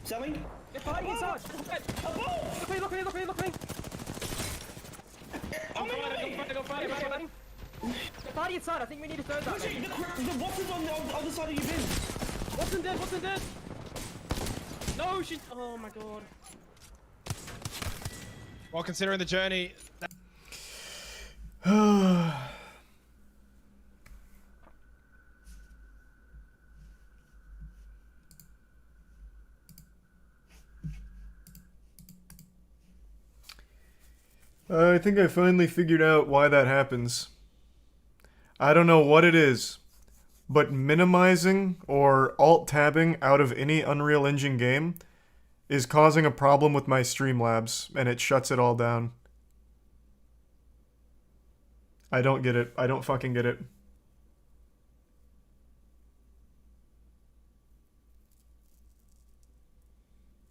Selling. They're fighting inside. Look me, look me, look me, look me. I'm fighting. They're fighting inside. I think we need to third that. The Watson's on the other side of your bin. Watson dead, Watson dead. No, she's. Oh my god. Well, considering the journey. I think I finally figured out why that happens. I don't know what it is, but minimizing or alt-tabbing out of any Unreal Engine game is causing a problem with my Streamlabs, and it shuts it all down. I don't get it. I don't fucking get it.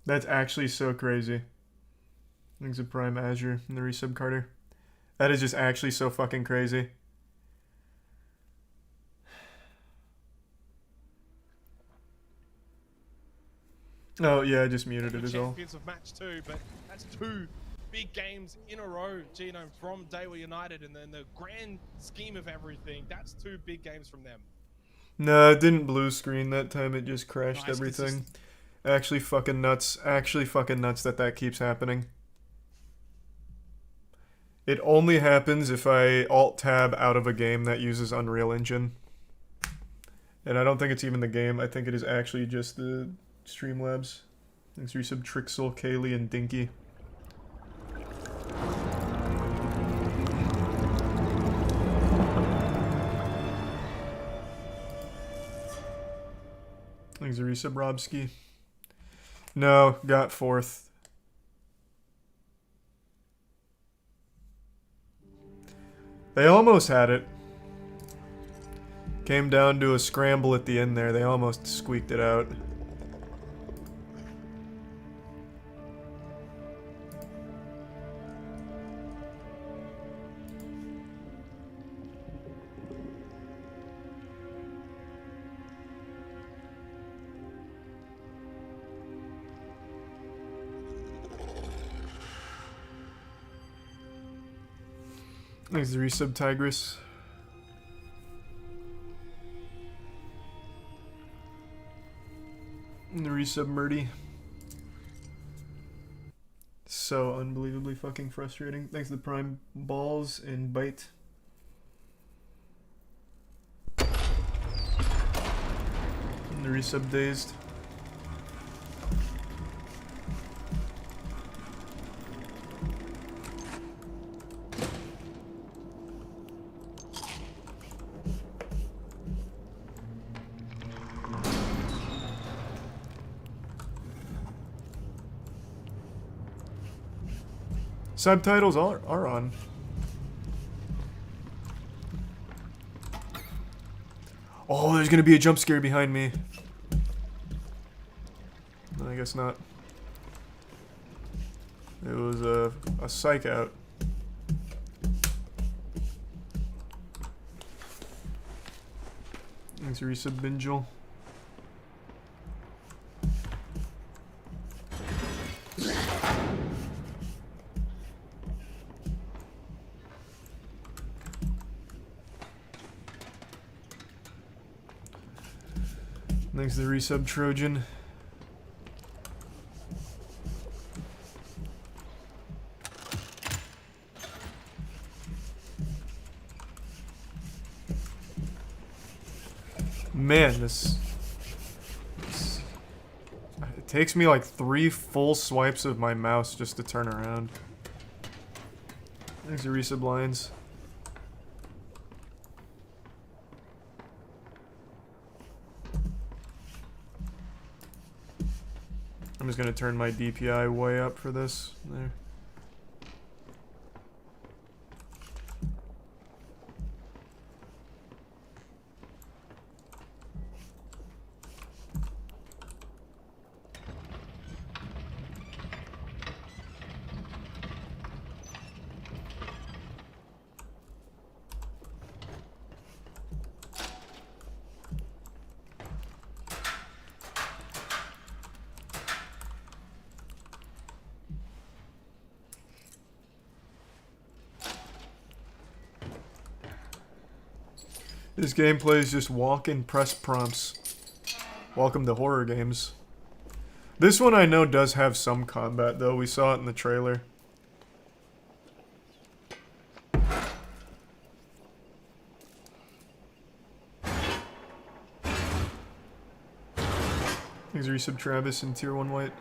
That's actually so crazy. Thanks to Prime Azure and the resub Carter. That is just actually so fucking crazy. Oh yeah, I just muted it as well. Champions of match 2, but that's 2 big games in a row, Genome, from Daywell United, and then the grand scheme of everything, that's 2 big games from them. No, it didn't blue screen that time. It just crashed Nice, everything. Actually fucking nuts. Actually fucking nuts that keeps happening. It only happens if I alt-tab out of a game that uses Unreal Engine. And I don't think it's even the game. I think it is actually just the Streamlabs. Thanks for resub Trixel, Kaylee, and Dinky. Thanks for resub Robski. No, got 4th. They almost had it. Came down to a scramble at the end there. They almost squeaked it out. Thanks to resub Tigress. And the resub Murdy. So unbelievably fucking frustrating. Thanks to the Prime Balls and Bite. And the resub Dazed. Subtitles are on. Oh, there's gonna be a jump scare behind me. No, I guess not. It was a psych out. Thanks for resub Binjel. Thanks to the resub Trojan. Man, this it takes me like 3 full swipes of my mouse just to turn around. Thanks to resub Lines. I'm just gonna turn my DPI way up for this. There. This gameplay is just walk and press prompts. Welcome to horror games. This one I know does have some combat though, we saw it in the trailer. Thanks resub Travis and tier 1 white.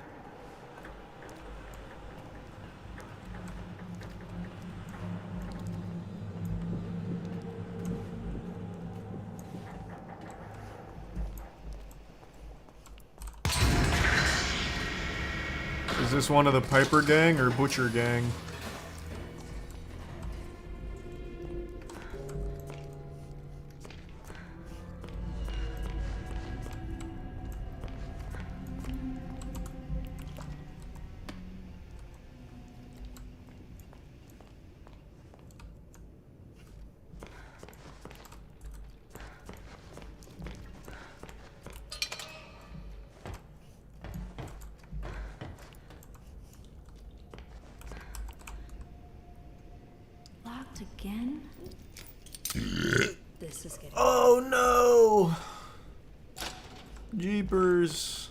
Is this one of the Piper gang or Butcher gang? Locked again? This is getting... Oh no! Jeepers.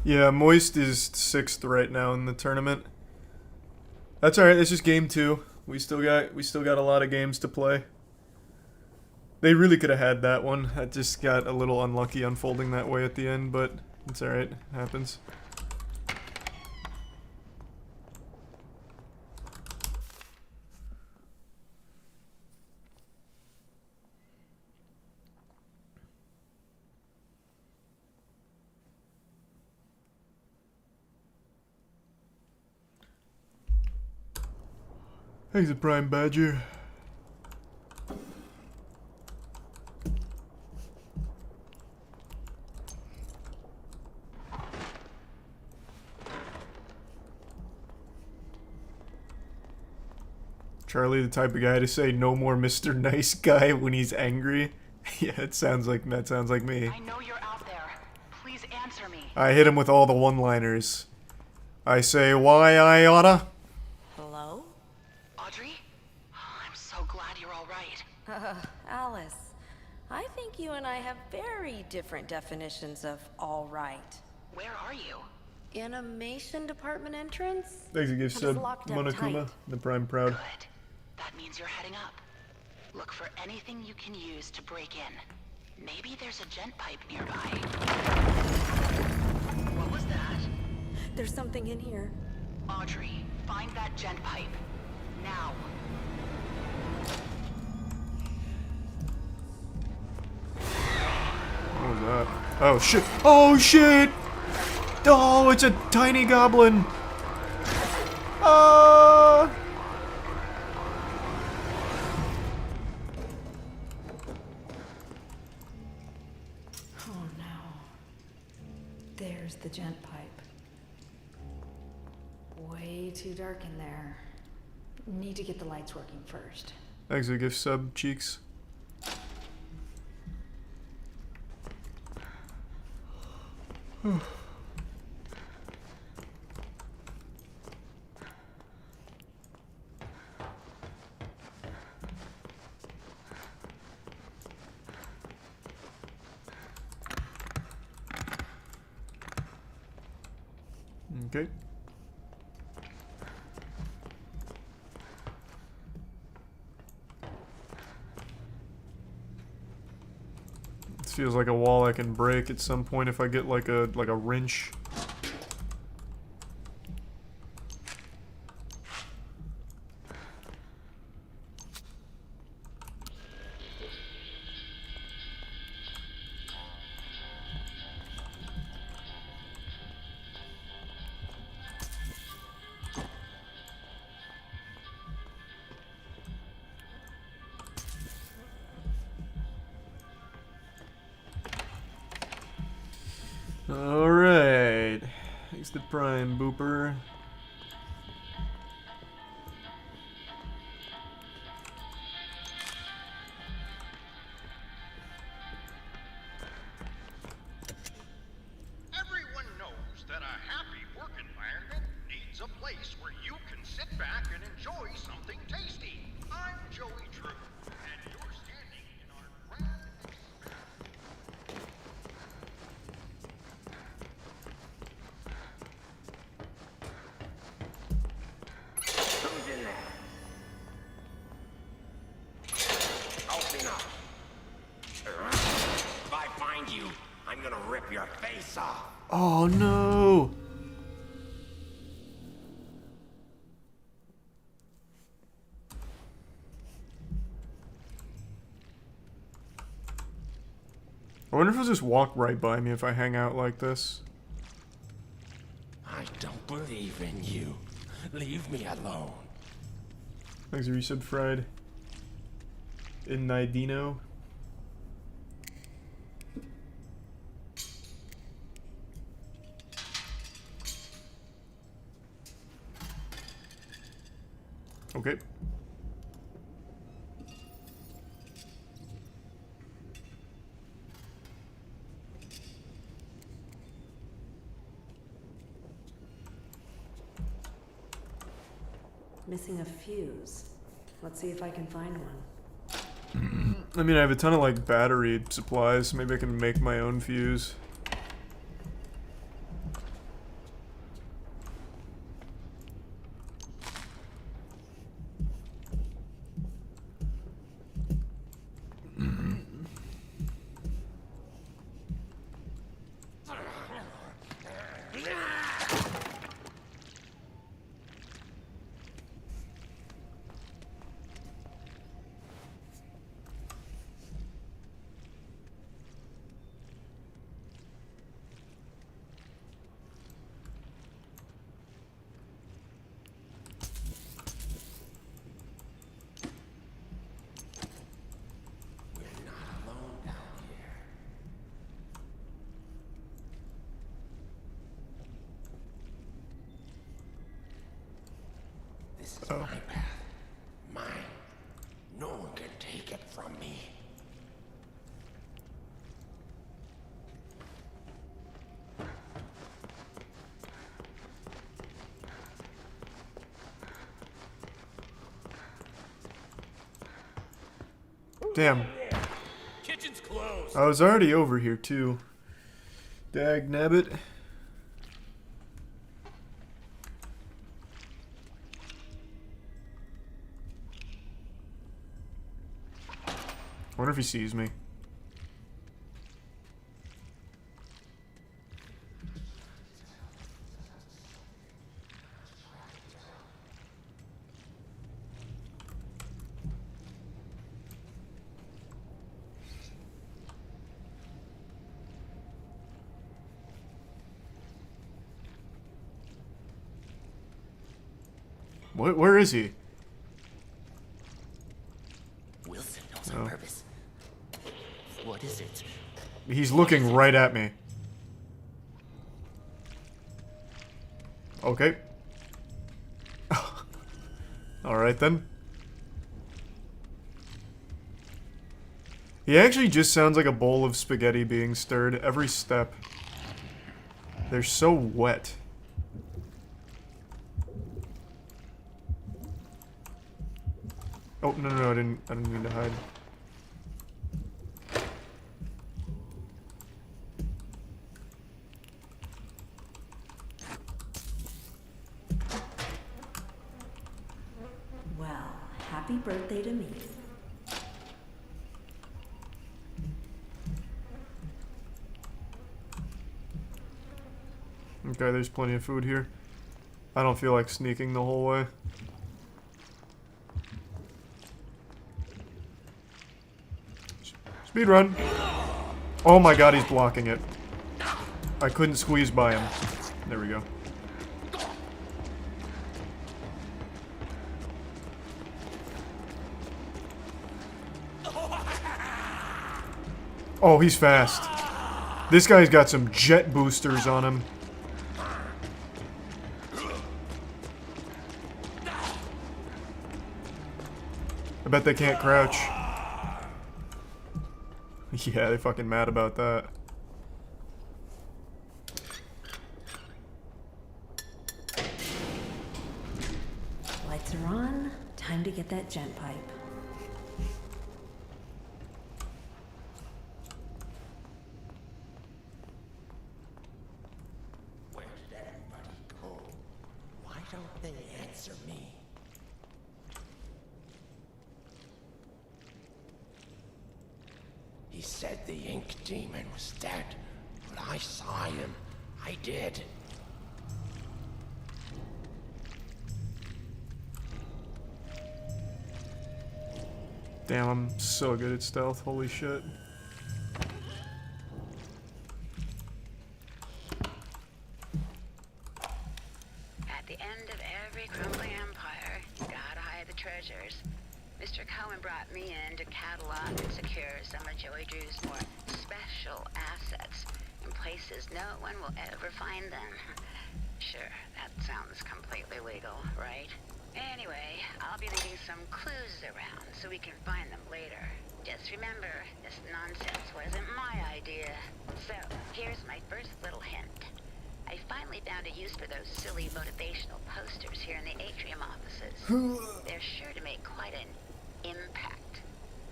Yeah, Moist is 6th right now in the tournament. That's alright, it's just game 2. We still got a lot of games to play. They really could have had that one. That just got a little unlucky unfolding that way at the end, but it's alright. Happens. Thanks, Prime Badger. Charlie, the type of guy to say no more Mr. Nice Guy when he's angry. Yeah, that sounds like me. I know you're out there. Please answer me. I hit him with all the one-liners. I say, why I oughta? Hello? Audrey? I'm so glad you're all right. Alice. I think you and I have very different definitions of all right. Where are you? Animation department entrance? Thanks, you give It's sub locked up Monokuma, tight. the Prime Proud. Good. That means you're heading up. Look for anything you can use to break in. Maybe there's a gent pipe nearby. What was that? There's something in here. Audrey, find that gent pipe. Now. What was that? Oh shit! Oh shit! Oh, it's a tiny goblin! Ah! Oh no. There's the gent pipe. Way too dark in there. Need to get the lights working first. Thanks, you give sub Cheeks. Okay. This feels like a wall I can break at some point if I get like a wrench. Alright. Thanks to Prime Booper. place where you can sit back and enjoy something tasty. I'm Joey Drew, and you're standing in our grand Who's in there? Open up. If I find you, I'm gonna rip your face off. Oh no! I wonder if he'll just walk right by me if I hang out like this. I don't believe in you. Leave me alone. Thanks, resub fried. In Nidino. Okay. Missing a fuse. Let's see if I can find one. I mean, I have a ton of, like, battery supplies. Maybe I can make my own fuse. This is my path. Mine. No one can take it from me. Damn. Kitchen's closed. I was already over here, too. Dag nabbit. I wonder if he sees me. Where is he? Wilson knows our purpose. What is it? He's looking right at me. Okay. Alright then. He actually just sounds like a bowl of spaghetti being stirred every step. They're so wet. Oh, no, I didn't mean to hide. Well, happy birthday to me. Okay, there's plenty of food here. I don't feel like sneaking the whole way. Speed run. Oh my god, he's blocking it. I couldn't squeeze by him. There we go. Oh, he's fast. This guy's got some jet boosters on him. I bet they can't crouch. Yeah, they're fucking mad about that. Lights are on. Time to get that gent pipe. Where did everybody go? Why don't they answer me? He said the ink demon was dead, but I saw him. I did. Damn, I'm so good at stealth. Holy shit. At the end of every crumbling empire, gotta hide the treasures. Mr. Cohen brought me in to catalog and secure some of Joey Drew's more special assets in places no one will ever find them. Sure, that sounds completely legal, right? Anyway, I'll be leaving some clues around so we can find them later. Just remember, this nonsense wasn't my idea. So, here's my first little hint. I finally found a use for those silly motivational posters here in the atrium offices. They're sure to make quite an impact.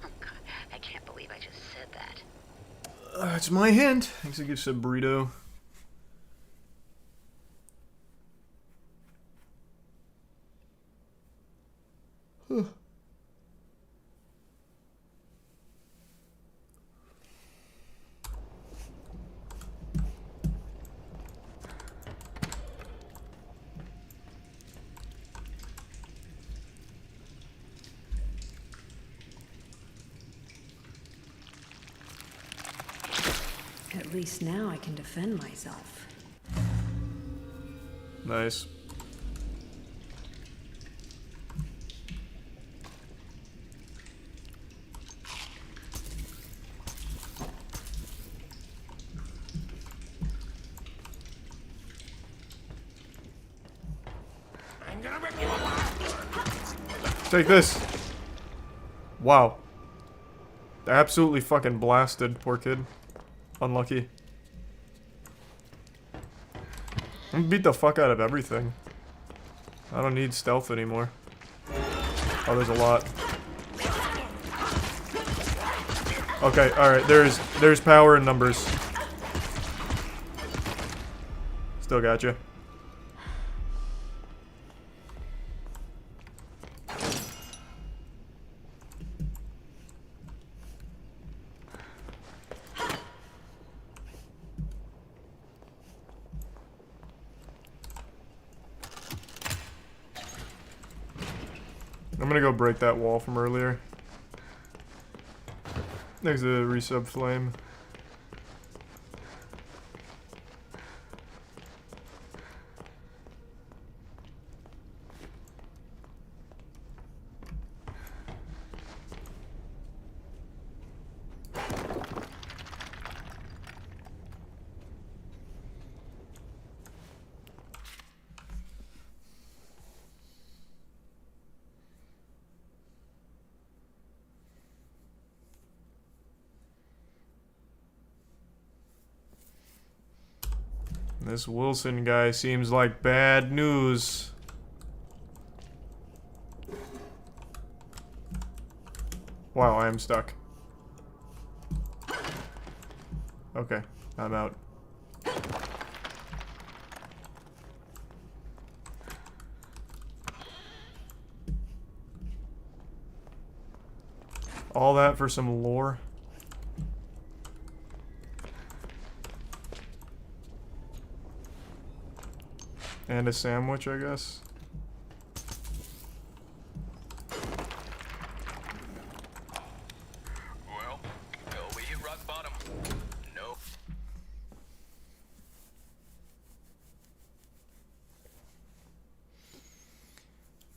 Oh god, I can't believe I just said that. That's my hint. Thanks, it gives a burrito. At least now I can defend myself. Nice. I'm gonna rip you apart! Take this. Wow. Absolutely fucking blasted, poor kid. Unlucky. I'm gonna beat the fuck out of everything. I don't need stealth anymore. Oh, there's a lot. Okay, alright, there's power in numbers. Still gotcha. I'm gonna go break that wall from earlier. There's a resub flame. This Wilson guy seems like bad news. Wow, I am stuck. Okay, I'm out. All that for some lore? And a sandwich, I guess. Well, we hit rock bottom. Nope.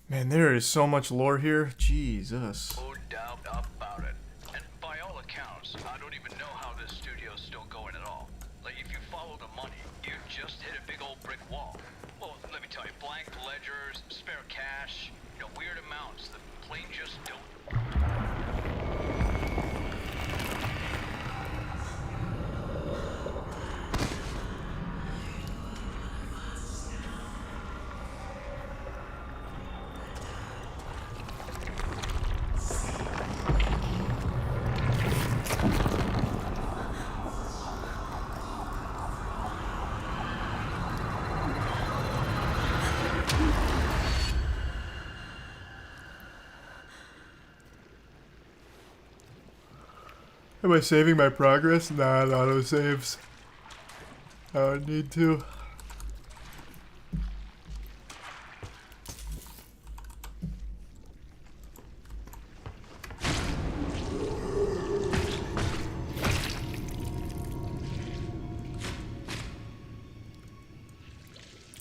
Man, there is so much lore here. Jesus. No doubt about it. And by all accounts, I don't even know how this studio's still going at all. Like, if you follow the money, you just hit a big old brick wall. Well, let me tell you, blank ledgers, spare cash, you know, weird amounts. The plane just don't. Am I saving my progress? Nah, it auto saves. I don't need to.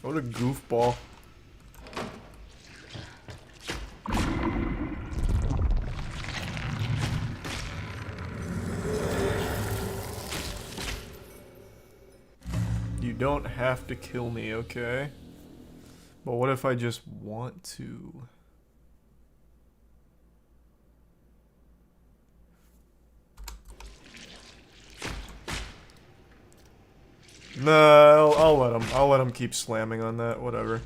What a goofball. You don't have to kill me, okay? But what if I just want to? No, I'll let him. I'll let him keep slamming on that. Whatever.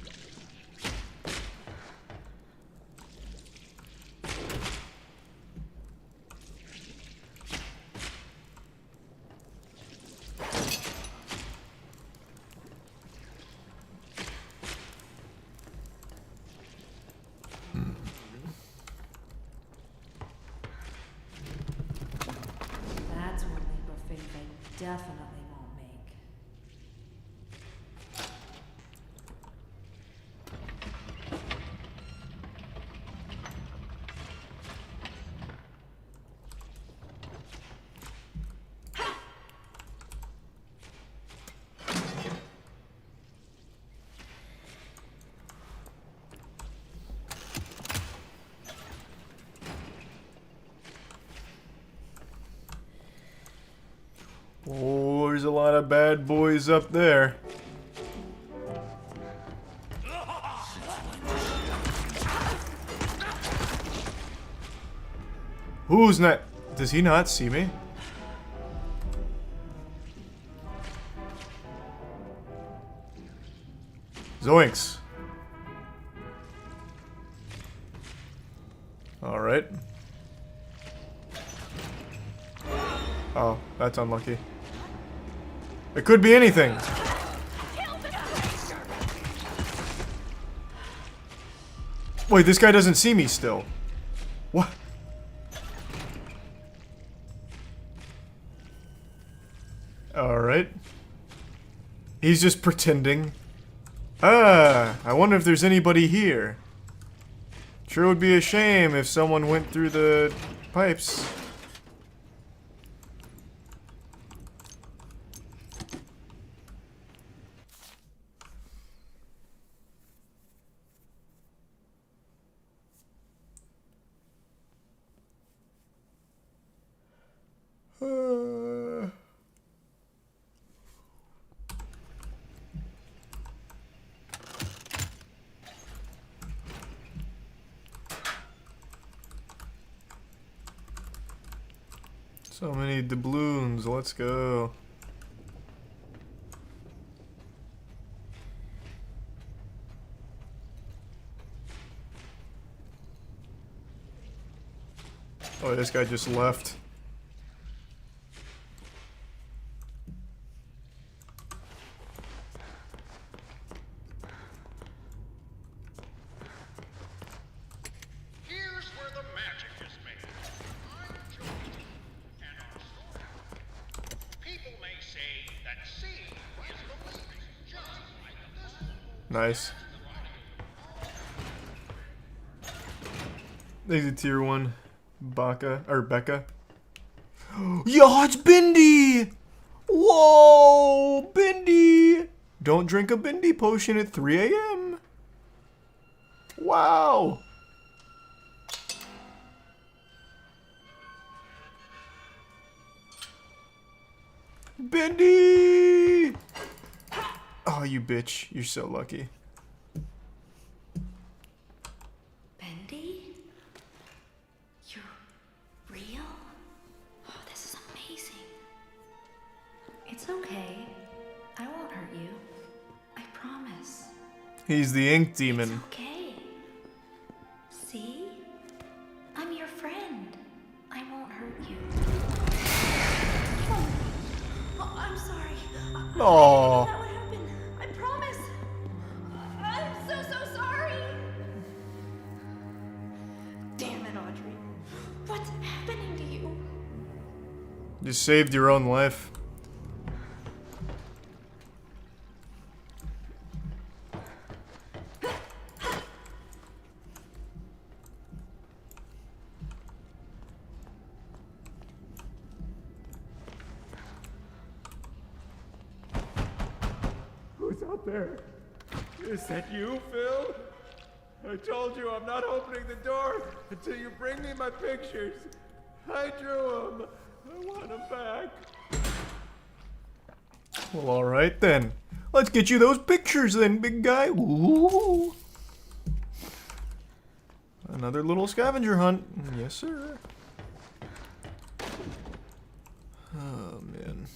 That's one leap of faith I definitely won't make. Oh, there's a lot of bad boys up there. Who's not? Does he not see me? Zoinks. Alright. Oh, that's unlucky. It could be anything. Wait, this guy doesn't see me still. What? Alright. He's just pretending. Ah, I wonder if there's anybody here. Sure would be a shame if someone went through the pipes. So many doubloons, let's go. Oh, this guy just left. Here's where the magic is made. I'm Joey, and our story. People may say that seeing is believing, just like this. Nice. There's a tier 1 Baka or Becca. Yo, it's Bendy! Whoa, Bendy! Don't drink a Bendy potion at 3 a.m. Wow. Bendy! Oh, you bitch. You're so lucky. Bendy? You're real? Oh, this is amazing. It's okay. I won't hurt you. I promise. He's the ink demon. It's okay. See? I'm your friend. I won't hurt you. Oh, I'm sorry. Aww. That would happen. I promise. I'm so sorry. Damn it, Audrey. What's happening to you? You saved your own life. Who's out there? Is that you, Phil? I told you I'm not opening the door until you bring me my pictures. I drew them. I want them back. Well, alright then. Let's get you those pictures then, big guy. Ooh. Another little scavenger hunt. Yes, sir. Oh, man.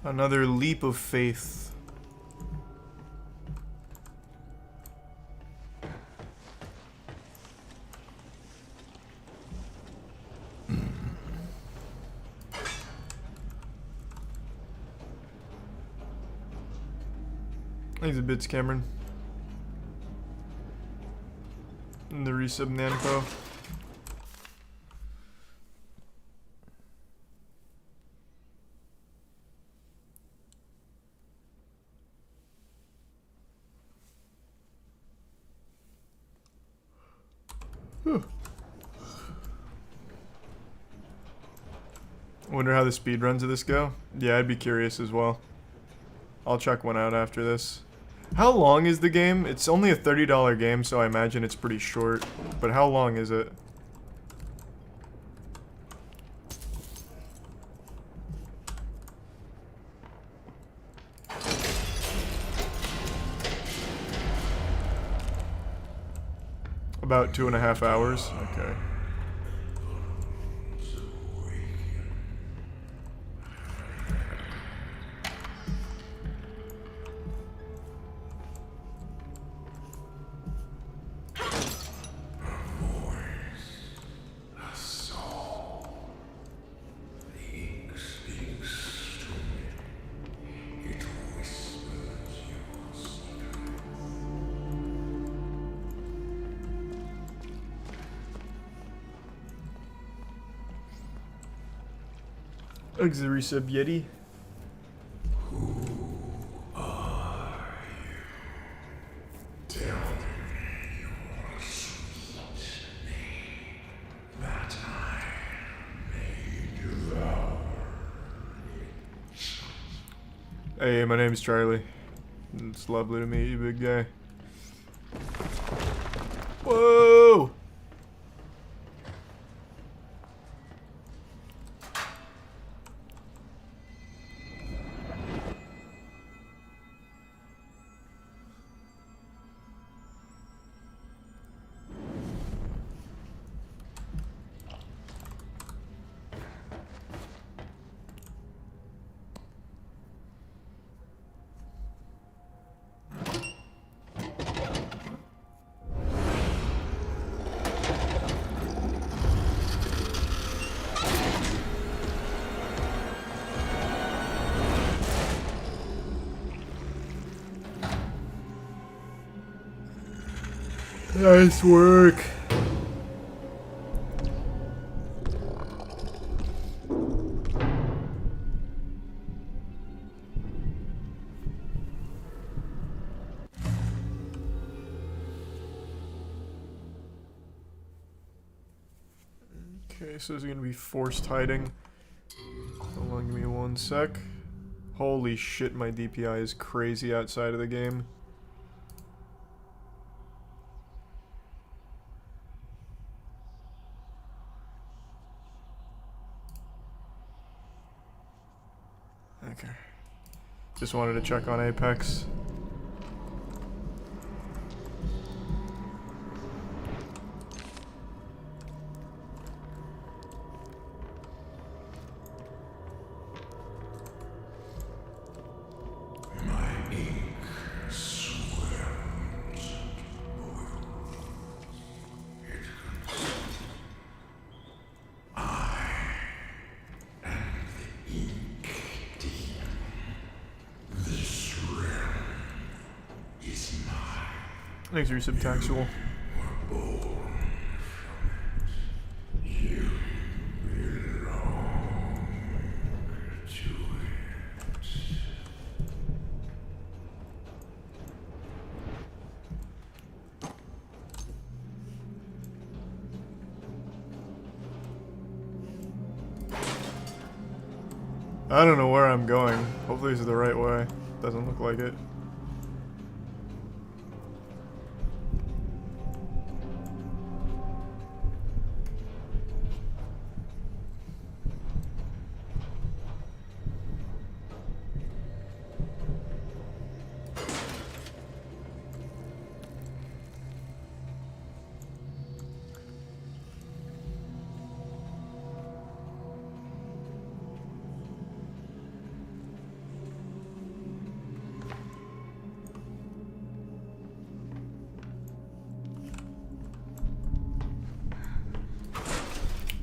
Another leap of faith. Thanks a bits, Cameron. And the resub Nanpo. Wonder how the speedruns of this go? Yeah, I'd be curious as well. I'll check one out after this. How long is the game? It's only a $30 game, so I imagine it's pretty short. But how long is it? About 2.5 hours? Okay. Auxiliary sub Yeti. Hey, my name's Charlie. It's lovely to meet you, big guy. Whoa! Nice work. Okay, so there's gonna be forced hiding. Hold on, give me 1 sec. Holy shit, my DPI is crazy outside of the game. Okay. Just wanted to check on Apex. Thanks for your subtaxual. I don't know where I'm going. Hopefully this is the right way. Doesn't look like it.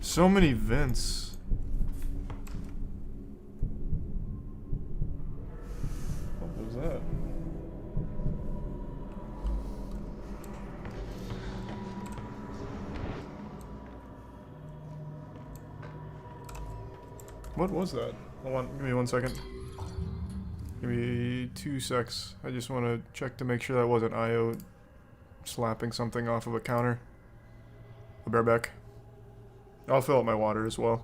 So many vents. What was that? What was that? Hold on, give me 1 second. Give me 2 secs. I just want to check to make sure that wasn't IO slapping something off of a counter. I'll be right back. I'll fill up my water as well.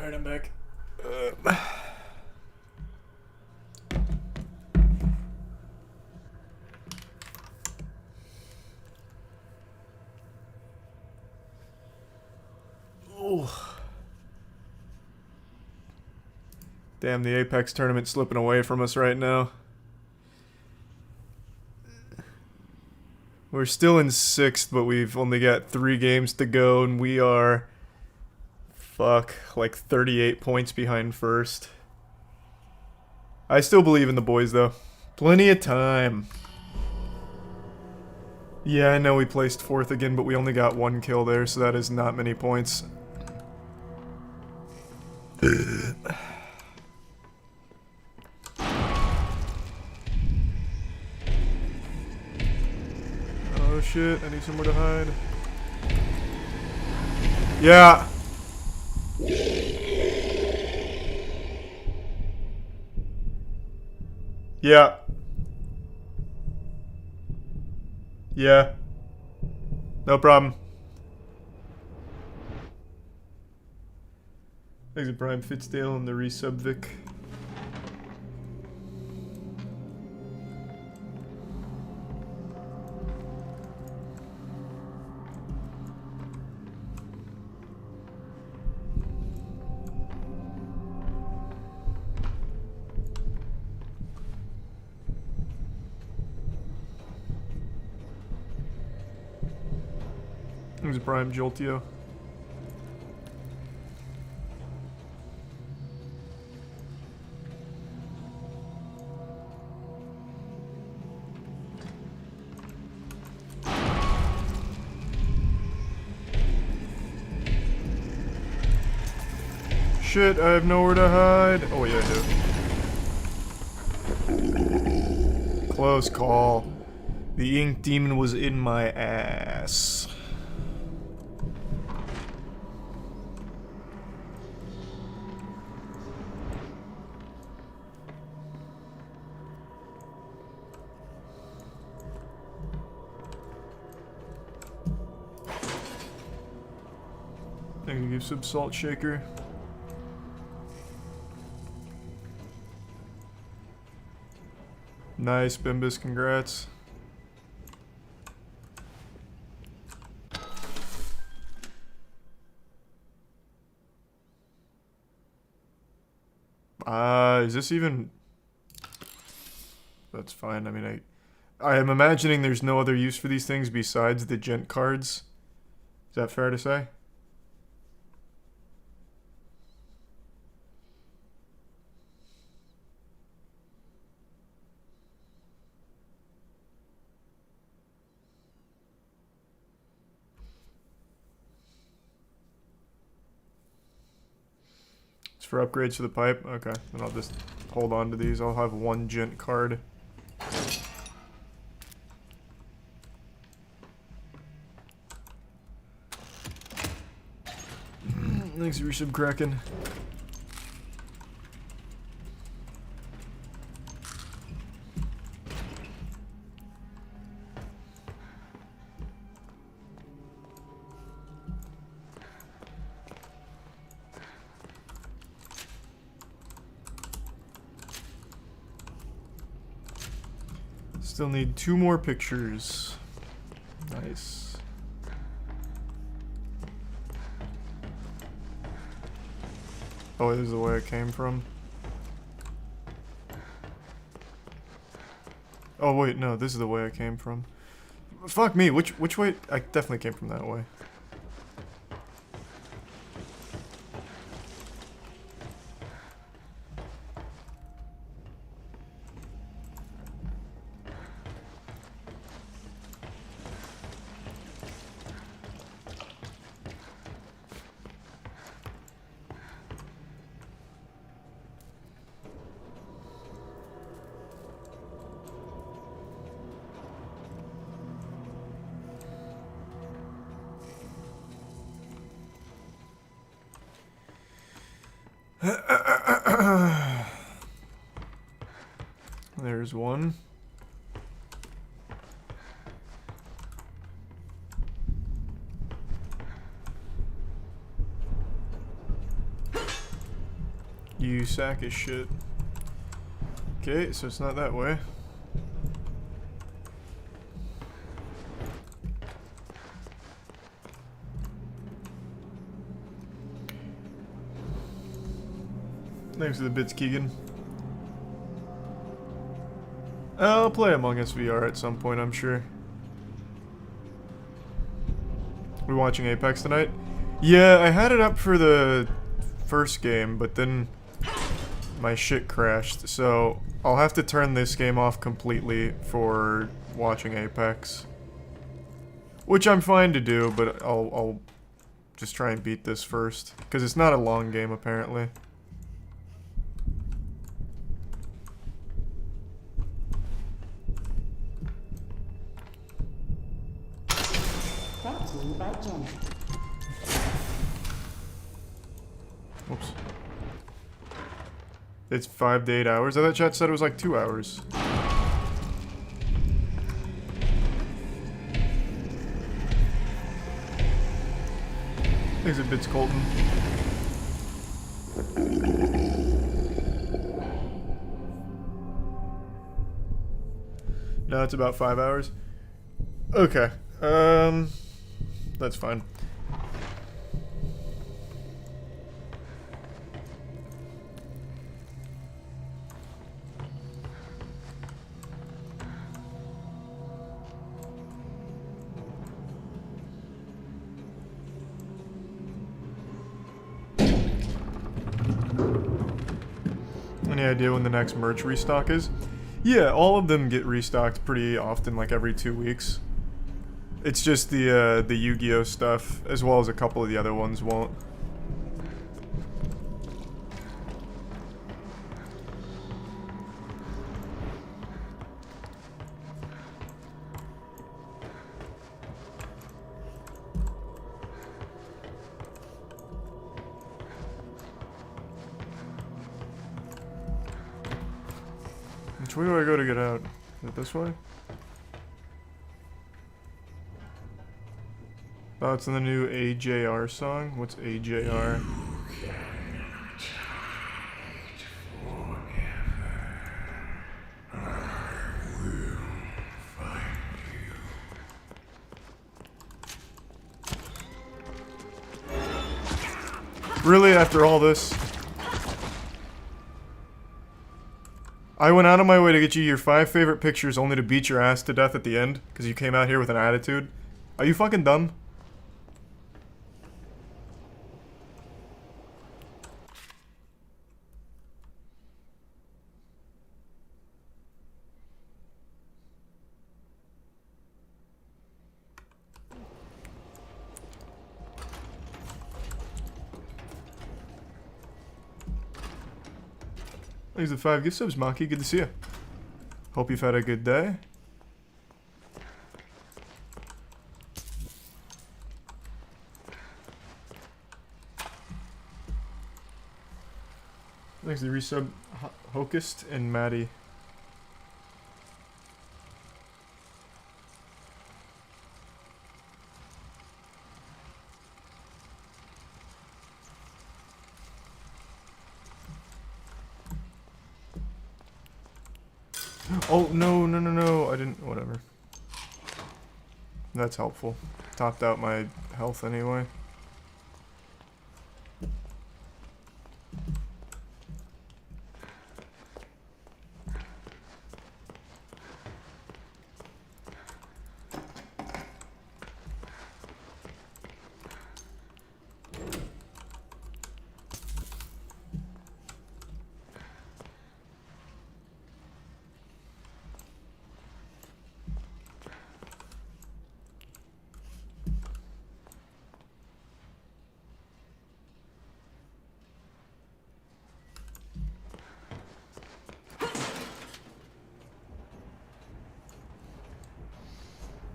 Alright, I'm back. Damn, the Apex tournament's slipping away from us right now. We're still in 6th, but we've only got 3 games to go, and we are... Fuck, like 38 points behind 1st. I still believe in the boys, though. Plenty of time. Yeah, I know we placed 4th again, but we only got 1 kill there, so that is not many points. Oh shit, I need somewhere to hide. Yeah! Yeah. Yeah. No problem. Exit Prime Fitzdale and the resub Vic. Exit Prime Joltio. Shit, I have nowhere to hide. Oh yeah, I do. Close call. The ink demon was in my ass. I'm gonna give some salt shaker. Nice, Bimbus, congrats. Is this even... That's fine, I mean, I am imagining there's no other use for these things besides the gent cards. Is that fair to say? For upgrades to the pipe? Okay, then I'll just hold on to these. I'll have 1 gent card. Thanks, Resub Kraken. Still need 2 more pictures. Nice. Oh, this is the way it came from. Oh wait, no, this is the way I came from. Fuck me, which way? I definitely came from that way. There's one. You sack of shit. Okay, so it's not that way. Thanks for the bits, Keegan. I'll play Among Us VR at some point, I'm sure. We watching Apex tonight? Yeah, I had it up for the first game, but then my shit crashed, so I'll have to turn this game off completely for watching Apex. Which I'm fine to do, but I'll just try and beat this first. Because it's not a long game, apparently. Oops. It's 5 to 8 hours. I thought chat said it was like 2 hours. Thanks a bits, Colton. No, it's about 5 hours. Okay. That's fine. Any idea when the next merch restock is? Yeah, all of them get restocked pretty often, like every 2 weeks. It's just the Yu-Gi-Oh stuff, as well as a couple of the other ones won't. Which way do I go to get out? Is it this way? Oh, it's in the new AJR song? What's AJR? Really, after all this? I went out of my way to get you your 5 favorite pictures only to beat your ass to death at the end because you came out here with an attitude. Are you fucking dumb? Thanks for the 5 gift subs, Maki. Good to see you. Hope you've had a good day. Thanks for the resub, Hokust and Maddie. Oh, no, no, no, no, I didn't, whatever. That's helpful. Topped out my health anyway.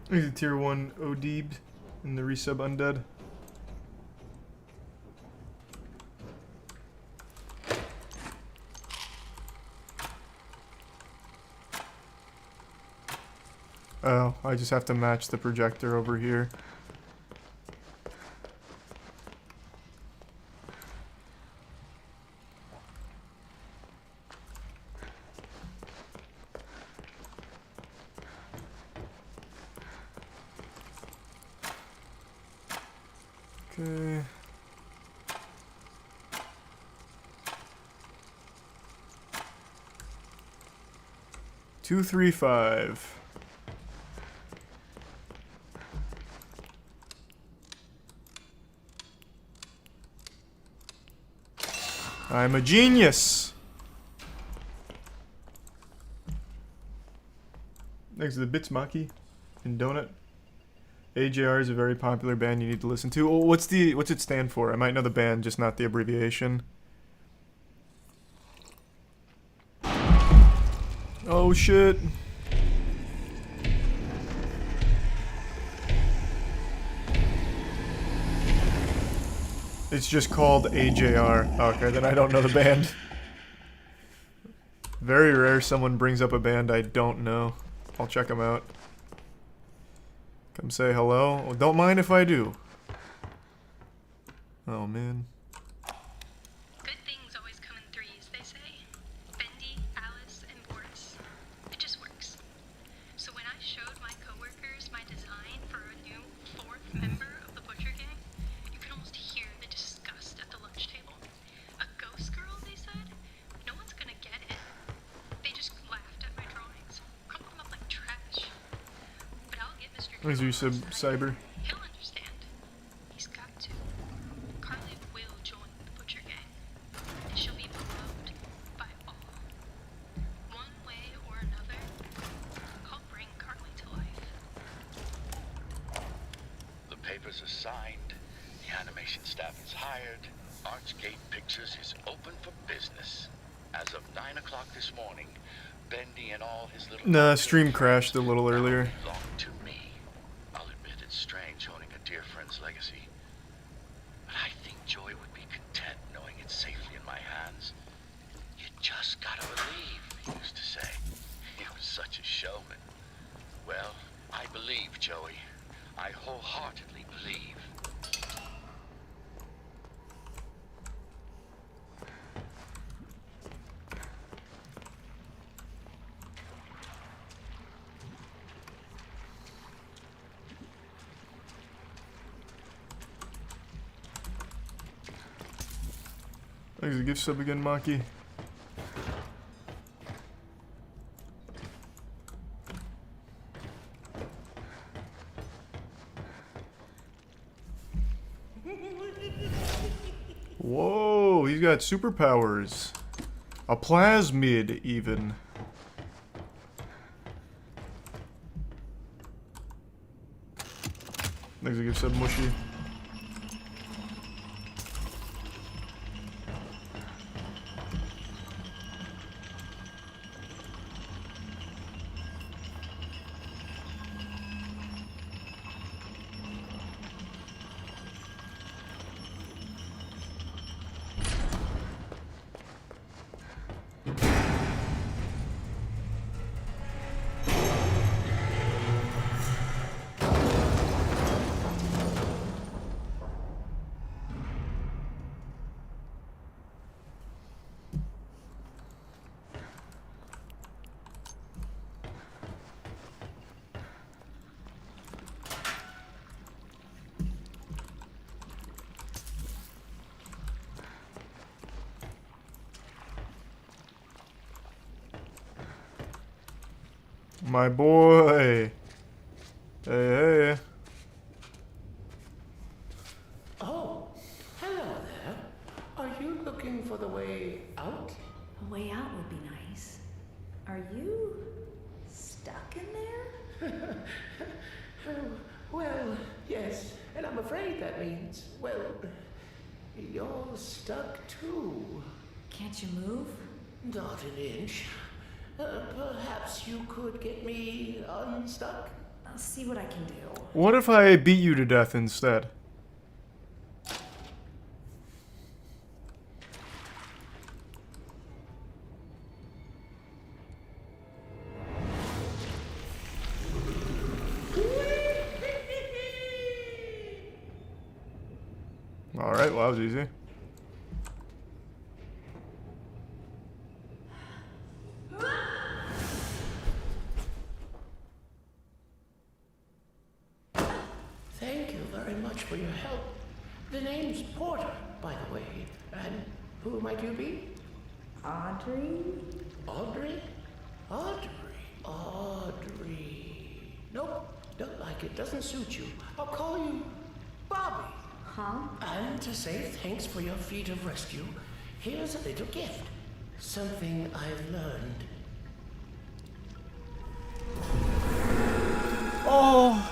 He's a tier 1 Odeeb in the resub undead. Oh, I just have to match the projector over here. Okay. Two, 3, 5. I'm a genius. Next to the Bits Maki and Donut. AJR is a very popular band you need to listen to. Oh, what's it stand for? I might know the band, just not the abbreviation. Oh shit. It's just called AJR. Okay, then I don't know the band. Very rare someone brings up a band I don't know. I'll check them out. Come say hello. Well, don't mind if I do. Oh, man. Good things always come in threes, they say. Bendy, Alice, and Boris. It just works. So when I showed my coworkers my design for a new fourth member of the Butcher Gang, you could almost hear the disgust at the lunch table. A ghost girl, they said? No one's gonna get it. They just laughed at my drawings, crumpled them up like trash. But I'll get Mr. As you said, Cyber. He'll understand. He's got to. Carly will join the Butcher Gang, and she'll be beloved by all. One way or another, I'll bring Carly to life. The papers are signed, the animation staff is hired, Archgate Pictures is open for business. As of 9 o'clock this morning, Bendy and all his little... Nah, stream crashed a little earlier. ...belong to me. I'll admit it's strange owning a dear friend's legacy. But I think Joy would be content knowing it's safely in my hands. You just gotta believe, he used to say. He was such a showman. Well, I believe, Joey. I wholeheartedly believe. Thanks for the gift sub again, Maki. Whoa, he's got superpowers. A plasmid, even. Thanks for the gift sub, Mushy. My boy. Hey, hey. Oh, hello there. Are you looking for the way out? A way out would be nice. Are you stuck in there? Well, yes, and I'm afraid that means, well, you're stuck too. Can't you move? Not an inch. Perhaps you could get me unstuck? I'll see what I can do. What if I beat you to death instead? Alright, well that was easy. Thank you very much for your help. The name's Porter, by the way. And who might you be? Audrey? Audrey? Audrey. Nope, don't like it. Doesn't suit you. I'll call you Bobby. Huh? And to say thanks for your feat of rescue, here's a little gift. Something I've learned. Oh,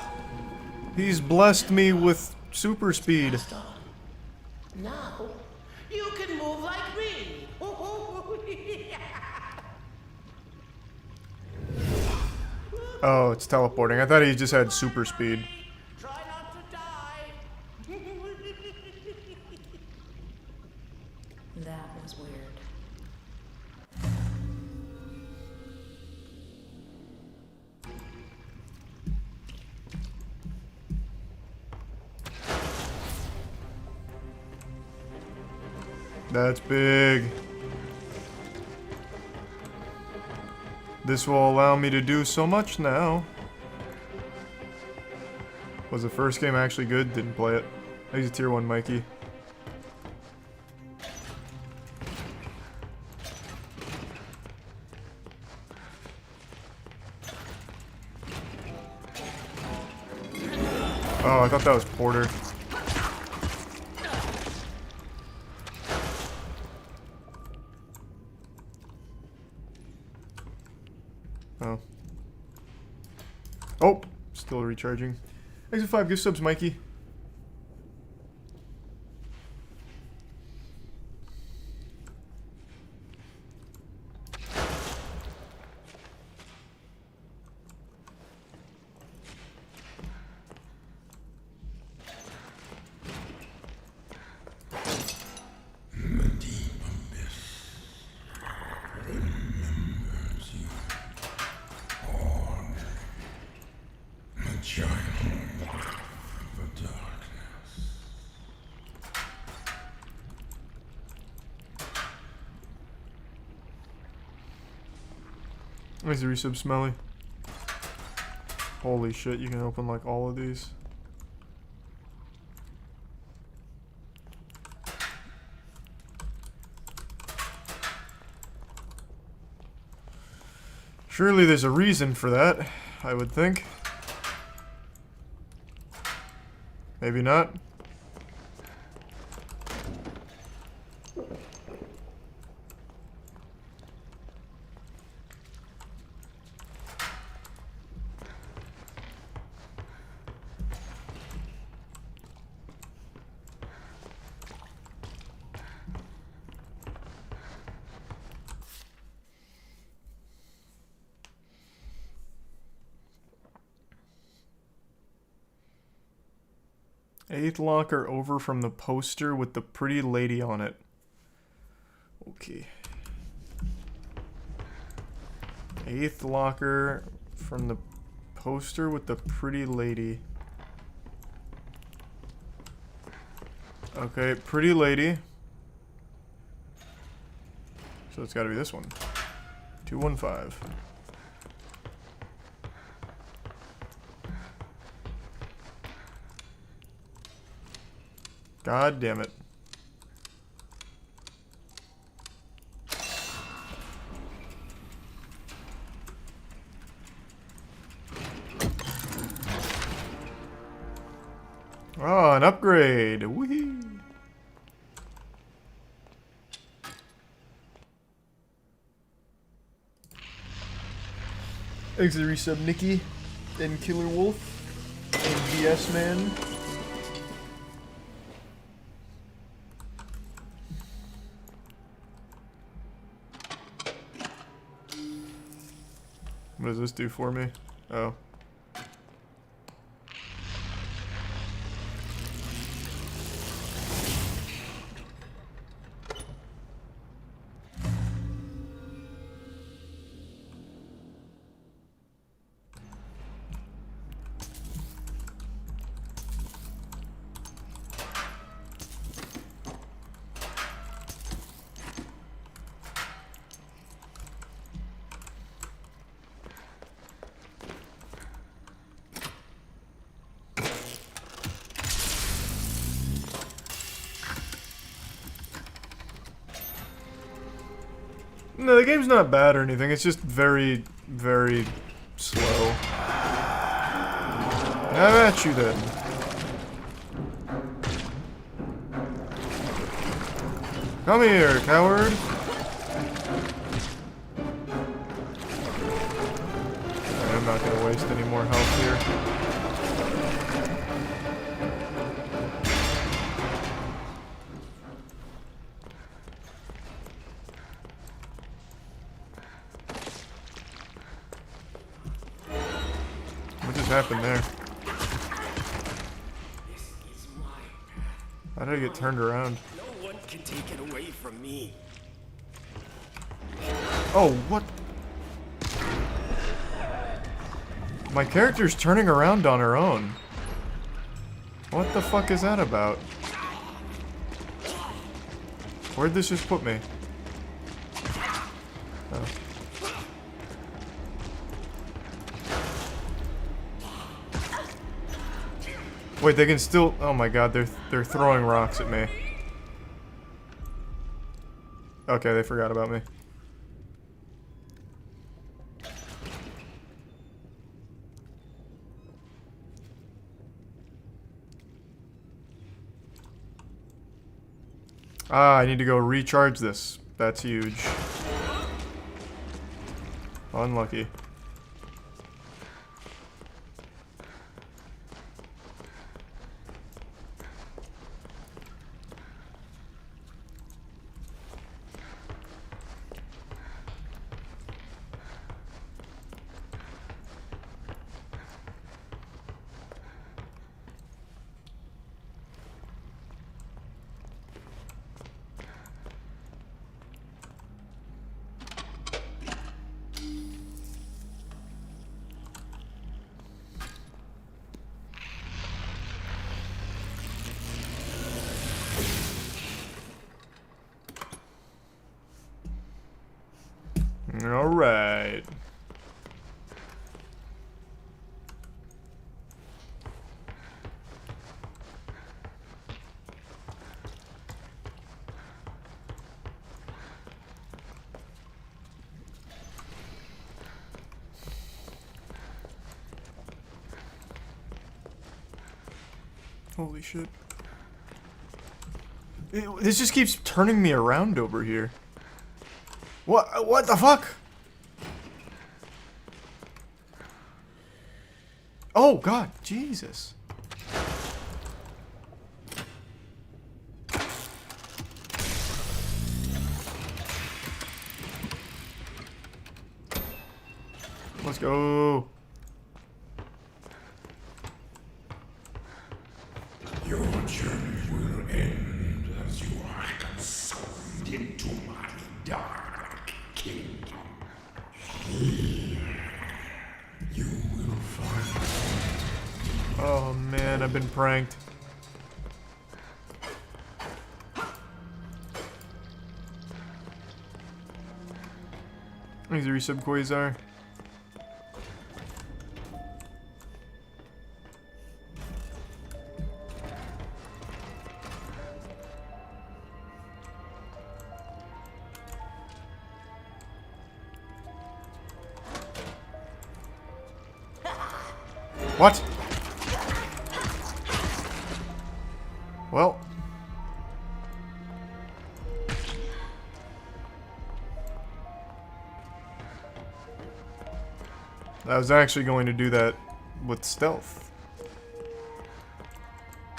he's blessed me with super speed. Passed on. Now, you can move like me. Oh, it's teleporting. I thought he just had super speed. Try not to die. That was weird. That's big. This will allow me to do so much now. Was the first game actually good? Didn't play it. He's a tier 1 Mikey. Oh, I thought that was Porter. Oh. Oh! Still recharging. Thanks for 5 gift subs, Mikey. Where's the resub, Smelly? Holy shit, you can open like all of these. Surely there's a reason for that, I would think. Maybe not. Eighth locker over from the poster with the pretty lady on it. Okay. Eighth locker from the poster with the pretty lady. Okay, pretty lady. So it's gotta be this one. 215. God damn it. Oh, an upgrade. Woohoo. Thanks to resub Nikki and Killer Wolf and GS Man. What does this do for me? Oh. No, the game's not bad or anything. It's just very, very slow. Have at you then. Come here, coward. I'm not gonna waste any more health here. What just happened there? How did I get turned around? No one can take it away from me. Oh, what? My character's turning around on her own. What the fuck is that about? Where'd this just put me? Oh. Wait, they can still... Oh my god, they're throwing rocks at me. Okay, they forgot about me. Ah, I need to go recharge this. That's huge. Unlucky. All right. Holy shit. This just keeps turning me around over here. What the fuck? Oh god, Jesus. Let's go. Your journey will end as you are consumed into my dark kingdom. Here, you will find... Oh man, I've been pranked. These are resub Quasar. What? Well. I was actually going to do that with stealth.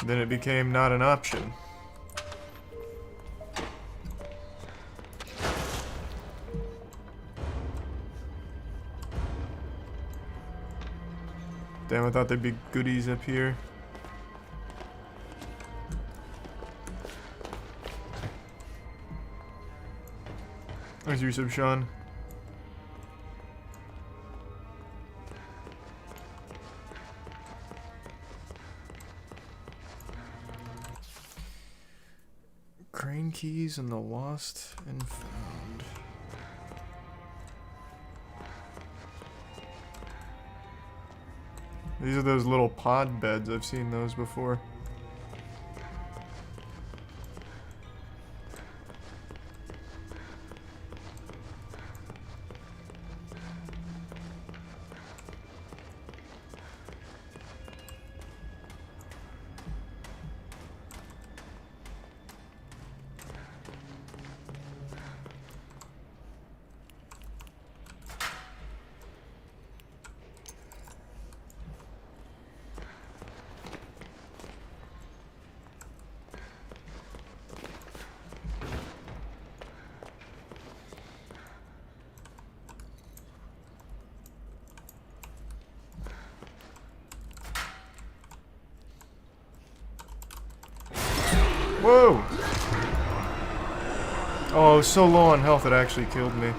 Then it became not an option. Damn, I thought there'd be goodies up here. There's your sub, Sean. Crane keys and the lost and found. These are those little pod beds. I've seen those before. Whoa! Oh, I was so low on health it actually killed me.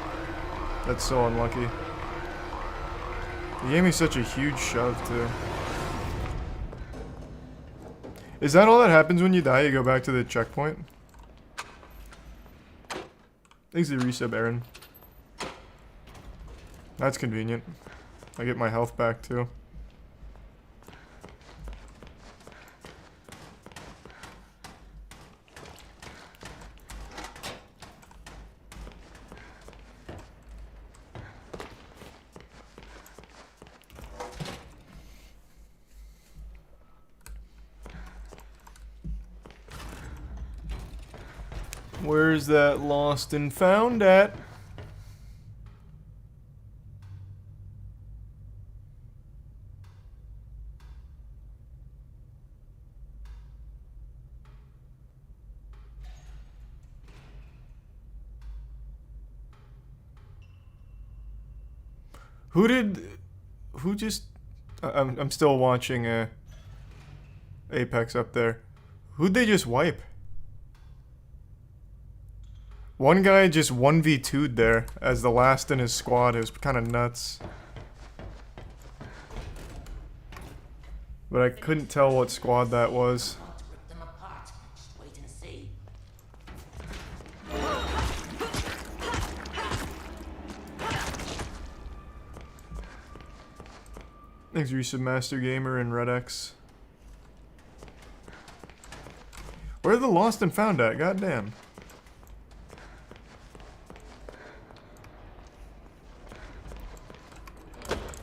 That's so unlucky. He gave me such a huge shove, too. Is that all that happens when you die? You go back to the checkpoint? Thanks to resub, Aaron. That's convenient. I get my health back, too. Where's that lost and found at? Who just, I'm still watching Apex up there. Who'd they just wipe? One guy just 1v2'd there as the last in his squad. It was kind of nuts. But I couldn't tell what squad that was. Thanks, Resub Master Gamer and Red X. Where are the lost and found at? Goddamn.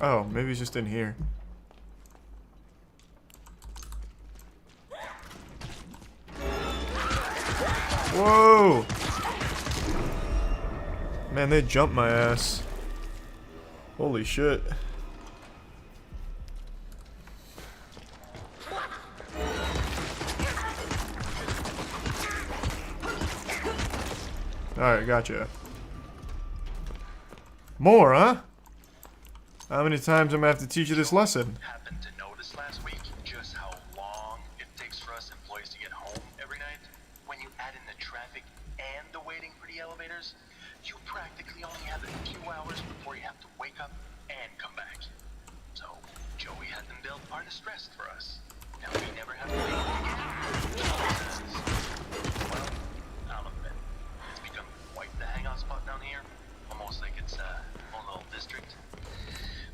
Oh, maybe he's just in here. Whoa! Man, they jumped my ass. Holy shit. Alright, gotcha. More, huh? How many times I'm gonna have to teach you this lesson? Happened to notice last week just how long it takes for us employees to get home every night? When you add in the traffic and the waiting for the elevators, you practically only have a few hours before you have to wake up and come back. So, Joey had them build artist rest for us. Now we never have to wait again. Well, I'll admit, it's become quite the hangout spot down here. Almost like it's a own little district.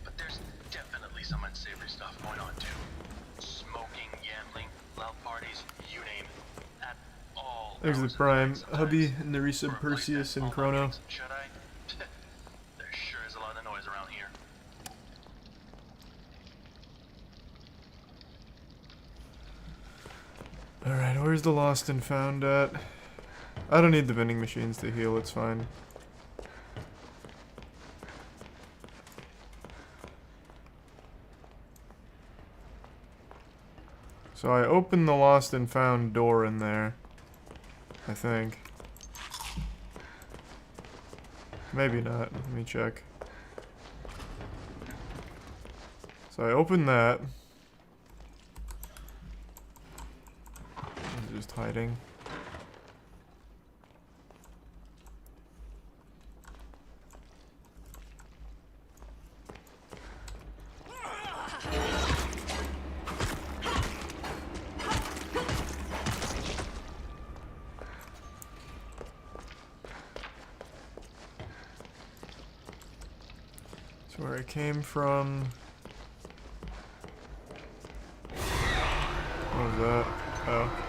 But there's definitely some unsavory stuff going on too. Smoking, gambling, loud parties, you name it. At all. There's the Prime, Hubby, and the resub Perseus and Chrono. Should I? There sure is a lot of noise around here. Alright, where's the lost and found at? I don't need the vending machines to heal, it's fine. So I opened the lost and found door in there, I think. Maybe not, let me check. So I opened that. I'm just hiding. That's where I came from. What was that? Oh.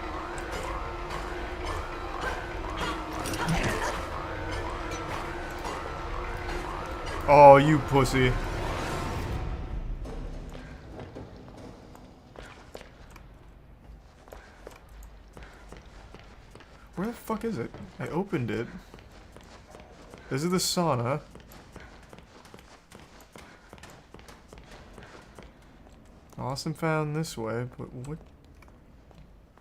Oh, you pussy. Where the fuck is it? I opened it. This is the sauna. Lost and found this way, but what?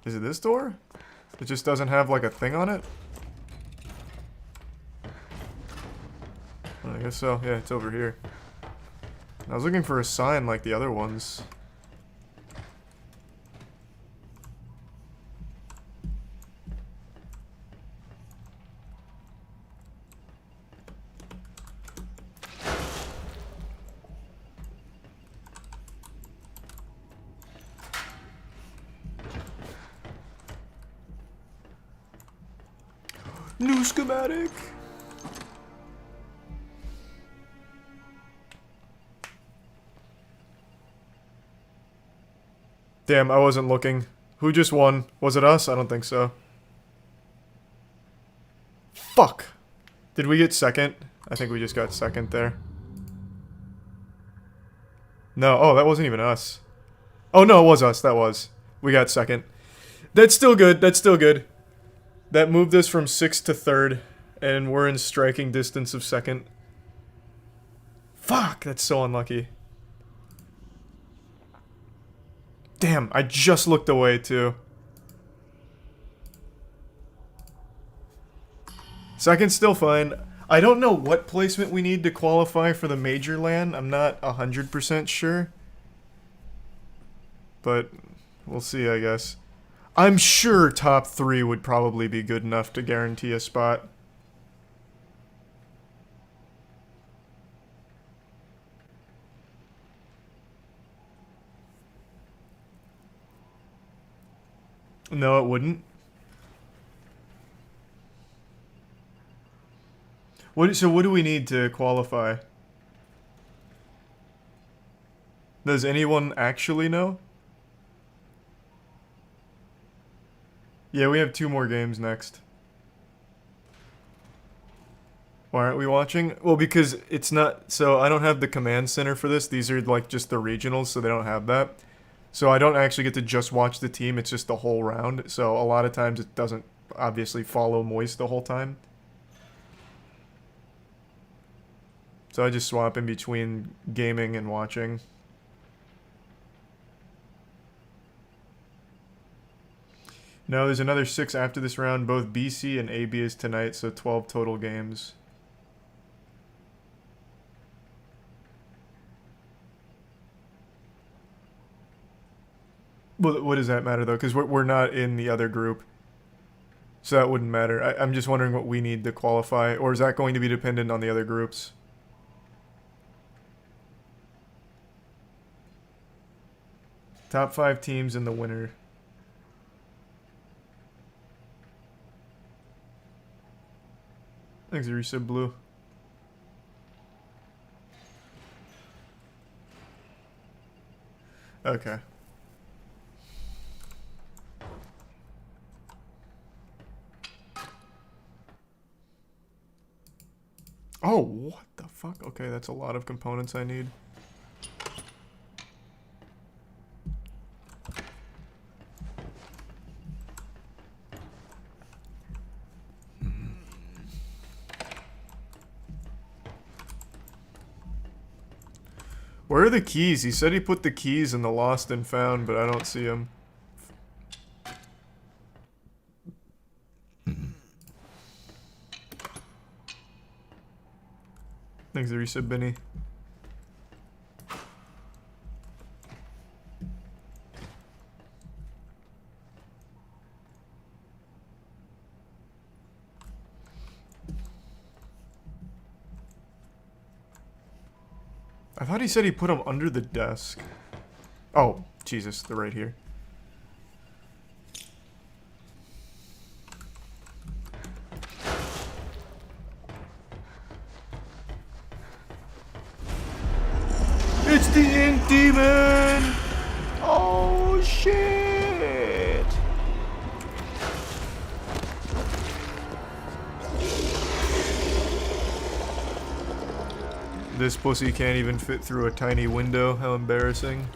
Is it this door? It just doesn't have like a thing on it? I guess so. Yeah, it's over here. I was looking for a sign like the other ones. New schematic. Damn, I wasn't looking. Who just won? Was it us? I don't think so. Fuck. Did we get second? I think we just got second there. No, oh, that wasn't even us. Oh, no, it was us. That was. We got second. That's still good. That's still good. That moved us from 6th to 3rd, and we're in striking distance of 2nd. Fuck, that's so unlucky. Damn, I just looked away, too. 2nd's still fine. I don't know what placement we need to qualify for the major LAN. I'm not 100% sure. But we'll see, I guess. I'm sure top 3 would probably be good enough to guarantee a spot. No, it wouldn't. So what do we need to qualify? Does anyone actually know? Yeah, we have 2 more games next. Why aren't we watching? Well, because it's not... So, I don't have the command center for this. These are, like, just the regionals, so they don't have that. So, I don't actually get to just watch the team. It's just the whole round. So, a lot of times it doesn't, obviously, follow Moist the whole time. So, I just swap in between gaming and watching. No, there's another 6 after this round. Both BC and AB is tonight, so 12 total games. Well, what does that matter, though? Because we're not in the other group. So that wouldn't matter. I'm just wondering what we need to qualify. Or is that going to be dependent on the other groups? Top 5 teams in the winner. Thanks, Arisa Blue. Okay. Oh, what the fuck? Okay, that's a lot of components I need. Where are the keys? He said he put the keys in the lost and found, but I don't see them. Thanks, Arisa Benny. I thought he said he put them under the desk. Oh, Jesus, they're right here. It's the Ink Demon! Oh, shit! This pussy can't even fit through a tiny window. How embarrassing.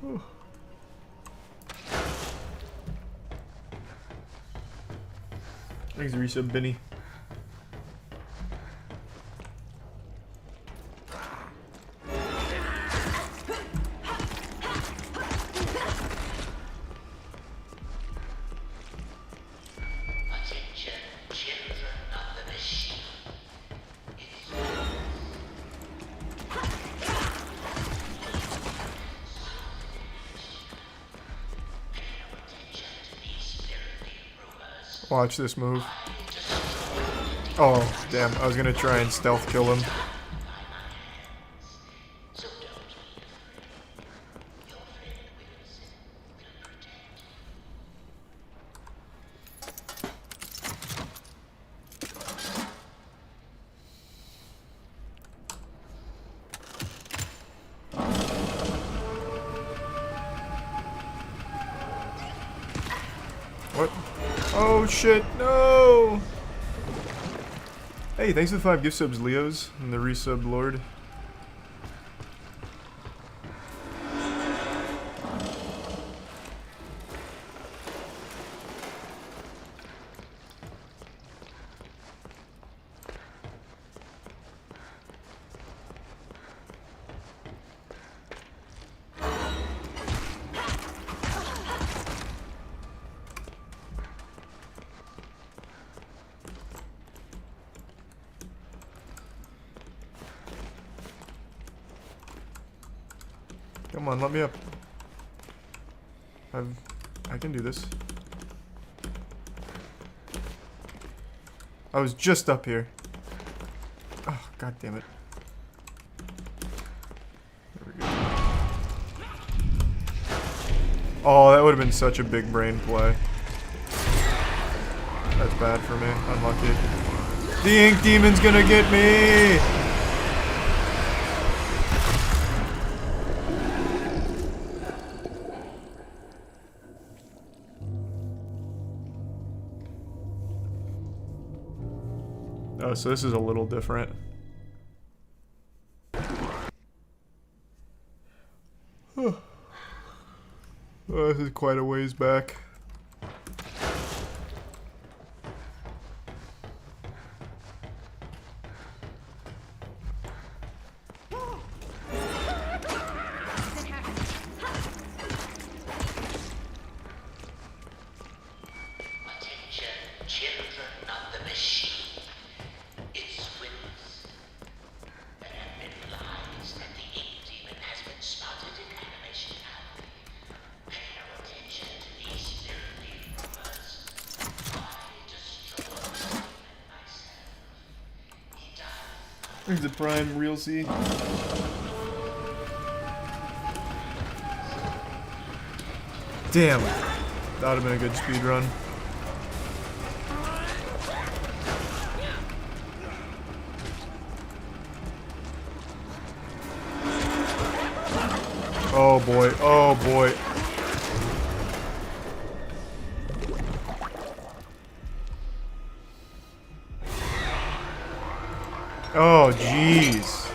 Ooh. Thanks, Risa Benny. Watch this move. Oh, damn. I was gonna try and stealth kill him. Oh shit, no! Hey, thanks for the 5 gift subs, Leos, and the resub lord. Come on, let me up. I can do this. I was just up here. Oh, god damn it. There we go. Oh, that would have been such a big brain play. That's bad for me. Unlucky. The ink demon's gonna get me! Oh, so this is a little different. Oh, this is quite a ways back. There's the prime real C. Damn. That would have been a good speed run. Oh boy, oh boy. Oh jeez.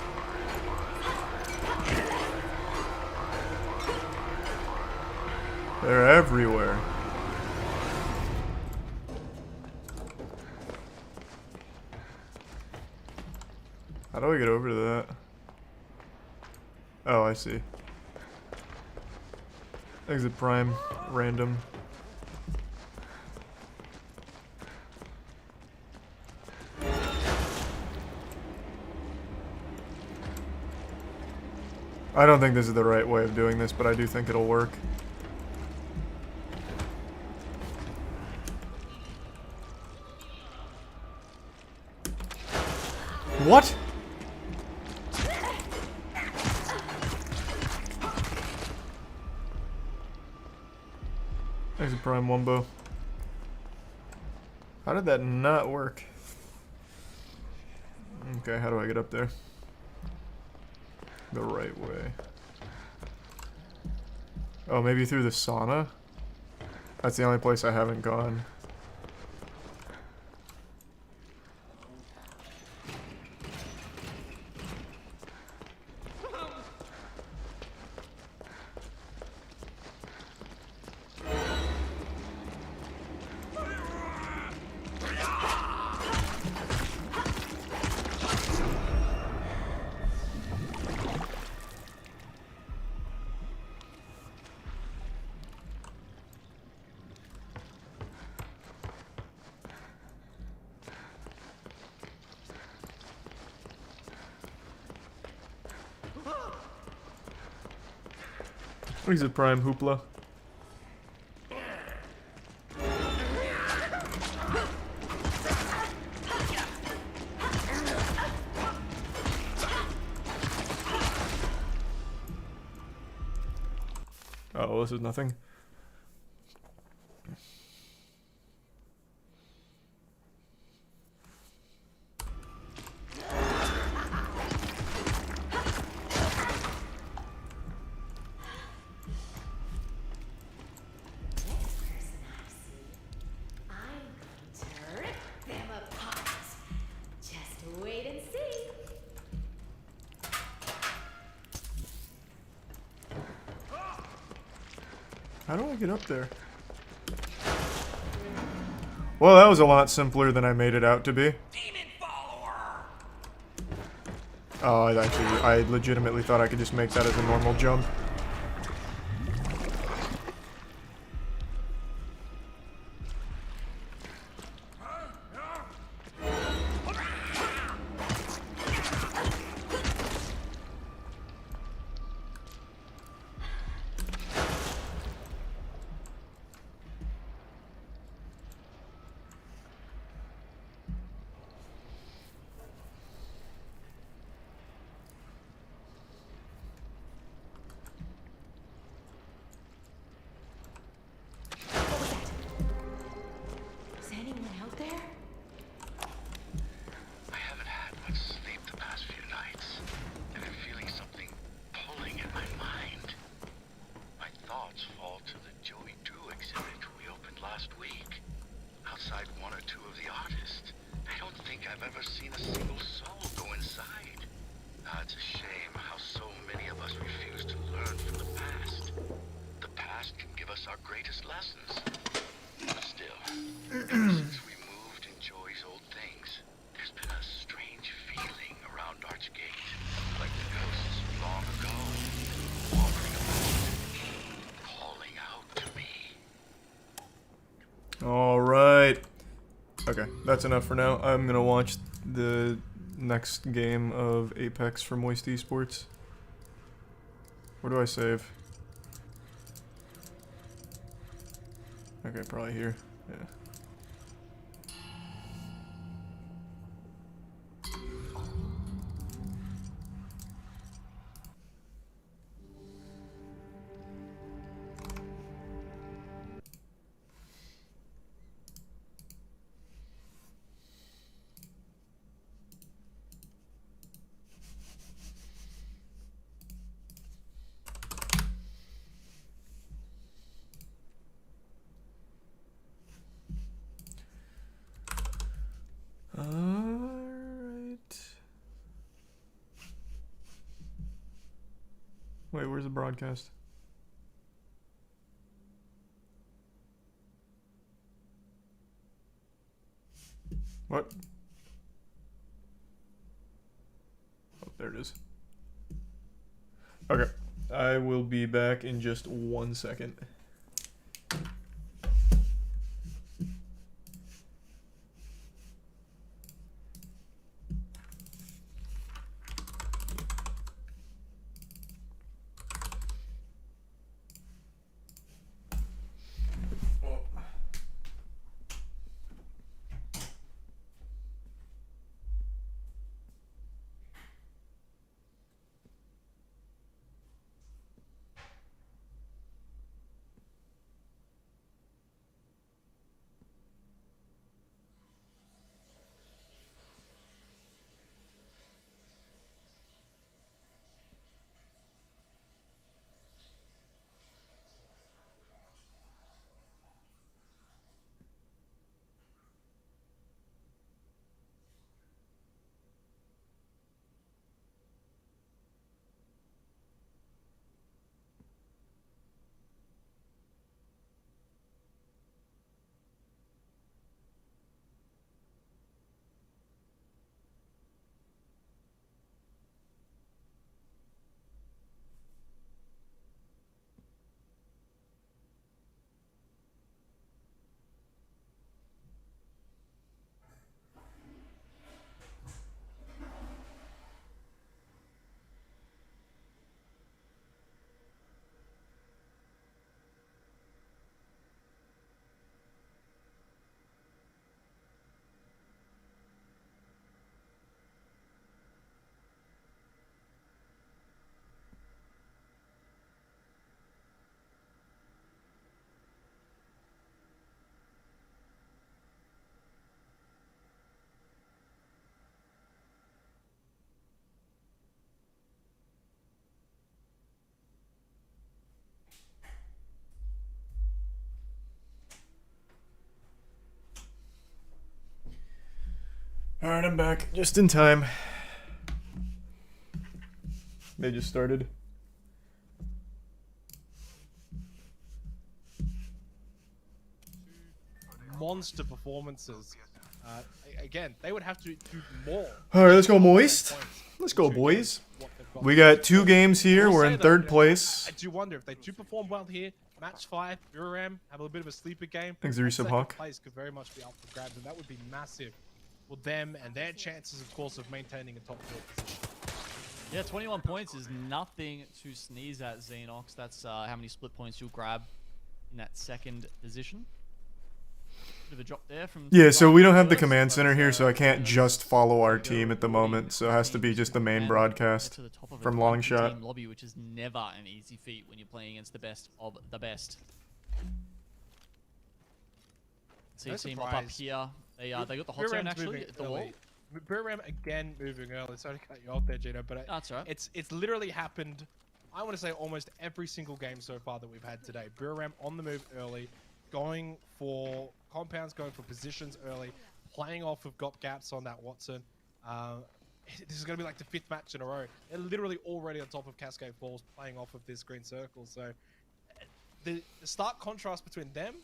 They're everywhere. How do I get over to that? Oh, I see. Exit prime, random. I don't think this is the right way of doing this, but I do think it'll work. What? Exit prime wombo. How did that not work? Okay, how do I get up there? The right way. Oh, maybe through the sauna? That's the only place I haven't gone. Exit prime hoopla. Oh, this is nothing. I How do I get up there? Well, that was a lot simpler than I made it out to be. Oh, I legitimately thought I could just make that as a normal jump. Is anyone out there? I haven't had much sleep the past few nights, and I'm feeling something pulling at my mind. My thoughts fall to the Joey Drew exhibit we opened last week. Outside one or two of the artists, I don't think I've ever seen a single soul go inside. It's a shame how so many of us refuse to learn from the past. The past can give us our greatest lessons. But still, ever since we moved in Joey's old things, there's been a strange feeling around Archgate, like the ghosts long ago, wandering about, calling out to me. Alright. Okay, that's enough for now. I'm gonna watch the next game of Apex for Moist Esports. Where do I save? Okay, probably here. Yeah. Alright. Wait, where's the broadcast? What? Oh, there it is. Okay. I will be back in just 1 second. Alright, I'm back. Just in time. They just started. monster performances. Again, they would have to do more. Alright, let's go, Moist. Let's go, boys. We got 2 games here. We're in 3rd place. I do wonder if they do perform well here. Match 5, Buram have a little bit of a sleeper game. Thanks, Resub Hawk. Place could very much be up for grabs, and that would be massive for them and their chances, of course, of maintaining a top 4 position. Yeah, 21 points is nothing to sneeze at, Xenox. That's how many split points you'll grab in that 2nd position. Bit of a drop there from... Yeah, so we don't have the command center here, so I can't just follow our team at the moment. So it has to be just the main broadcast from Longshot. Lobby, which is never an easy feat when you're playing against the best of the best. So you see him up here. They got the hot zone actually at the wall. Buram again moving early. Sorry to cut you off there, Gino, but that's right. It's literally happened. I want to say almost every single game so far that we've had today. Buram on the move early, going for compounds, going for positions early, playing off of got gaps on that Watson. This is going to be like the 5th match in a row. They're literally already on top of Cascade Falls, playing off of this green circle. So the stark contrast between them.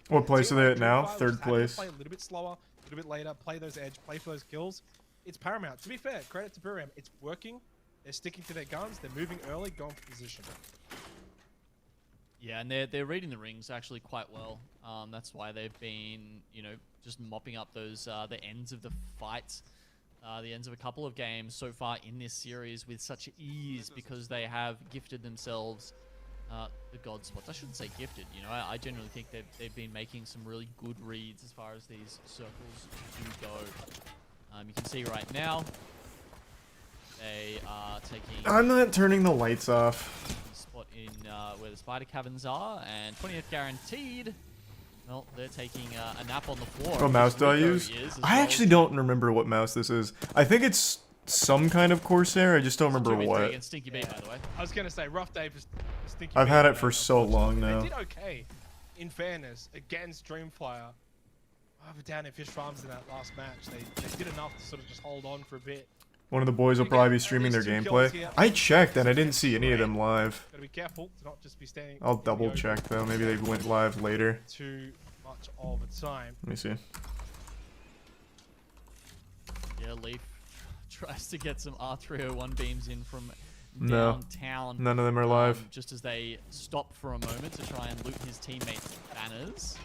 What place are they at now? 3rd place. Play a little bit slower, a little bit later, play those edge, play for those kills. It's paramount. To be fair, credit to Buram. It's working. They're sticking to their guns. They're moving early, going for position. Yeah, and they're reading the rings actually quite well. That's why they've been, you know, just mopping up those the ends of the fights, the ends of a couple of games so far in this series with such ease, because they have gifted themselves the god spots. I shouldn't say gifted, you know. I generally think they've been making some really good reads as far as these circles do go. You can see right now they are taking... I'm not turning the lights off. Spot in where the spider caverns are, and 20th guaranteed. Well, they're taking a nap on the floor. What mouse do I use? I actually don't remember what mouse this is. I think it's some kind of Corsair. I just don't remember what. Stinky Beat, by the way. I was gonna say rough day for Stinky I've Beat, had it for so long now. They did okay, in fairness, against Dreamfire. Over down in Fish Farms in that last match, they did enough to sort of just hold on for a bit. One of the boys will probably be streaming their gameplay. I checked and I didn't see any of them live. Gotta be careful to not just be standing. I'll double check though. Maybe they went live later. Too much of a time. Let me see. Yeah, Leaf tries to get some R301 beams in from No, downtown. none of them are live. Just as they stop for a moment to try and loot his teammates' banners.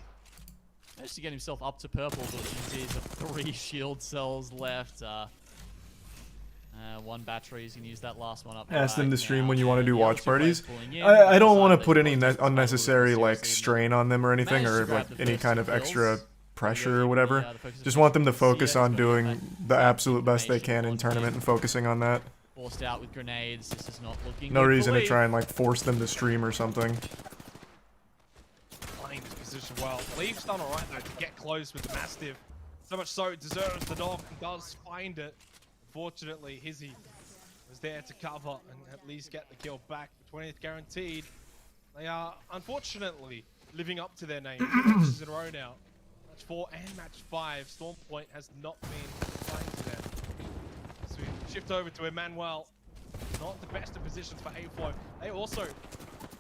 Managed to get himself up to purple, but he sees 3 shield cells left. 1 battery, he's gonna use that last one up. Ask them to stream when you want to do watch parties. I don't want to put any unnecessary like strain on them or anything, or like any kind of extra pressure or whatever. Just want them to focus on doing the absolute best they can in tournament and focusing on that. Forced out with grenades. This is not looking No reason to try and like force them to stream or something. Playing this position well. Leaf's done alright though to get close with the Mastiff. So much so it deserves the dog and does find it. Fortunately, Hizzy was there to cover and at least get the kill back. 20th guaranteed. They are unfortunately living up to their name. 2 matches in a row now. Match 4 and match 5. Storm Point has not been playing to them. So we shift over to Emmanuel. Not the best of positions for A4. They also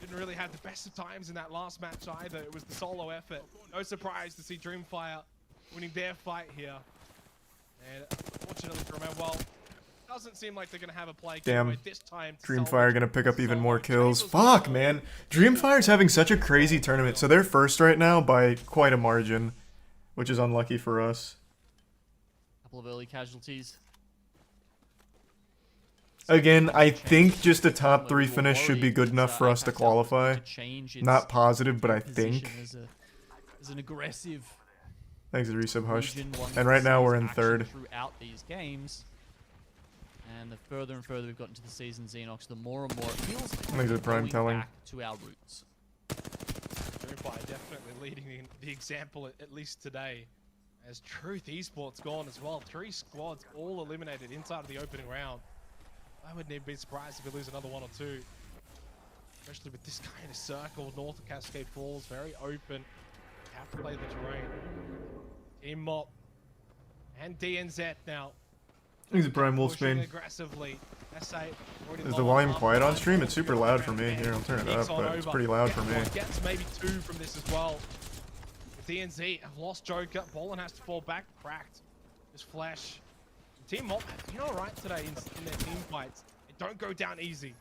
didn't really have the best of times in that last match either. It was the solo effort. No surprise to see Dreamfire winning their fight here. And unfortunately for Emmanuel, doesn't seem like they're going to have a play Damn. this time. Dreamfire gonna pick up even more kills. Fuck, man. Dreamfire's having such a crazy tournament. So they're first right now by quite a margin, which is unlucky for us. Couple of early casualties. Again, I think just a top 3 finish should be good enough for us to qualify. Not positive, but I think. As an aggressive. Thanks to Resub Hushed. And right now we're in 3rd. Throughout these games. And the further and further we've gotten to the season, Xenox, the more and more it feels like we're going telling. back to our roots. Dreamfire definitely leading the example at least today. As Truth Esports gone as well. 3 squads all eliminated inside of the opening round. I wouldn't even be surprised if we lose another 1 or 2. Especially with this kind of circle north of Cascade Falls. Very open. Have to play the terrain. Team Mop. And DNZ now. He's a Prime Wolfsbane. Aggressively. Is the volume quiet on stream? It's super loud for me. Here, I'll turn it up, but it's pretty loud for me. Gets maybe 2 from this as well. DNZ have lost Joker. Bolin has to fall back. Cracked. Just Flash. Team Mop, you know, right today in their team fights. They don't go down easy.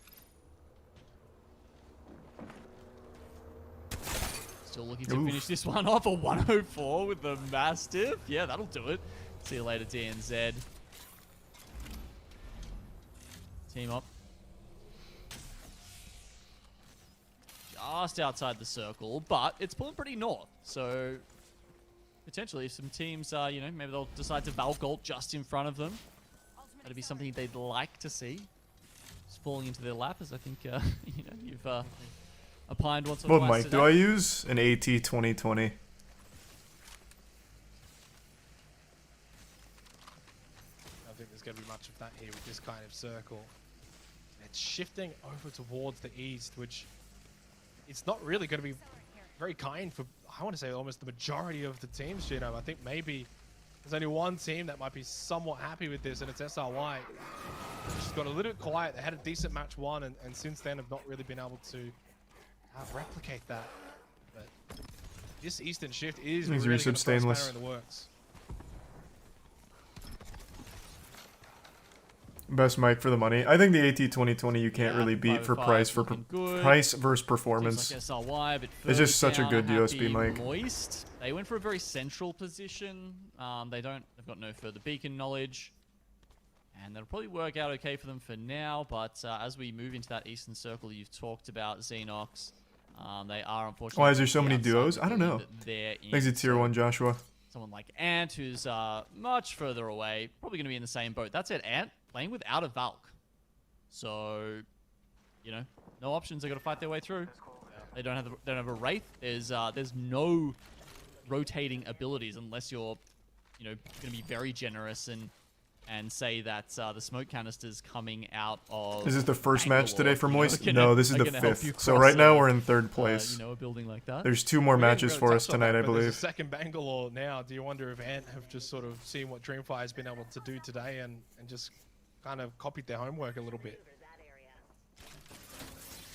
Still looking to finish this one off. A 104 with the Mastiff. Yeah, that'll do it. See you later, DNZ. Team up. Just outside the circle, but it's pulling pretty north. So potentially, if some teams, you know, maybe they'll decide to Valk ult just in front of them. That'd be something they'd like to see. Just falling into their lap, as I think, you know, you've opined once or What twice mic do I use? An AT 2020. I don't think there's going to be much of that here with this kind of circle. It's shifting over towards the east, which it's not really going to be very kind for, I want to say, almost the majority of the teams, you know. I think maybe there's only one team that might be somewhat happy with this, and it's SRY. She's got a little bit quiet. They had a decent match one, and since then have not really been able to replicate that. But this Eastern shift is really going to put a spanner in the works. Best mic for the money. I think the AT 2020 you can't really beat for price price versus performance. Like SRY, but it's just such a good USB mic. Moist. They went for a very central position. They've got no further beacon knowledge, and that'll probably work out okay for them for now. But as we move into that eastern circle you've talked about, Xenox, they are unfortunately. Why is there so many duos? I don't know. Thanks to tier 1 Joshua. Someone like Ant, who's much further away, probably going to be in the same boat. That's it, Ant playing without a Valk. So, you know, no options. They got to fight their way through. They don't have a Wraith. There's no rotating abilities unless you're, you know, going to be very generous and say that the smoke canisters coming out of. Is this the first match today for Moist? Know, no, this is the 5th. So right now we're in 3rd place. You know, a building like that. There's 2 more matches for us tonight, I believe. There's a second Bangalore now. Do you wonder if Ant have just sort of seen what Dreamfire has been able to do today and just kind of copied their homework a little bit?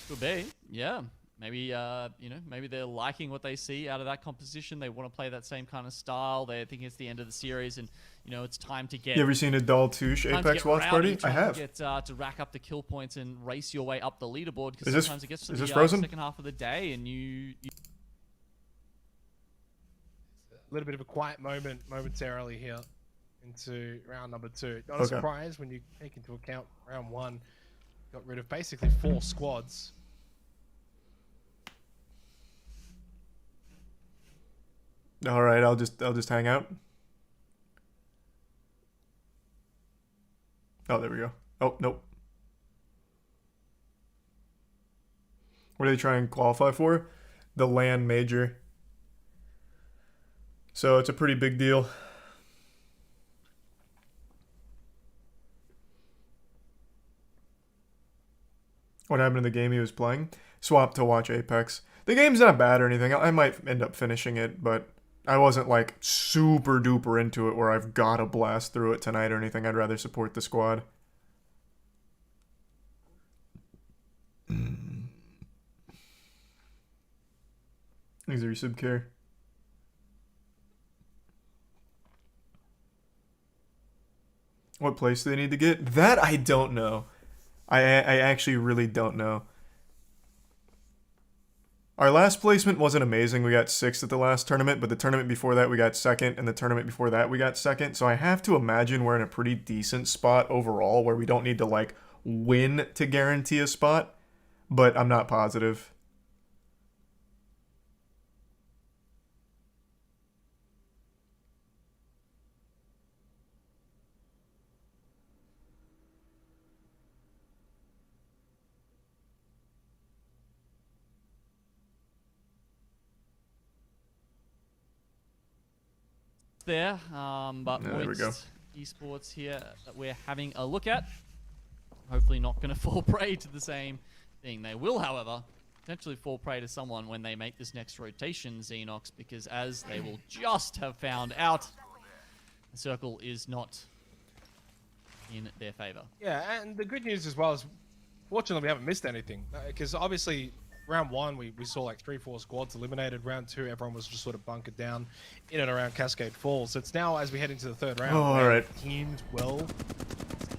Could be, yeah. Maybe, you know, maybe they're liking what they see out of that composition. They want to play that same kind of style. They think it's the end of the series, and you know, it's time to get. You ever seen a Dull Touche Apex watch party? I have. To rack up the kill points and race your way up the leaderboard, because sometimes it gets to the second half of the day, and you. A little bit of a quiet moment momentarily here into round number 2. Not a surprise when you take into account round 1 got rid of basically 4 squads. All right, I'll just hang out. Oh, there we go. Oh, nope. What are they trying to qualify for? The LAN major. So it's a pretty big deal. What happened in the game he was playing? Swapped to watch Apex. The game's not bad or anything. I might end up finishing it, but I wasn't like super duper into it where I've got to blast through it tonight or anything. I'd rather support the squad. Thanks for your sub care. What place do they need to get? That I don't know. I actually really don't know. Our last placement wasn't amazing. We got 6th at the last tournament, but the tournament before that we got 2nd, and the tournament before that we got 2nd. So I have to imagine we're in a pretty decent spot overall where we don't need to like win to guarantee a spot, but I'm not positive. There, but there we go. Esports here that we're having a look at. Hopefully not going to fall prey to the same thing. They will, however, potentially fall prey to someone when they make this next rotation, Xenox, because as they will just have found out, the circle is not in their favor. Yeah, and the good news as well is, fortunately, we haven't missed anything, because obviously round one, we saw like 3-4 squads eliminated. Round two, everyone was just sort of bunkered down in and around Cascade Falls. So it's now, as we head into the third round, Oh, all right. teams will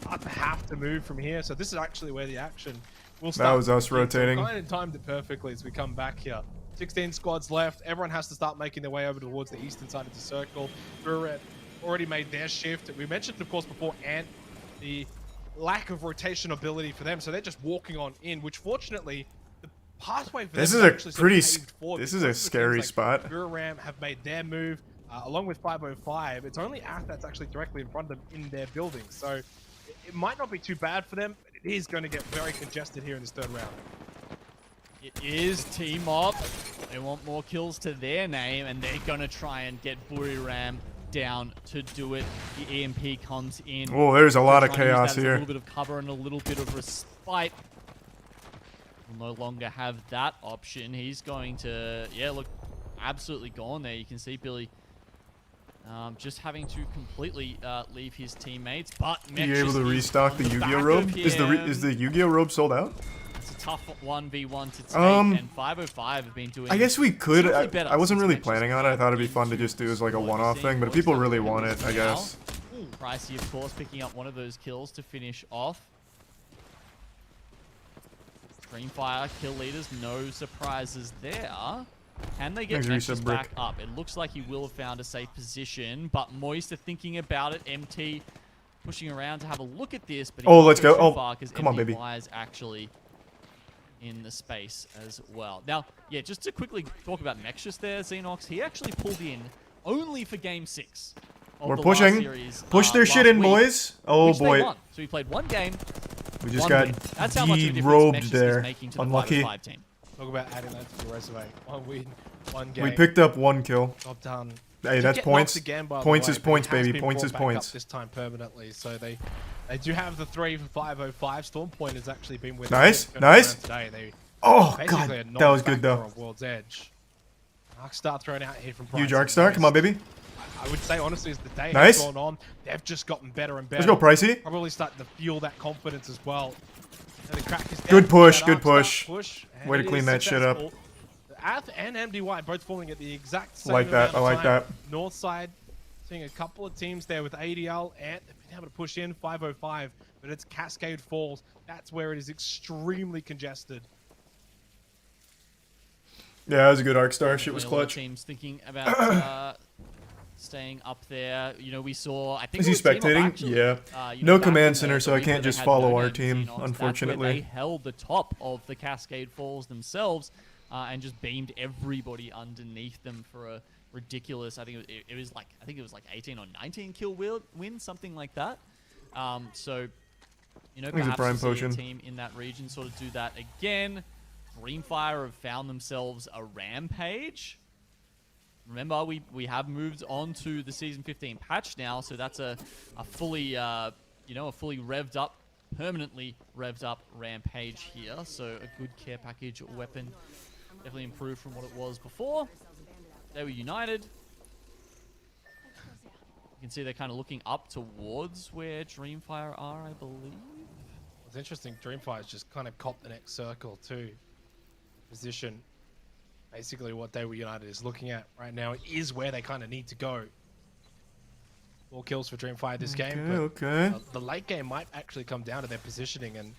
start to have to move from here. So this is actually where the action will start. That was us rotating. Kind of timed it perfectly as we come back here. 16 squads left. Everyone has to start making their way over towards the eastern side of the circle. We're already made their shift. We mentioned, of course, before Ant, the lack of rotation ability for them. So they're just walking on in, which fortunately, the pathway for This them is a actually pretty. sort of paved forward. This is a scary spot. Ram have made their move, along with 505. It's only Ath that's actually directly in front of them in their building. So it might not be too bad for them, but it is going to get very congested here in this third round. It is Team Op. They want more kills to their name, and they're going to try and get Buriram down to do it. The EMP comes in. Oh, there's a lot of Trying to use chaos that as here. A little bit of cover and a little bit of respite. Will no longer have that option. He's going to, yeah, look, absolutely gone there. You can see Billy just having to completely leave his teammates. But Are you able to restock the Yu-Gi-Oh robe? Is the Yu-Gi-Oh robe sold out? It's a tough 1v1 to take, and 505 have been doing. I guess we could. better I wasn't since really Manchester planning on it. I thought it'd be fun to just do as like a one-off thing, but if people really want it, I guess. Pricey, of course, picking up one of those kills to finish off. Dreamfire kill leaders, no surprises there. Can they get Thanks, Nexus Resub back Brick. up? It looks like he will have found a safe position, but Moist are thinking about it. MT pushing around to have a look at this, but he Oh, can't let's go. too Oh, far 'cause come on, MT baby. Fly's actually in the space as well. Now, yeah, just to quickly talk about Nexus there, Xenox, he actually pulled in only for Game 6. We're the pushing. last series, Push their shit last in, week, boys. Oh which they boy. won. So we played one game. We just one got win. That's how much of a difference de-robed Nexus there. is making to the Unlucky. 5 team. Talk about adding that to the resume. One win, one game. We picked up 1 kill. Job done. Hey, Did that's get points. knocked again, by the Points way, is but points, he has baby. been Points brought is back points. up this time permanently. So they do have the 3 for 505. Storm Point has actually been with Nice, them nice. today. They Oh, basically God, are that was good, knocked though. back on World's Edge. Arcstar thrown out here from Huge Pricey. Arcstar. Come on, baby. I would say, honestly, as the day Nice. has gone on, they've just gotten better and better. Let's go, Pricey. Probably starting to feel that confidence as well. And the crack is down Good for push, that good Arcstar push. and Way to it clean is that shit up. successful. Ath and MDY both falling at the exact same Like that, amount I of like time. that. North side, seeing a couple of teams there with ADL, and they've been able to push in 505, but it's Cascade Falls. That's where it is extremely congested. Yeah, that was a good Arcstar. Shit was A lot of clutch. teams thinking about staying up there. You know, we saw. I think Is he it was Team Up, spectating? actually, Yeah. you No know, back command in center, the so I week can't where they just had follow no our name team, Xenox. That's where unfortunately. they held the top of the Cascade Falls themselves and just beamed everybody underneath them for a ridiculous. I think it was like 18 or 19 kill win, something like that. So, you know, I think it's a perhaps prime to see potion. a team in that region sort of do that again. Dreamfire have found themselves a rampage. Remember, we have moved on to the Season 15 patch now, so that's a fully, a fully revved up, permanently revved up rampage here. So a good care package weapon, definitely improved from what it was before. They were united. You can see they're kind of looking up towards where Dreamfire are, I believe. It's interesting, Dreamfire's just kind of copped the next circle too. Position. Basically what They Were United is looking at right now is where they kind of need to go. 4 kills for Dreamfire this game, but Okay. The late game might actually come down to their positioning and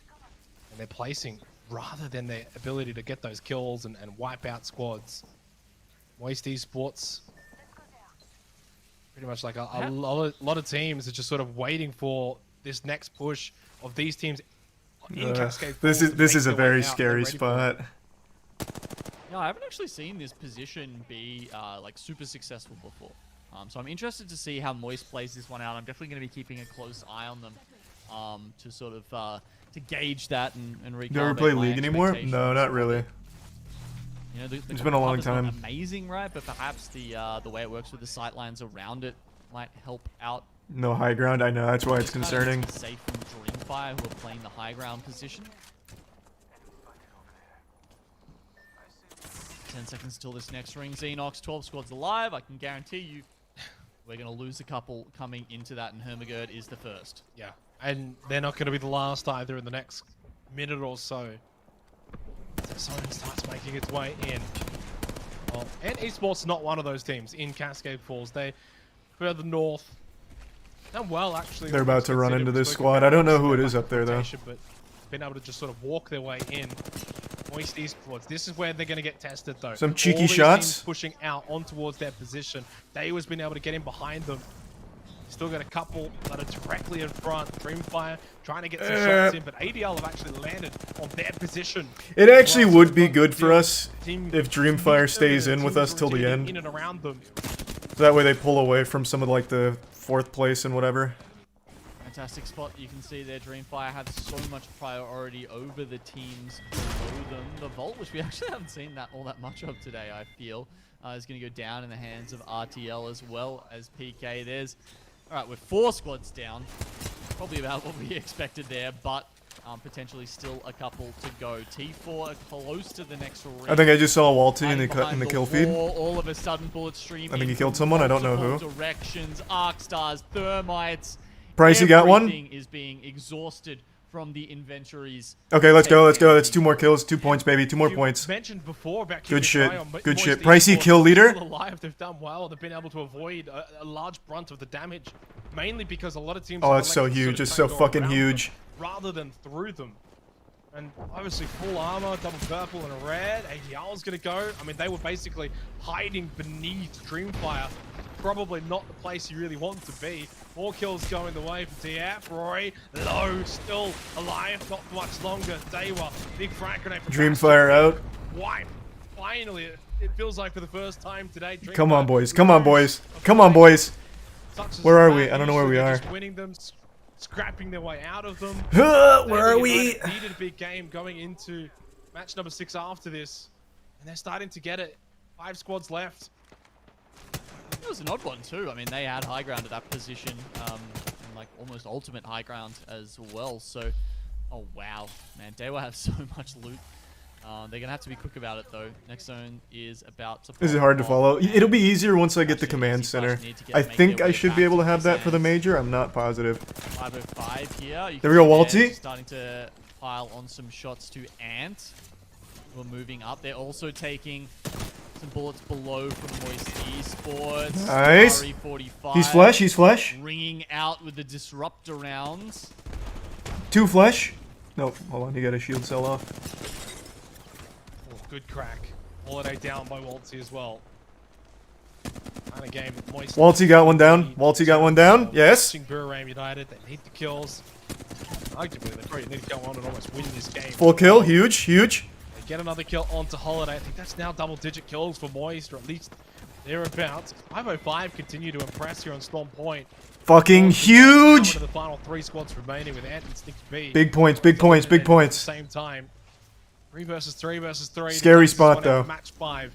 their placing rather than their ability to get those kills and wipe out squads. Moist Esports, pretty much like a lot of teams are just sort of waiting for this next push of these teams in Cascade This Falls is to this make is a their way very out. They're scary ready for it. spot. Yeah, I haven't actually seen this position be like super successful before. So I'm interested to see how Moist plays this one out. I'm definitely going to be keeping a close eye on them to sort of to gauge that and recalibrate. Do you ever play my League anymore? expectations. No, not really. You know, the It's been a long cover's not time. amazing, right? But perhaps the way it works with the sightlines around it might help out. No high ground. I know. That's why it's Kind of concerning. safe from Dreamfire, who are playing the high ground position. 10 seconds till this next ring. Xenox, 12 squads alive. I can guarantee you we're going to lose a couple coming into that, and Hermagerd is the first. Yeah, and they're not going to be the last either in the next minute or so. Zone starts making its way in. Well, and Esports not one of those teams in Cascade Falls. They further north. Done well, actually. They're about to run into this squad. I don't know who it is up there, though. But been able to just sort of walk their way in. Moist Esports. This is where they're going to get tested, though. Some cheeky All these shots. teams pushing out on towards their position. Daewoo's been able to get in behind them. Still got a couple that are directly in front. Dreamfire trying to get some shots in, but ADL have actually landed on their position. It actually would be good for us if Dreamfire stays in with us till the end. In and around them. So that way they pull away from some of like the 4th place and whatever. Fantastic spot. You can see there, Dreamfire have so much priority over the teams below them. The Vault, which we actually haven't seen all that much of today, I feel, is going to go down in the hands of RTL as well as PK. There's, all right, with 4 squads down, probably about what we expected there, but potentially still a couple to go. T4 are close to the next ring. I think I just saw Walty in the kill feed. All of a sudden, bullets stream. I think he killed someone. I don't know who. Directions, arc stars, thermites. Pricey got one. Everything is being exhausted from the inventories. Okay, let's go. Let's go. That's 2 more kills. 2 points, baby. 2 more points. Mentioned before about good shit. Good Moist shit. Pricey Esports kill leader. Alive. They've done well. They've been able to avoid a large brunt of the damage, mainly because a lot of teams. Oh, that's so huge. It's so fucking huge. Rather than through them. And obviously full armor, double purple and a red. ADL's gonna go. I mean, they were basically hiding beneath Dreamfire. Probably not the place you really want to be. More kills going the way for TF. Roy, low, still alive, not for much longer. Daewa, big frag grenade from Dreamfire out. Wipe. Finally, it feels like for the first time today. Come on, boys. Come on, boys. Come on, boys. Where are we? I don't know where we are. Just winning them, scrapping their way out of them. Where are we? Needed a big game going into match number 6 after this, and they're starting to get it. 5 squads left. It was an odd one too. I mean, they had high ground at that position, and like almost ultimate high ground as well. So, oh wow, man, Daewa have so much loot. They're gonna have to be quick about it though. Next zone is about to. Is it hard to follow? It'll be easier once I get the command center. I think I should be able to have that for the major. I'm not positive. 505 here. There we go, Walty. Starting to pile on some shots to Ant. We're moving up. They're also taking some bullets below from Moist Esports. Nice. RE45 He's flesh. He's flesh. Ringing out with the disruptor rounds. 2 flesh. Nope. Hold on. You got a shield cell off. Oh, good crack. Holiday down by Waltzy as well. Kind of game. Waltzy got one down. Waltzy got one down. Yes. Buram United. They need the kills. Arguably, they probably need to go on and almost win this game. Full kill. Huge. Huge. They get another kill onto Holiday. I think that's now double-digit kills for Moist, or at least thereabouts. 505 continue to impress here on Storm Point. Fucking huge. The final 3 squads remaining with Ant and Sneak B. Big points. Big points. Big points. At the same time. 3 versus 3 versus 3. Scary spot though. Match 5.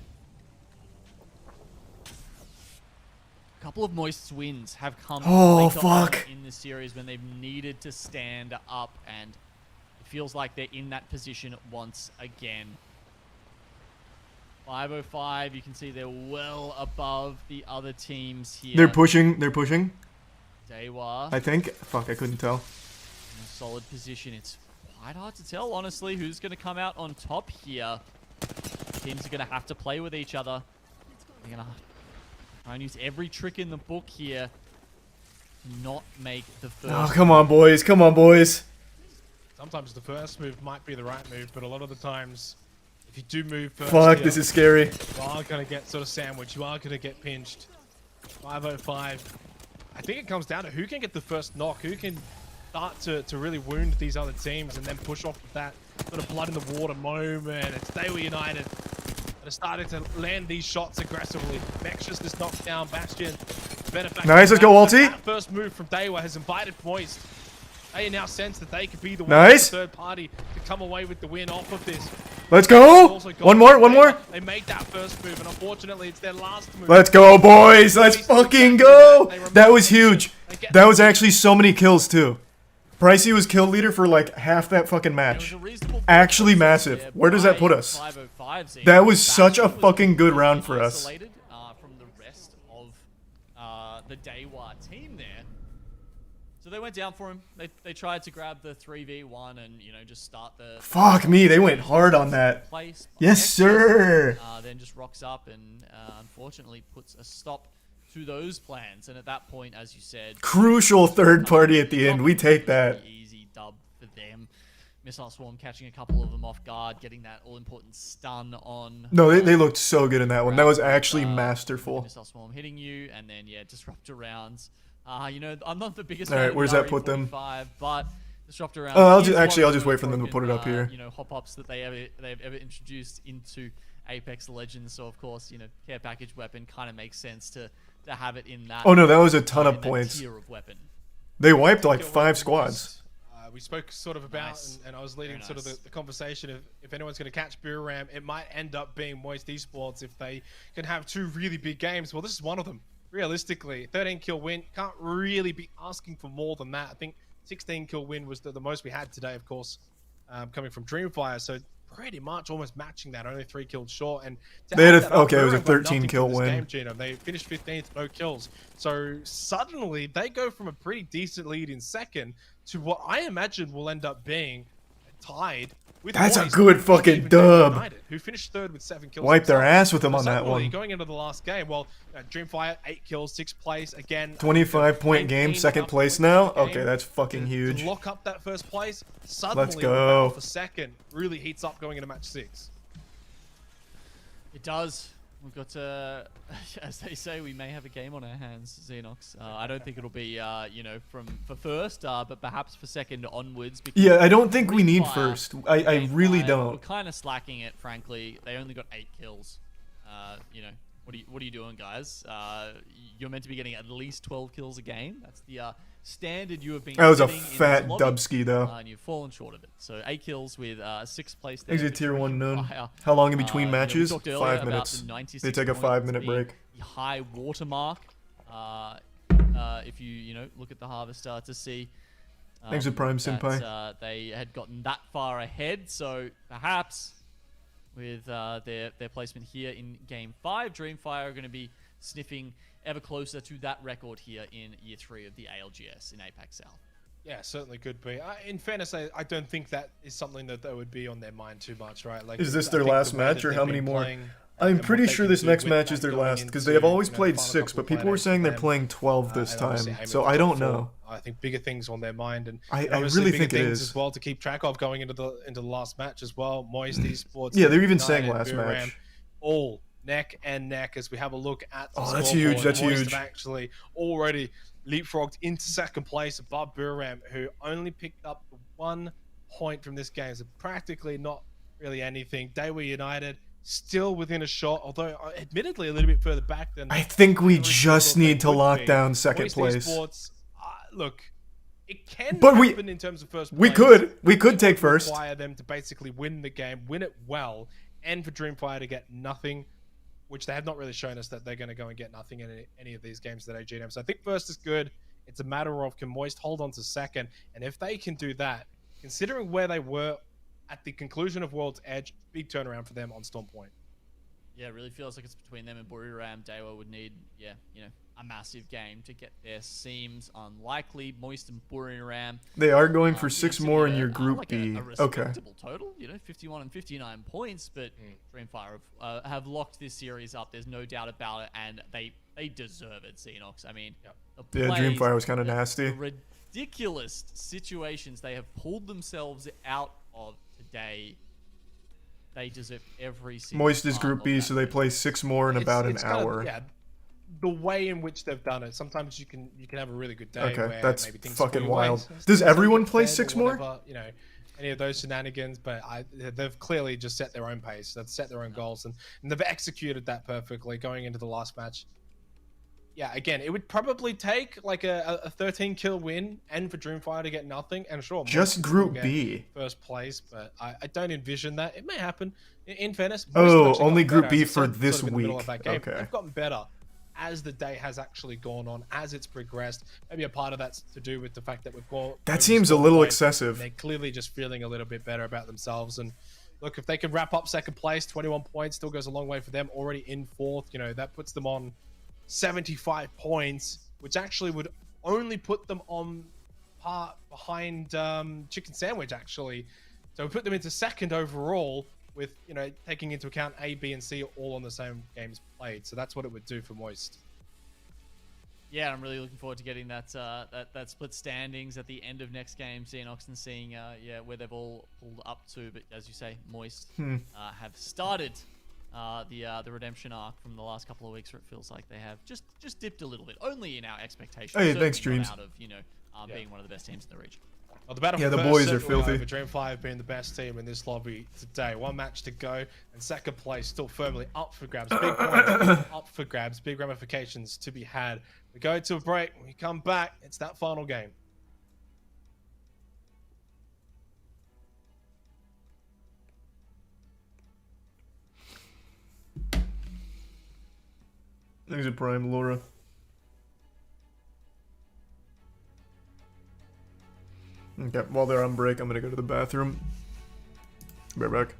A couple of Moist's wins have come in the series when they've needed to stand up, and it feels like they're in that position once again. 505, you can see they're well above the other teams here. They're pushing. They're pushing. Daewa. I think. Fuck, I couldn't tell. In a solid position. It's quite hard to tell, honestly, who's going to come out on top here. Teams are going to have to play with each other. They're going to try and use every trick in the book here to not make the first. Oh, come on, boys. Come on, boys. Sometimes the first move might be the right move, but a lot of the times, if you do move first, fuck, this is scary. You are going to get sort of sandwiched. You are going to get pinched. 505. I think it comes down to who can get the first knock, who can start to really wound these other teams and then push off of that sort of blood in the water moment. It's Daewa United that are starting to land these shots aggressively. Vexus is knocked down. Bastion. Nice, let's go, Walty. That first move from Daewa has invited Moist. They now sense that they could be the nice. third party to come away with the win off of this. Let's go! One more, one more. They made that first move, and unfortunately, it's their last move. Let's go, boys! Let's fucking go! That was huge. That was actually so many kills, too. Pricey was kill leader for like half that fucking match. Actually massive. Where does that put us? That was such a fucking good round for us. From the rest of the Daewa team there. So they went down for him. They tried to grab the 3v1 and, you know, just start the... Fuck me, they went hard on that. Place. Yes, sir. Then just rocks up and unfortunately puts a stop to those plans. And at that point, as you said... Crucial third party at the end. We take that. Easy dub for them. Missile Swarm catching a couple of them off guard, getting that all-important stun on... No, they looked so good in that one. That was actually masterful. Missile Swarm hitting you, and then, yeah, Disruptor rounds. You know, I'm not the biggest All right, fan of where's the that put them? RE45, but Disruptor rounds... I'll is just one of wait for those them to put it up here. You know, hop-ups that they've ever introduced into Apex Legends. So, of course, you know, care package weapon kind of makes sense to have it in that... Oh, no, that was a ton of points. Tier of weapon. They wiped like 5 squads. We spoke sort of about, and I was leading sort of the conversation if anyone's going to catch Booram, it might end up being Moist Esports if they can have 2 really big games. Well, this is one of them. Realistically, 13 kill win, can't really be asking for more than that. I think 16 kill win was the most we had today, of course, coming from Dreamfire. So pretty much almost matching that, only 3 kills short. And they had it was a 13 kill win. Game, they finished 15th, no kills. So suddenly they go from a pretty decent lead in second to what I imagine will end up being tied with That's Moist, a good fucking dub. United, who finished 3rd with 7 kills. Wipe their themselves. ass with them on that one. Going into the last game, well, Dreamfire 8 kills, 6th place again. 25-point game, 2nd place now. Okay, that's fucking huge. To lock up that 1st place. Suddenly, let's go. For 2nd really heats up going into match 6. It does. We've got, as they say, we may have a game on our hands, Xenox. I don't think it'll be, you know, for first, but perhaps for second onwards. Yeah, I don't think we need first. I really don't. We're kind of slacking it, frankly. They only got 8 kills. You know, what are you doing, guys? You're meant to be getting at least 12 kills a game. That's the standard you have been. That was a fat dubski, though. And you've fallen short of it. So 8 kills with 6th place. Exit tier 1 known. How long in between matches? 5 minutes. They take a 5-minute break. The high watermark. If you know look at the Harvester to see. Thanks for Prime Senpai. They had gotten that far ahead, so perhaps with their placement here in Game 5, Dreamfire are going to be sniffing ever closer to that record here in Year 3 of the ALGS in Apex South. Yeah, certainly could be. In fairness, I don't think that is something that would be on their mind too much, right? Like, is this their last match, or how many more? I'm pretty sure this next match is their last, because they have always played 6, but people were saying they're playing 12 this time, so I don't know. I think bigger things on their mind, and I really think it is as well to keep track of going into the last match as well. Moist Esports. Yeah, they're even saying last match. All neck and neck as we have a look at the that's huge. That's Moist huge. have actually already leapfrogged into 2nd place above Buram, who only picked up 1 point from this game. So practically not really anything. Daewoo United still within a shot, although admittedly a little bit further back than... I think we just need to lock down 2nd place. Esports, look, it can but happen in terms of first place. We could take first. Require them to basically win the game, win it well, and for Dreamfire to get nothing, which they have not really shown us that they're going to go and get nothing in any of these games that AGM. So I think first is good. It's a matter of can Moist hold on to 2nd, and if they can do that, considering where they were at the conclusion of World's Edge, big turnaround for them on Storm Point. Yeah, it really feels like it's between them and Buriram. Daewoo would need, you know, a massive game to get there. Seems unlikely. Moist and Buriram. They are going for 6 more in your Group like B. A respectable total, you know, 51 and 59 points, but Dreamfire have locked this series up. There's no doubt about it, and they deserve it, Xenox. I mean, yeah, Dreamfire was kind of nasty. The ridiculous situations they have pulled themselves out of today. They deserve every single Moist is Group B, so they play 6 more in about an hour. Yeah, the way in which they've done it. Sometimes you can have a really good day. Okay, where that's maybe things fucking go away. wild. Does everyone play 6 more? Whatever, you know, any of those shenanigans, but they've clearly just set their own pace. They've set their own goals, and they've executed that perfectly going into the last match. Yeah, again, it would probably take like a 13 kill win and for Dreamfire to get nothing. And sure, just Group B. First place, but I don't envision that. It may happen. In fairness, only Group B for this week. Okay. They've gotten better as the day has actually gone on, as it's progressed. Maybe a part of that's to do with the fact that we've got... That seems a little excessive. They're clearly just feeling a little bit better about themselves. And look, if they can wrap up 2nd place, 21 points, still goes a long way for them. Already in 4th, you know, that puts them on 75 points, which actually would only put them on part behind Chicken Sandwich, actually. So we put them into second overall with, you know, taking into account A, B, and C all on the same games played. So that's what it would do for Moist. Yeah, I'm really looking forward to getting that that split standings at the end of next game, seeing Oxen, seeing where they've all pulled up to. But as you say, Moist have started the redemption arc from the last couple of weeks, where it feels like they have just dipped a little bit, only in our expectations. Hey, thanks, Certainly Dreams. not out of being one of the best teams in the region. Well, the battle Yeah, for the first boys are certainly filthy. over. Dream 5 being the best team in this lobby today. One match to go, and second place still firmly up for grabs. Big points up for grabs. Big ramifications to be had. We go to a break. When we come back, it's that final game. Thanks a Prime, Laura. Okay, while they're on break, I'm gonna go to the bathroom. Be right back.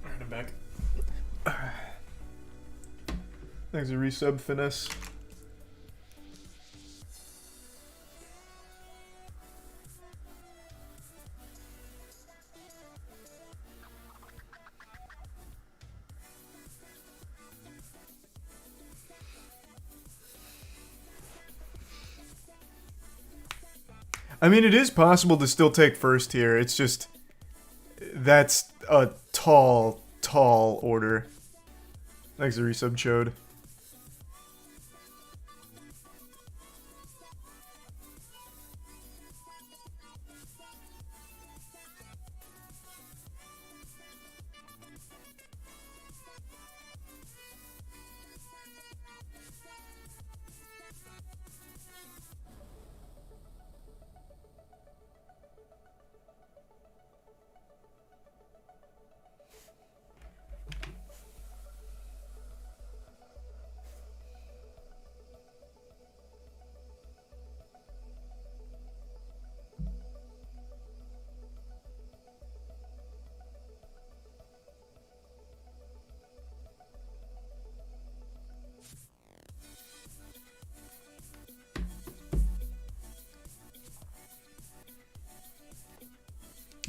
Alright, I'm back. Thanks a resub, Finesse. I mean, it is possible to still take first here. It's just... that's a tall, tall order. Thanks a resub, Chode.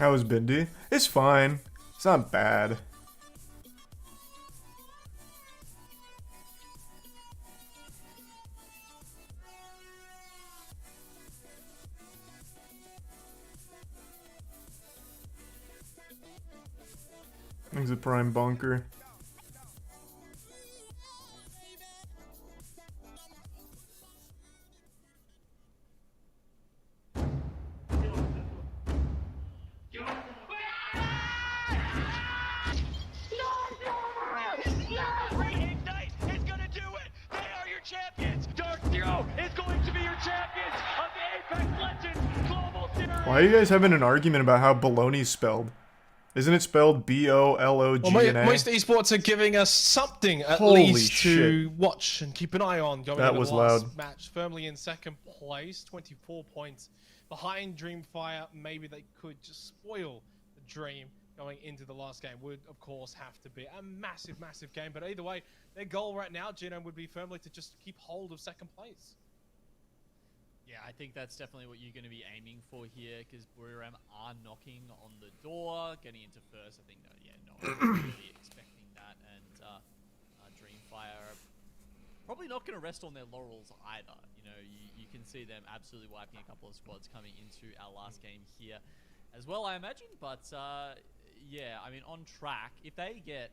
How was Bendy? It's fine. It's not bad. He's a prime bunker. Reignite is gonna do it! They are your champions! Dark Zero is going to be your champions of the Apex Legends Global Series! Why are you guys having an argument about how baloney's spelled? Isn't it spelled B-O-L-O-G-N-A? Well, most esports are giving us something at Holy least shit. to watch and keep an eye on going That into was the last loud. match. Firmly in second place, 24 points behind Dreamfire. Maybe they could just spoil the dream going into the last game. Would, of course, have to be a massive, massive game. But either way, their goal right now, Genome, would be firmly to just keep hold of second place. Yeah, I think that's definitely what you're going to be aiming for here, because Buriram are knocking on the door, getting into first. I think that, yeah, no one's really expecting that, and Dreamfire are probably not going to rest on their laurels either. You know, you can see them absolutely wiping a couple of squads coming into our last game here as well, I imagine. But yeah, I mean, on track, if they get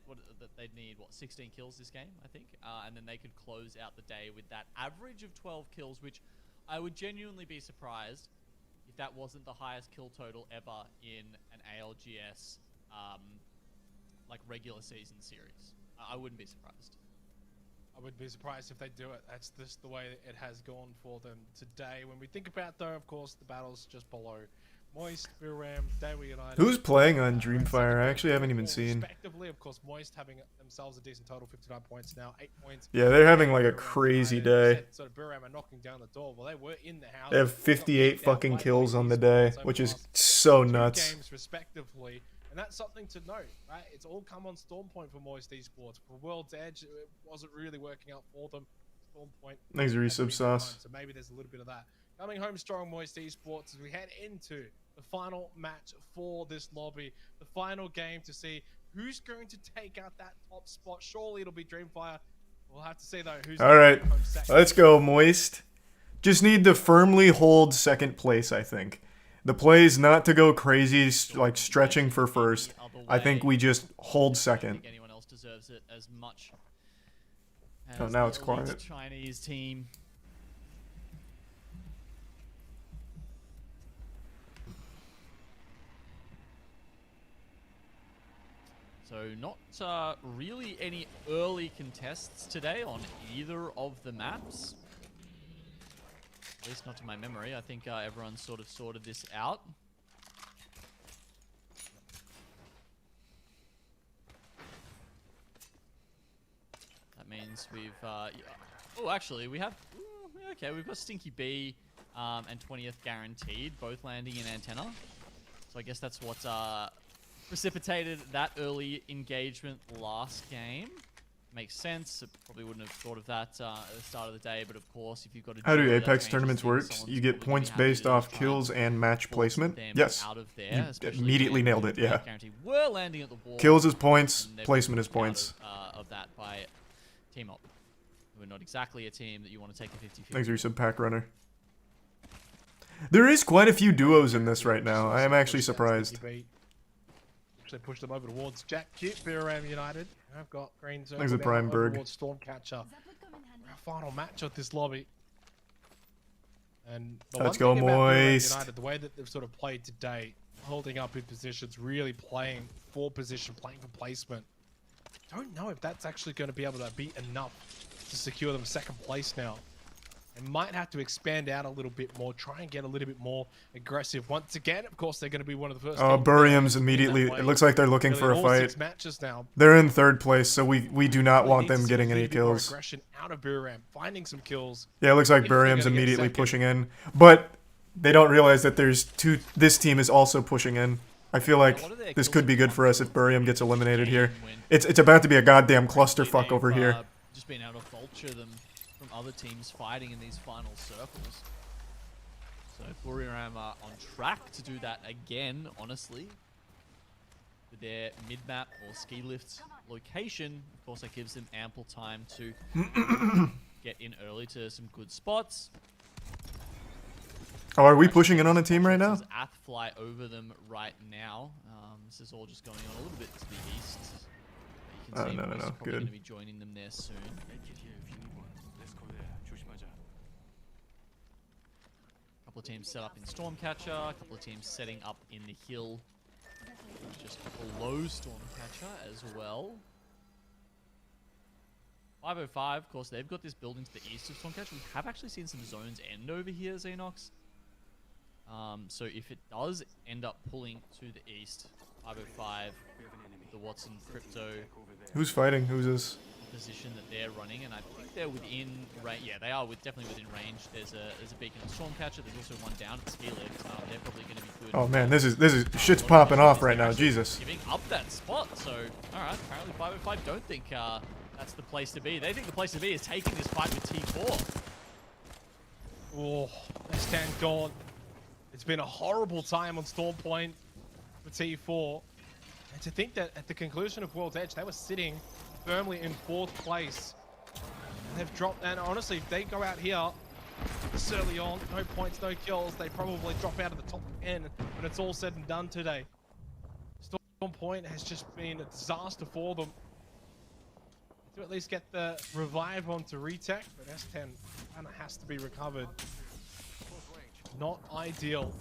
they'd need 16 kills this game, I think, and then they could close out the day with that average of 12 kills, which I would genuinely be surprised if that wasn't the highest kill total ever in an ALGS like regular season series. I wouldn't be surprised. I wouldn't be surprised if they do it. That's just the way it has gone for them today. When we think about, though, of course, the battles just below. Moist, Biram, Daewoo United. Who's playing on Dreamfire? I actually haven't even seen. Respectively, of course, Moist having themselves a decent total, 59 points now, 8 points. Yeah, they're having like a crazy day. Sort of Biram are knocking down the door. Well, they were in the house. They have 58 fucking kills on the day, which is so nuts. Games respectively, and that's something to note, right? It's all come on Stormpoint for Moist Esports. For World's Edge, it wasn't really working out for them. Stormpoint. Thanks, Resub Sauce. So maybe there's a little bit of that. Coming home strong, Moist Esports, as we head into the final match for this lobby, the final game to see who's going to take out that top spot. Surely it'll be Dreamfire. We'll have to see though who's. All right, let's go, Moist. Just need to firmly hold second place, I think. The play is not to go crazy, like stretching for first. I think we just hold second. I don't think anyone else deserves it as much as Oh, now the it's quiet. elite Chinese team. So not really any early contests today on either of the maps. At least not to my memory. I think everyone's sort of sorted this out. That means we've... oh, actually, we have... Ooh, okay, we've got Stinky B and 20th guaranteed, both landing in Antenna. So I guess that's what precipitated that early engagement last game. Makes sense. It probably wouldn't have thought of that at the start of the day, but of course, if you've got a How do duo, that Apex changes tournaments things. work? Someone's You get probably gonna be points happy based to off try kills and match force placement. them Yes. out of there, You especially immediately when nailed it, yeah. guaranteed were landing at the wall. Kills is points, and they've placement been is points. out of that by Team Up. We're not exactly a team that you want to take a 50-50. Thanks, Resub Pack Runner. There is quite a few duos in this right now. I am actually surprised. Actually pushed them over towards Jack Cute, Biram United. I've got Green Zone. Thanks to Prime Berg. Towards Stormcatcher. Our final match of this lobby. And the Let's one go, thing about Biram Moist. United, the way that they've sort of played today, holding up in positions, really playing for position, playing for placement. Don't know if that's actually going to be able to be enough to secure them second place now. They might have to expand out a little bit more, try and get a little bit more aggressive. Once again, of course, they're going to be one of the first. Buriam's immediately. It looks like they're looking for a all fight. 6 matches now. They're in third place, so we do not want them getting any More kills. aggression out of Biram, finding some kills. Yeah, it looks like If they're Buriam's gonna get immediately second. pushing in, but they don't realize that there's two. This team is also pushing in. I feel like this could be good for us if Buriam gets eliminated here. It's about to be a goddamn clusterfuck over here. Just being able to vulture them from other teams fighting in these final circles. So Buriram are on track to do that again, honestly. With their mid-map or ski lift location, of course, that gives them ample time to get in early to some good spots. Oh, are we pushing in on a team right now? Ath fly over them right now. This is all just going on a little bit to the east. You can see no, Moose is probably good. going to be joining them there soon. A couple of teams set up in Stormcatcher, a couple of teams setting up in the hill just below Stormcatcher as well. 505, of course, they've got this building to the east of Stormcatcher. We have actually seen some zones end over here, Xenox. So if it does end up pulling to the east, 505, the Watson Crypto. Who's fighting? Who's this? Position that they're running, and I think they're within range. Yeah, they are definitely within range. There's a beacon of Stormcatcher. There's also one down at ski lift. They're probably going to be good. Oh man, this is shit's popping off right now. Jesus. Giving up that spot. So all right, apparently 505 don't think that's the place to be. They think the place to be is taking this fight with T4. Oh, S10 gone. It's been a horrible time on Storm Point for T4. And to think that at the conclusion of World's Edge, they were sitting firmly in 4th place. And they've dropped, and honestly, if they go out here this early on, no points, no kills, they probably drop out of the top 10 when it's all said and done today. Storm Point has just been a disaster for them. To at least get the revive onto retech, but S10 kind of has to be recovered. Not ideal.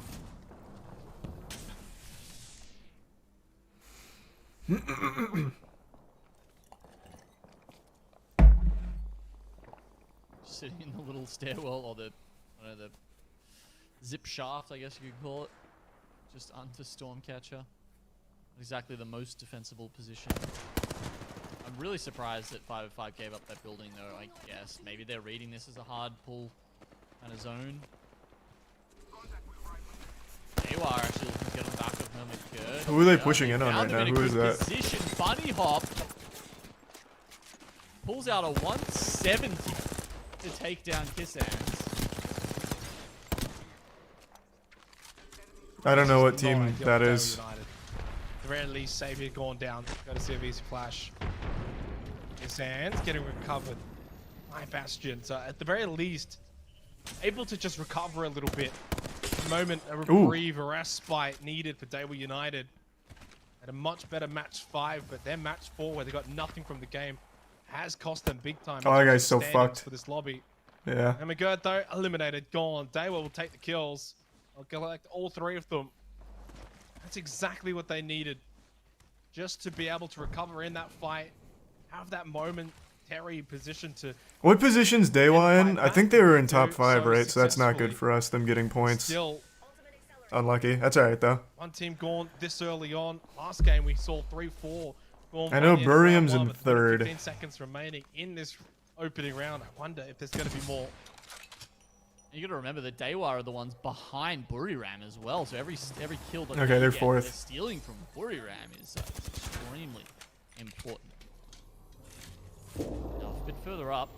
Sitting in the little stairwell, or the zip shaft, I guess you could call it, just under Stormcatcher. Not exactly the most defensible position. I'm really surprised that 505 gave up that building, though. I guess maybe they're reading this as a hard pull kind of zone. Awar actually looking to get on the back of Hermit Gerd. Who are they pushing in on right now? Who is that? Position. Bunny Hop pulls out a 170 to take down Kissans. I don't know what team that is. At the very least, Xavier gone down. Got to see a VC flash. Kissans getting recovered. My Bastion. So at the very least, able to just recover a little bit. Moment, a reprieve, a respite needed for Daewoo United. Had a much better match 5, but their match 4, where they got nothing from the game, has cost them big time. Oh, that guy's so fucked for this lobby. Yeah. And McGurd, though, eliminated, gone. Daewoo will take the kills. I'll collect all 3 of them. That's exactly what they needed, just to be able to recover in that fight, have that momentary position to. What position's Daewoo in? I think they were in top 5, right? So that's not good for us, them getting points. Still unlucky. That's alright, though. One team gone this early on. Last game we saw 3-4. I know Buriam's in 3rd. 15 seconds remaining in this opening round. I wonder if there's going to be more. You got to remember that Daewoo are the ones behind Buriram as well. So every kill that they're get, 4th. they're stealing from Buriram is extremely important. Now, a bit further up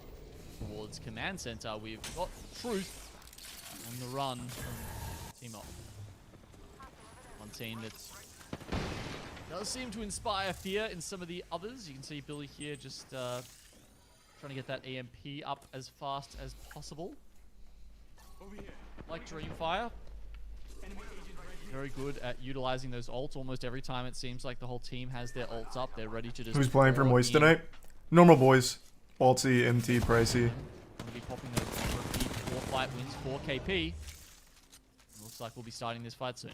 towards Command Center, we've got Truth on the run from Team Up. One team that does seem to inspire fear in some of the others. You can see Billy here just trying to get that EMP up as fast as possible. Like Dreamfire, very good at utilizing those ults. Almost every time it seems like the whole team has their ults up. They're ready to just. Who's playing for Moist tonight? Normal boys. Altsy, MT, Pricey. Going to be popping those on repeat. 4 fight wins, 4 KP. Looks like we'll be starting this fight soon.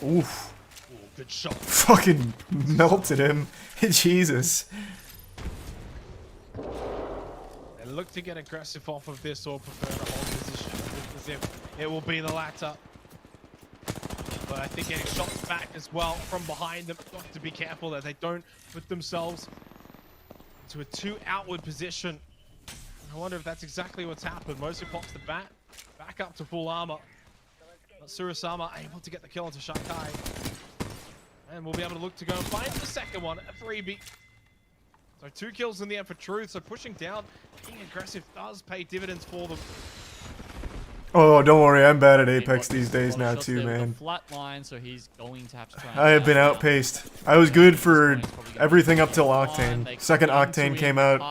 Oof. Ooh, good shot. Fucking melted him. Jesus. They look to get aggressive off of this or prefer to hold position. It looks as if it will be the latter. But I think getting shots back as well from behind them. Got to be careful that they don't put themselves into a too outward position. I wonder if that's exactly what's happened. Mosu pops the bat back up to full armor. But Surasama able to get the kill onto Shakai. And we'll be able to look to go and find the second one, a 3B. So 2 kills in the end for Truth. So pushing down, being aggressive does pay dividends for them. Oh, don't worry, I'm bad at Apex these days now too, man. Flat line, so he's going to have to try and I have been out. outpaced. I was good for everything up till Octane. Second Octane came out,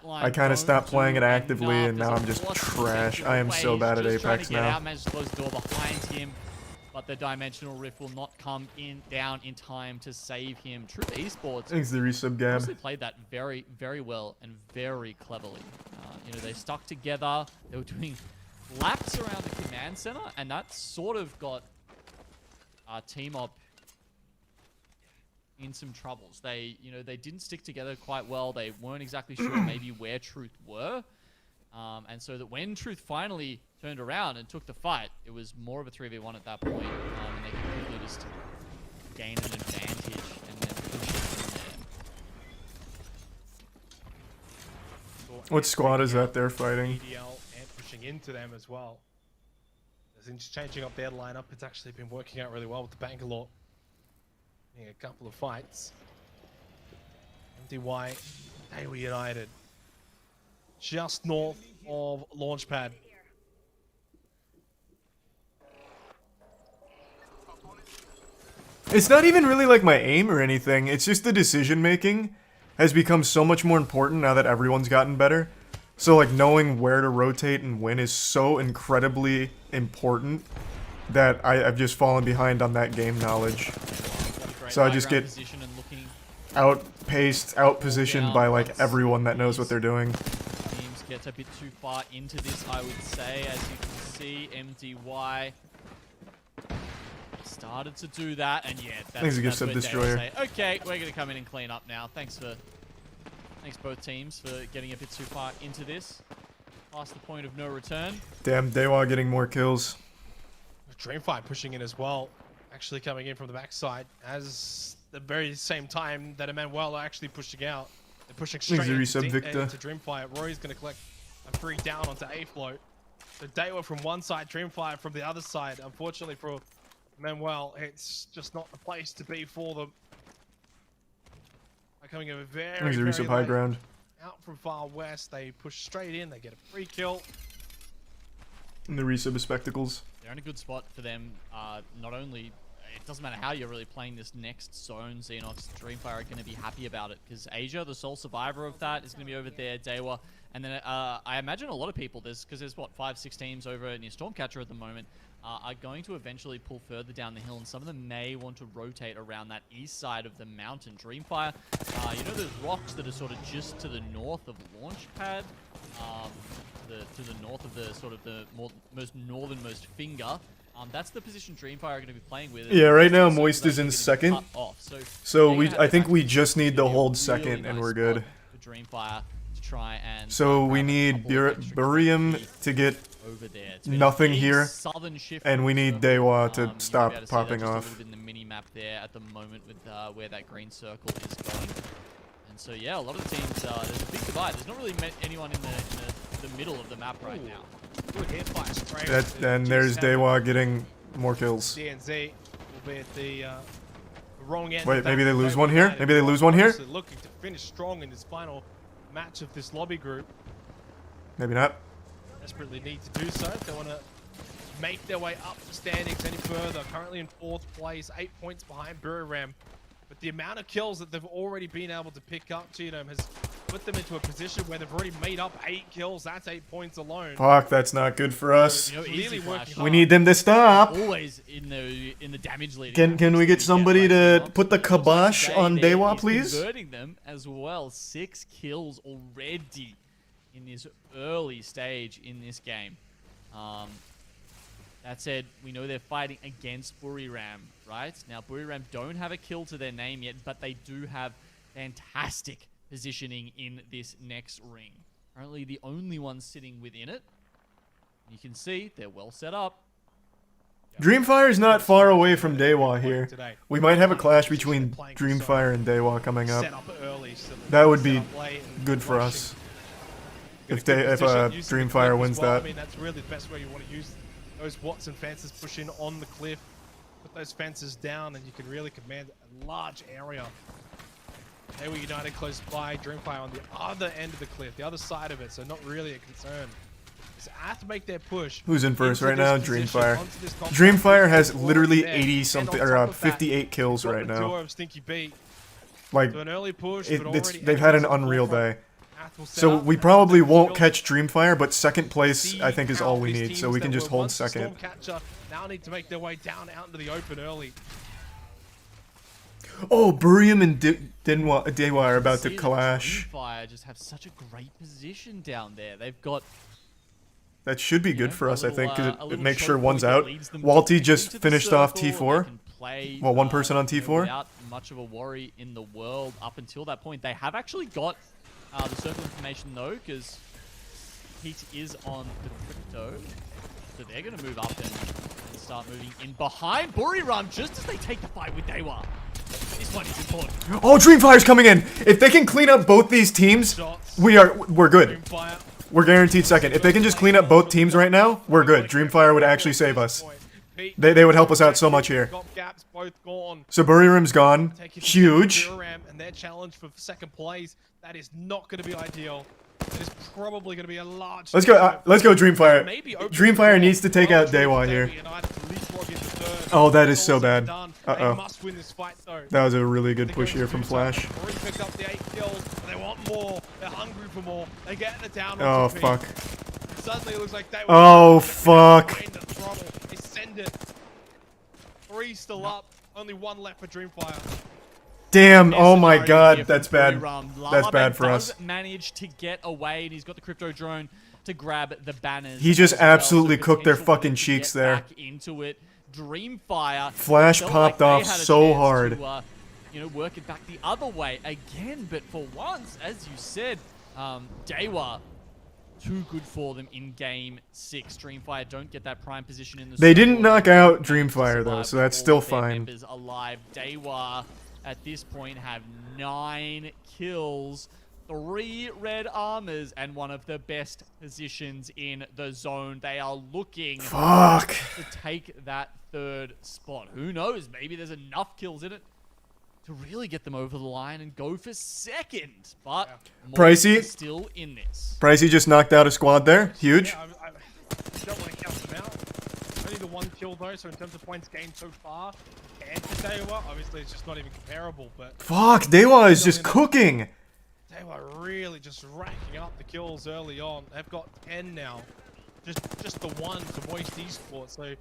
I kind of stopped playing it actively, and now I'm just trash. I am so bad at Apex now. Managed to close the door behind him, but the Dimensional Rift will not come down in time to save him. True Esports. Thanks the resub, Gab. Honestly played that very, very well and very cleverly. You know, they stuck together. They were doing laps around the command center, and that sort of got Team Op in some troubles. They didn't stick together quite well. They weren't exactly sure maybe where Truth were, and so that when Truth finally turned around and took the fight, it was more of a 3v1 at that point, and they could quickly just gain an advantage and then push it from there. What squad is that they're fighting? Into them as well. As in just changing up their lineup, it's actually been working out really well with the Bangalore. Winning a couple of fights. MDY, they were united. Just north of Launchpad. It's not even really like my aim or anything, it's just the decision making has become so much more important now that everyone's gotten better. So like knowing where to rotate and when is so incredibly important that I've just fallen behind on that game knowledge. So I just get outpaced, outpositioned by like everyone that knows what they're doing. Teams get a bit too far into this, I would say. As you can see, MDY started to do that, and yeah, that's a where Destroyer. Say, okay, we're gonna come in and clean up now. Thanks both teams for getting a bit too far into this. Past the point of no return. Damn, Dewa getting more kills. Dreamfire pushing in as well. Actually coming in from the backside as the very same time that Emmanuel are actually pushing out. They're pushing straight into Dreamfire. Rory's going to collect a free down onto A-Float. So Dewa from one side, Dreamfire from the other side. Unfortunately for Emmanuel, it's just not the place to be for them. Coming in a very high ground. Out from far west, they push straight in, they get a free kill. And the resub of Spectacles. They're in a good spot for them. Not only, it doesn't matter how you're really playing this next zone, Xenox, Dreamfire are going to be happy about it, because Asia, the sole survivor of that, is going to be over there, Dewa. And then I imagine a lot of people, because there's what, 5-6 teams over near Stormcatcher at the moment, are going to eventually pull further down the hill, and some of them may want to rotate around that east side of the mountain. Dreamfire, you know those rocks that are sort of just to the north of Launchpad, to the north of the sort of the most northernmost finger. That's the position Dreamfire are going to be playing with. Yeah, right now Moist is in second, so I think we just need to hold second and we're good. Dreamfire to try and so we need Burium to get nothing here, and we need Dewa to stop popping off. In the mini map there at the moment with where that green circle is going, and so yeah, a lot of the teams. There's a big divide. There's not really anyone in the middle of the map right now. Good hit by straight. And there's Dewa getting more kills. DNZ will be at the wrong end. Wait, maybe they lose one here. Maybe they lose one here. Looking to finish strong in this final match of this lobby group. Maybe not. Desperately need to do so. They want to make their way up the standings any further. Currently in 4th place, 8 points behind Buriram. But the amount of kills that they've already been able to pick up, Genome, has put them into a position where they've already made up 8 kills. That's 8 points alone. Fuck, that's not good for us. You know, we need them to stop. Always in the damage leading. Can we get somebody to put the kibosh on Dewa, please? Converting them as well. 6 kills already in this early stage in this game. That said, we know they're fighting against Buriram, right? Now, Buriram don't have a kill to their name yet, but they do have fantastic positioning in this next ring. Currently the only ones sitting within it. You can see they're well set up. Dreamfire is not far away from Dewa here. We might have a clash between Dreamfire and Dewa coming up. That would be good for us. If Dreamfire wins that. I mean, that's really the best way you want to use those Watson fences. Push in on the cliff, put those fences down, and you can really command a large area. They were United close by. Dreamfire on the other end of the cliff, the other side of it, so not really a concern. Just have to make their push. Who's in first into right now? this position, Dreamfire. onto this compound. Dreamfire has Already literally there. 80 And something on or top of that, 58 kills you've got right the now. duo of Stinky Beat. Like, So an early push, but already they've had an enemies in unreal forefront. day. Ath will set So up. we probably won't catch Dreamfire, but second place I think is how all we these need, so teams we can that just were hold once the second. Stormcatcher now need to make their way down out into the open early. Oh, Burium and Dewa are about to See the clash. Dreamfire just have such a great position down there. They've got That should be good for us, I think, a because it little makes sure choke one's point that out. leads them Walty just into the finished off circle. They T4. can play, Well, one person on T4. without much of a worry in the world up until that point. They have actually got the circle information though, because Heat is on the crypto. So they're going to move up and start moving in behind Buriram just as they take the fight with Dewa. This one is important. Oh, Dreamfire's coming in. If they can clean up both these teams, we're good. We're guaranteed second. If they can just clean up both teams right now, we're good. Dreamfire would actually save us. They would help us out so much here. So Buriram's gone. Huge. And their challenge for second place, that is not going to be ideal. It is probably going to be a large... Let's go Dreamfire. Dreamfire needs to take out Dewa here. Oh, that is so bad. Uh-oh. That was a really good push here from Flash. Already picked up the 8 kills, and they want more. They're hungry for more. They get it down. Oh, fuck. Suddenly it looks like Dewa... Oh, fuck. They send it. 3 still up. Only 1 left for Dreamfire. Damn, oh my god, that's bad. That's bad for us. Managed to get away, and he's got the crypto drone to grab the banners. He just as well, absolutely so cooked their potential fucking to cheeks get there. back into it. Dreamfire Flash felt popped like they off had a so chance hard. to, you know, work it back the other way again, but for once, as you said, Dewa too good for them in game 6. Dreamfire don't get that prime position in the They circle. didn't knock out Dreamfire though, so that's still All of their fine. members alive. Dewa at this point have 9 kills, 3 red armors, and one of the best positions in the zone. They are looking Fuck. to take that 3rd spot. Who knows? Maybe there's enough kills in it to really get them over the line and go for 2nd. But Pricey is still in this. Pricey just knocked out a squad there. Huge. Yeah, I don't want to count them out. Only the 1 kill though, so in terms of points gained so far, and for Dewa, obviously it's just not even comparable, but... Fuck, Dewa is just cooking. Dewa really just racking up the kills early on. They've got 10 now. Just the 1 to Moist Esports, so...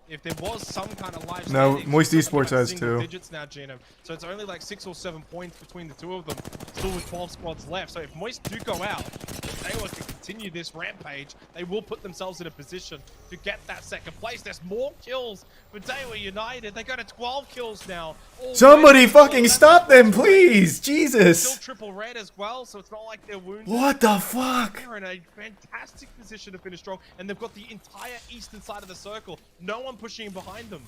If there was some kind of live No, standings, Moist it's Esports has single 2. digits now, Genome. So it's only like 6 or 7 points between the 2 of them, still with 12 squads left. So if Moist do go out, if they want to continue this rampage, they will put themselves in a position to get that 2nd place. There's more kills for Dewa United. They go to 12 kills now. Somebody fucking stop them, please! Jesus! Still triple red as well, so it's not like they're wounded. What the fuck? They're in a fantastic position to finish strong, and they've got the entire eastern side of the circle. No one pushing in behind them.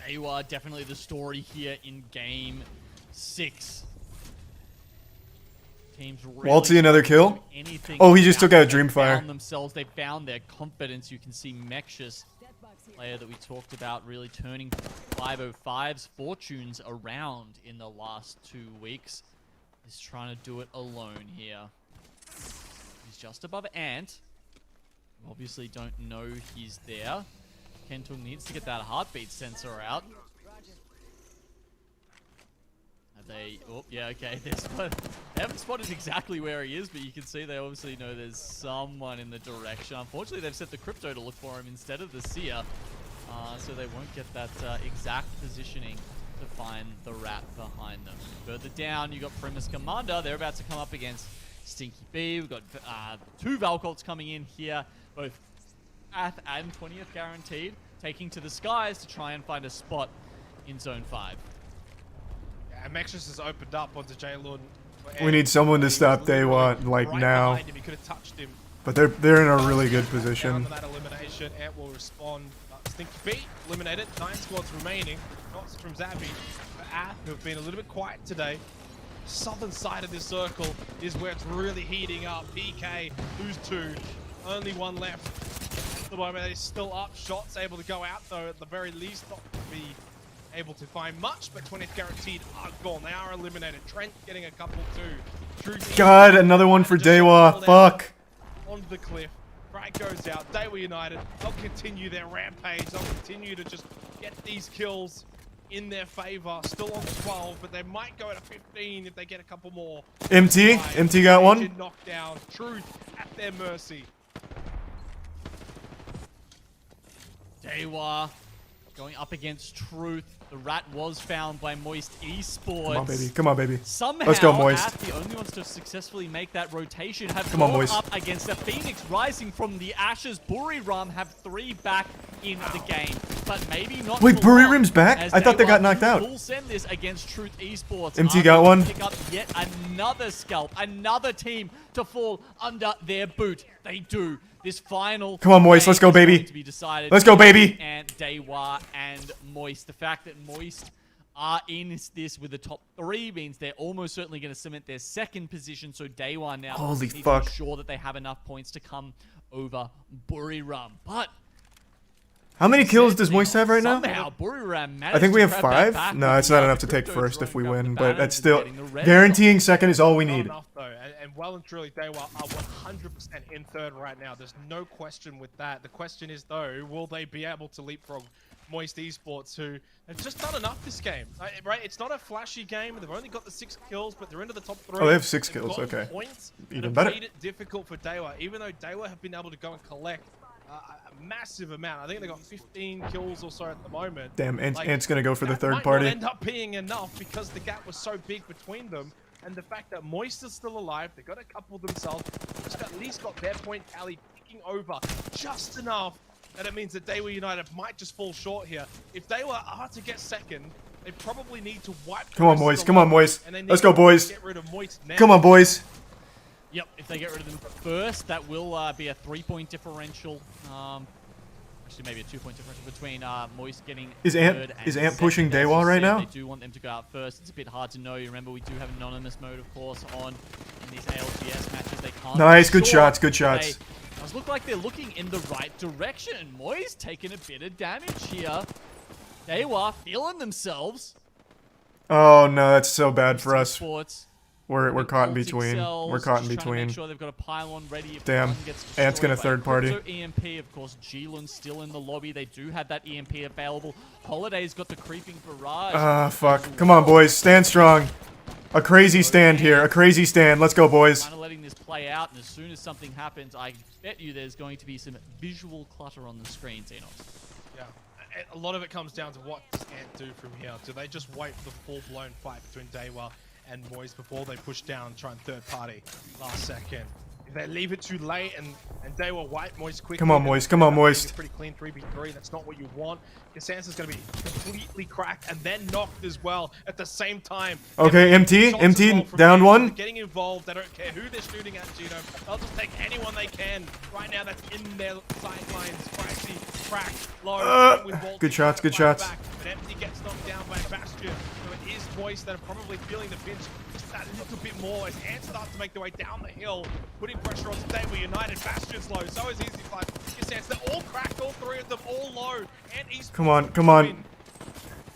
They are definitely the story here in game 6. Teams really Walty another kill? anything Oh, he just took out They Dreamfire. found themselves. They found their confidence. You can see Mexus, player that we talked about, really turning 505's fortunes around in the last 2 weeks. He's trying to do it alone here. He's just above Ant. Obviously don't know he's there. Kentung needs to get that heartbeat sensor out. Have they... Oh, yeah, okay. They haven't spotted exactly where he is, but you can see they obviously know there's someone in the direction. Unfortunately, they've set the Crypto to look for him instead of the Seer, so they won't get that exact positioning to find the rat behind them. Further down, you got Primus Commander. They're about to come up against Stinky B. We've got 2 Valcolts coming in here, both Ath and 20th guaranteed, taking to the skies to try and find a spot in Zone 5. Yeah, Mexus has opened up onto Jaylord. We need someone to stop Dewa, like, now. He could have touched him. But they're in a really good Down position. to that elimination, Ant will respond. Stinky B eliminated. 9 squads remaining. Not from Zabby, but Ath, who have been a little bit quiet today. Southern side of this circle is where it's really heating up. PK, who's 2? Only 1 left. At the moment, they're still up. Shots able to go out, though, at the very least, not to be able to find much, but 20th guaranteed are gone. They are eliminated. Trent getting a couple too. Truth God, another one for Dewa. Fuck. Onto the cliff. Frag goes out. Dewa United, they'll continue their rampage. They'll continue to just get these kills in their favor. Still on 12, but they might go to 15 if they get a couple more. MT got one. Knockdown. Truth at their mercy. Dewa going up against Truth. The rat was found by Moist Esports. Come on, baby. Come on, baby. Somehow, Let's go, Moist. At the only ones to successfully make that rotation have Come on, gone Moist. up against the Phoenix rising from the Ashes. Buriram have 3 back in the game, but maybe not. Wait, for long, Buriram's back? as I thought they Dewa got knocked out. Full send this against Truth Esports. MT Are got going one. to pick up yet another scalp, another team to fall under their boot. They do. This final. Come on, Moist. Let's go, game is baby. going to be decided Let's go, baby. and Dewa and Moist. The fact that Moist are in this with the top 3 means they're almost certainly going to cement their 2nd position. So Dewa now Holy need fuck. to ensure that they have enough points to come over Buriram. But How many kills does Moist have right now? somehow Buriram managed I think we to have grab that 5. back No, with it's the, not uh, enough to the take crypto first if we throwing up win, the but banners that's and still getting the red guaranteeing 2nd is all we Not need. enough though, and well and truly Dewa are 100% in 3rd right now. There's no question with that. The question is though, will they be able to leapfrog Moist Esports, who have just done enough this game, right? It's not a flashy game. They've only got the 6 kills, but they're into the top 3. Oh, they have 6 They've kills, gotten okay. Points Even that have better. made it difficult for Dewa, even though Dewa have been able to go and collect a massive amount. I think they got 15 kills or so at the moment. Damn, Like, Ant's gonna go for the that 3rd might party. not end up being enough because the gap was so big between them, and the fact that Moist is still alive, they got a couple themselves, just at least got their point tally ticking over just enough that it means that Dewa United might just fall short here. If they are to get 2nd, they probably need to wipe. Come on, Moist. Come on, Moist. And they Let's need go, to boys. Get rid of Moist now. Come on, boys. Yep, if they get rid of them first, that will be a 3-point differential. Actually, maybe a 2-point differential between Moist getting Is 3rd Ant and pushing 2nd. As Dewa you right said, now? They do want them to go out first. It's a bit hard to know. You remember, we do have anonymous mode, of course, on in these ALGS matches. They can't. Nice, be good sure. shots, good shots. They does look like they're looking in the right direction. Moist taking a bit of damage here. Dewa feeling themselves. Oh no, that's so bad for us. Sports. We're caught in Ulting between. cells, We're caught in just trying to make between. sure they've got a pylon ready if Damn. one gets Ant's gonna destroyed by 3rd party. Crypto EMP, of course, G-Lun's still in the lobby. They do have that EMP available. Holiday's got the creeping barrage. Ah, fuck. Come on, boys. Stand strong. A crazy stand here. A crazy stand. Let's go, boys. Kind of letting this play out, and as soon as something happens, I bet you there's going to be some visual clutter on the screen, Xenos. Yeah. A lot of it comes down to what does Ant do from here. Do they just wait for the full-blown fight between Dewa and Moist before they push down, try and 3rd party last second? If they leave it too late and Dewa wipe Moist quickly, Come on, Moist. Come on, Moist. Pretty clean 3v3. That's not what you want. Kasansa's going to be completely cracked and then knocked as well at the same time. Okay, MT. Shots as MT well from down them. one. They're getting involved. They don't care who they're shooting at, Gino. They'll just take anyone they can. Right now, that's in their sightlines. Pricey, crack, low. with Volti Good shots, trying good to fight shots. back, but Empty gets knocked down by Bastion. So it is Moist that are probably feeling the pinch just that little bit more as Ant starts to make their way down the hill, putting pressure on Dewa United. Bastion's low, so is Easy Fight. They're all cracked, all 3 of them, all low. And East Come on, come on.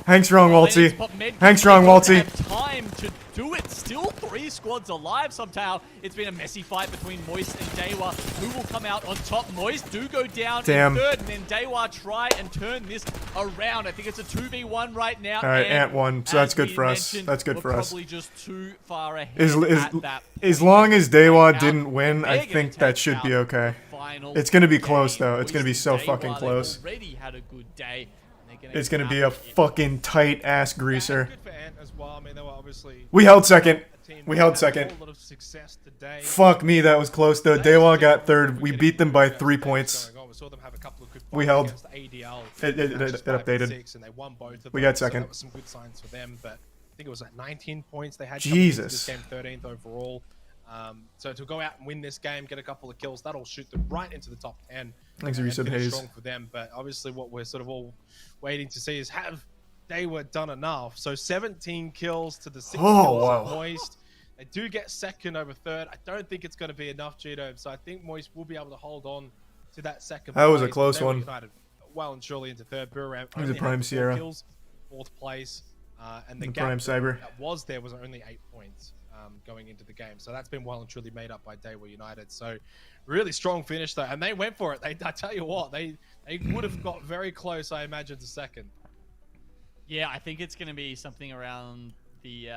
Hang strong, Waltzy. Hang strong, They don't Waltzy. have time to do it. Still 3 squads alive somehow. It's been a messy fight between Moist and Dewa. Who will come out on top? Moist do go down Damn. in 3rd, and then Dewa try and turn this around. I think it's a 2v1 right now. All right, and Ant won, so that's as good we for us. mentioned, That's good we're for us. Probably just too far ahead As at that as point. long as Dewa Now, didn't win, I they're gonna think take that should out be okay. the final It's gonna be close game. though. It's gonna be Moist so and Dewa, fucking they've close. already had a good day. and they're It's gonna come be a out with it. fucking tight ass greaser. Good for Ant as well. I mean, they were obviously We held 2nd. a team We that held had 2nd. a lot of success today. Fuck me, that was close though. Dewa got 3rd. We beat them by 3 points. We saw them have a couple of good We fights held. against ADL. It matches 5 and updated. 6, and they won both of We them, got so 2nd. that was some good signs for them. But I think it was like 19 points they had. Jesus. This game 13th overall. So to go out and win this game, get a couple of kills, that'll shoot them right into the top 10. Thanks, and Resub finish Hayes. strong for them. But obviously, what we're sort of all waiting to see is have they were done enough. So 17 kills to the 6 Oh, kills wow. of Moist. They do get 2nd over 3rd. I don't think it's going to be enough, Gino. So I think Moist will be able to hold on to that 2nd That was a place. close They were one. United well and surely into 3rd. Buriram was a only prime had 4 Sierra. kills fourth place, and the The gap Prime Cyber. that was there was only 8 points going into the game. So that's been well and truly made up by Daewoo United. So really strong finish though, and they went for it. I tell you what, they would have got very close, I imagine, to second. Yeah, I think it's going to be something around the